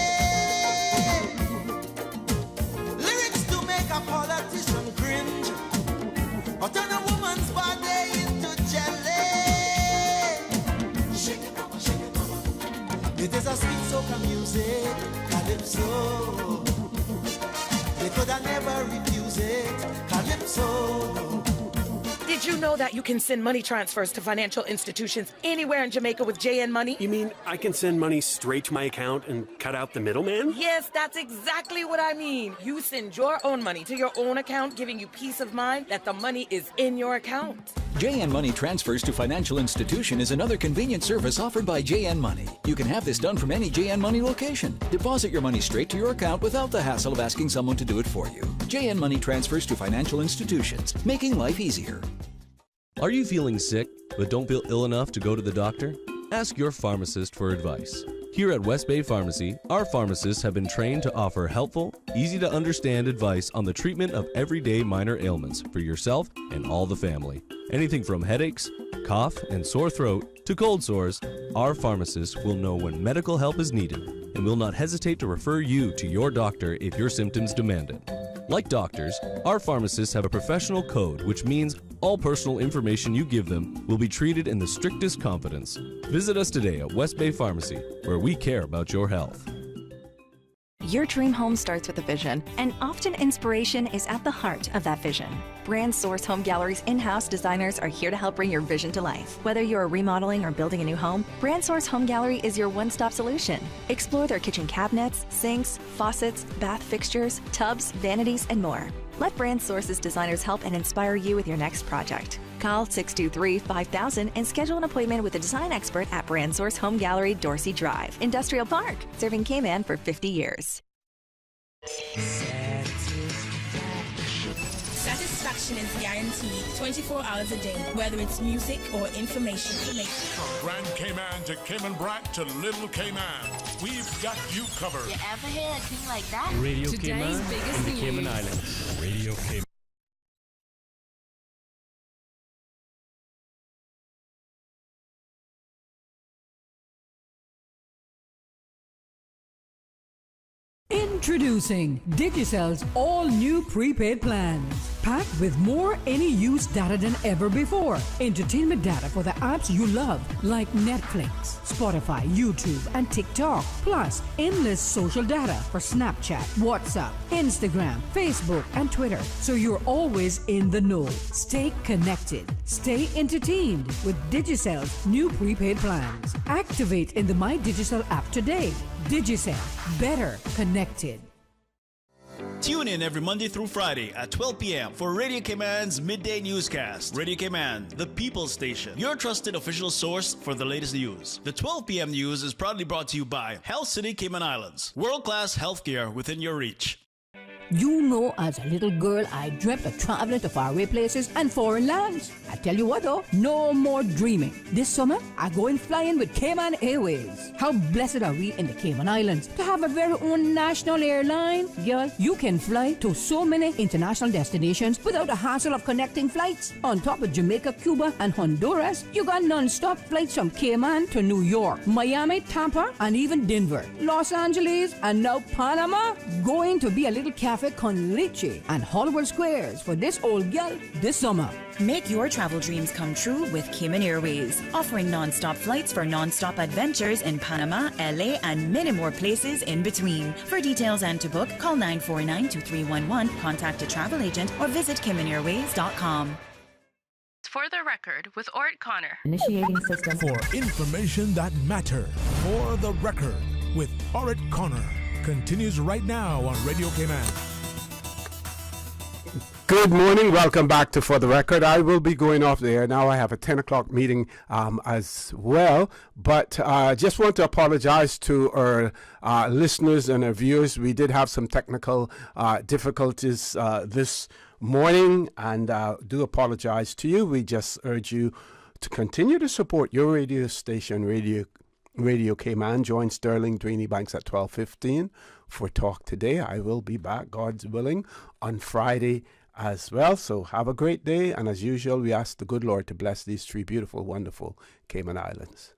Lyrics to make a politician cringe, or turn a woman's body into jelly. Shake it, mama, shake it, mama. It is a sweet soca music, Calypso. They could have never refuse it, Calypso. Did you know that you can send money transfers to financial institutions anywhere in Jamaica with JN Money? You mean I can send money straight to my account and cut out the middleman? Yes, that's exactly what I mean. You send your own money to your own account, giving you peace of mind that the money is in your account. JN Money Transfers to Financial Institution is another convenient service offered by JN Money. You can have this done from any JN Money location. Deposit your money straight to your account without the hassle of asking someone to do it for you. JN Money Transfers to Financial Institutions, making life easier. Are you feeling sick but don't feel ill enough to go to the doctor? Ask your pharmacist for advice. Here at West Bay Pharmacy, our pharmacists have been trained to offer helpful, easy-to-understand advice on the treatment of everyday minor ailments for yourself and all the family. Anything from headaches, cough, and sore throat to cold sores, our pharmacists will know when medical help is needed and will not hesitate to refer you to your doctor if your symptoms demand it. Like doctors, our pharmacists have a professional code, which means all personal information you give them will be treated in the strictest confidence. Visit us today at West Bay Pharmacy, where we care about your health. Your dream home starts with a vision, and often inspiration is at the heart of that vision. Brand Source Home Gallery's in-house designers are here to help bring your vision to life. Whether you're remodeling or building a new home, Brand Source Home Gallery is your one-stop solution. Explore their kitchen cabinets, sinks, faucets, bath fixtures, tubs, vanities, and more. Let Brand Source's designers help and inspire you with your next project. Call 623-5000 and schedule an appointment with a design expert at Brand Source Home Gallery, Dorsey Drive, Industrial Park, serving Cayman for 50 years. Satisfaction is guaranteed 24 hours a day, whether it's music or information. From Grand Cayman to Cayman Brac to Little Cayman, we've got you covered. You ever hear a thing like that? Radio Today's Cayman biggest and the news. Cayman Islands. Radio Cayman. Introducing Digicel's all-new prepaid plans. Packed with more any-use data than ever before. Entertainment data for the apps you love, like Netflix, Spotify, YouTube, and TikTok. Plus, endless social data for Snapchat, WhatsApp, Instagram, Facebook, and Twitter. So you're always in the know. Stay connected. Stay entertained with Digicell's new prepaid plans. Activate in the My Digicel app today. Digicel. Better connected. Tune in every Monday through Friday at 12 p.m. for Radio Cayman's Midday Newscast. Radio Cayman, the People's Station, your trusted official source for the latest news. The 12 p.m. news is proudly brought to you by Health City Cayman Islands. World-class healthcare within your reach. You know, as a little girl, I dreamt of traveling to faraway places and foreign lands. I tell you what though, no more dreaming. This summer, I go in flying with Cayman Airways. How blessed are we in the Cayman Islands to have a very own national airline? Girl, you can fly to so many international destinations without the hassle of connecting flights. On top of Jamaica, Cuba, and Honduras, you got non-stop flights from Cayman to New York, Miami, Tampa, and even Denver, Los Angeles, and now Panama. Going to be a little cafe con leche and Hollywood Squares for this old gal this summer. Make your travel dreams come true with Cayman Airways, offering non-stop flights for non-stop adventures in Panama, LA, and many more places in between. For details and to book, call 949-2311, contact a travel agent, or visit CaymanAirways.com. For the record, with Orrett Connor. Initiating system. For information that matter. For the record, with Orrett Connor. Continues right now on Radio Cayman. Good morning. Welcome back to For the Record. I will be going off the air now. I have a 10 o'clock meeting as well. But I just want to apologize to our listeners and our viewers. We did have some technical difficulties this morning, and do apologize to you. We just urge you to continue to support your radio station, Radio Cayman. Join Sterling Dwayne Banks at 12:15 for Talk Today. I will be back, God's willing, on Friday as well. So have a great day. And as usual, we ask the good Lord to bless these three beautiful, wonderful Cayman Islands.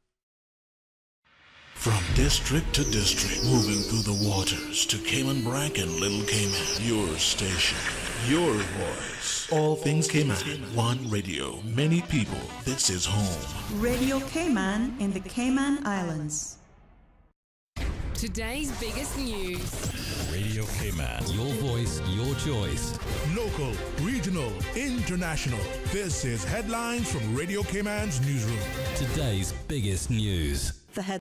From district to district, moving through the waters to Cayman Brac and Little Cayman. Your station, your voice. All things Cayman. One radio, many people. This is home. Radio Cayman in the Cayman Islands. Today's biggest news. Radio Cayman. Your voice, your choice. Local, regional, international. This is Headlines from Radio Cayman's newsroom. Today's biggest news. The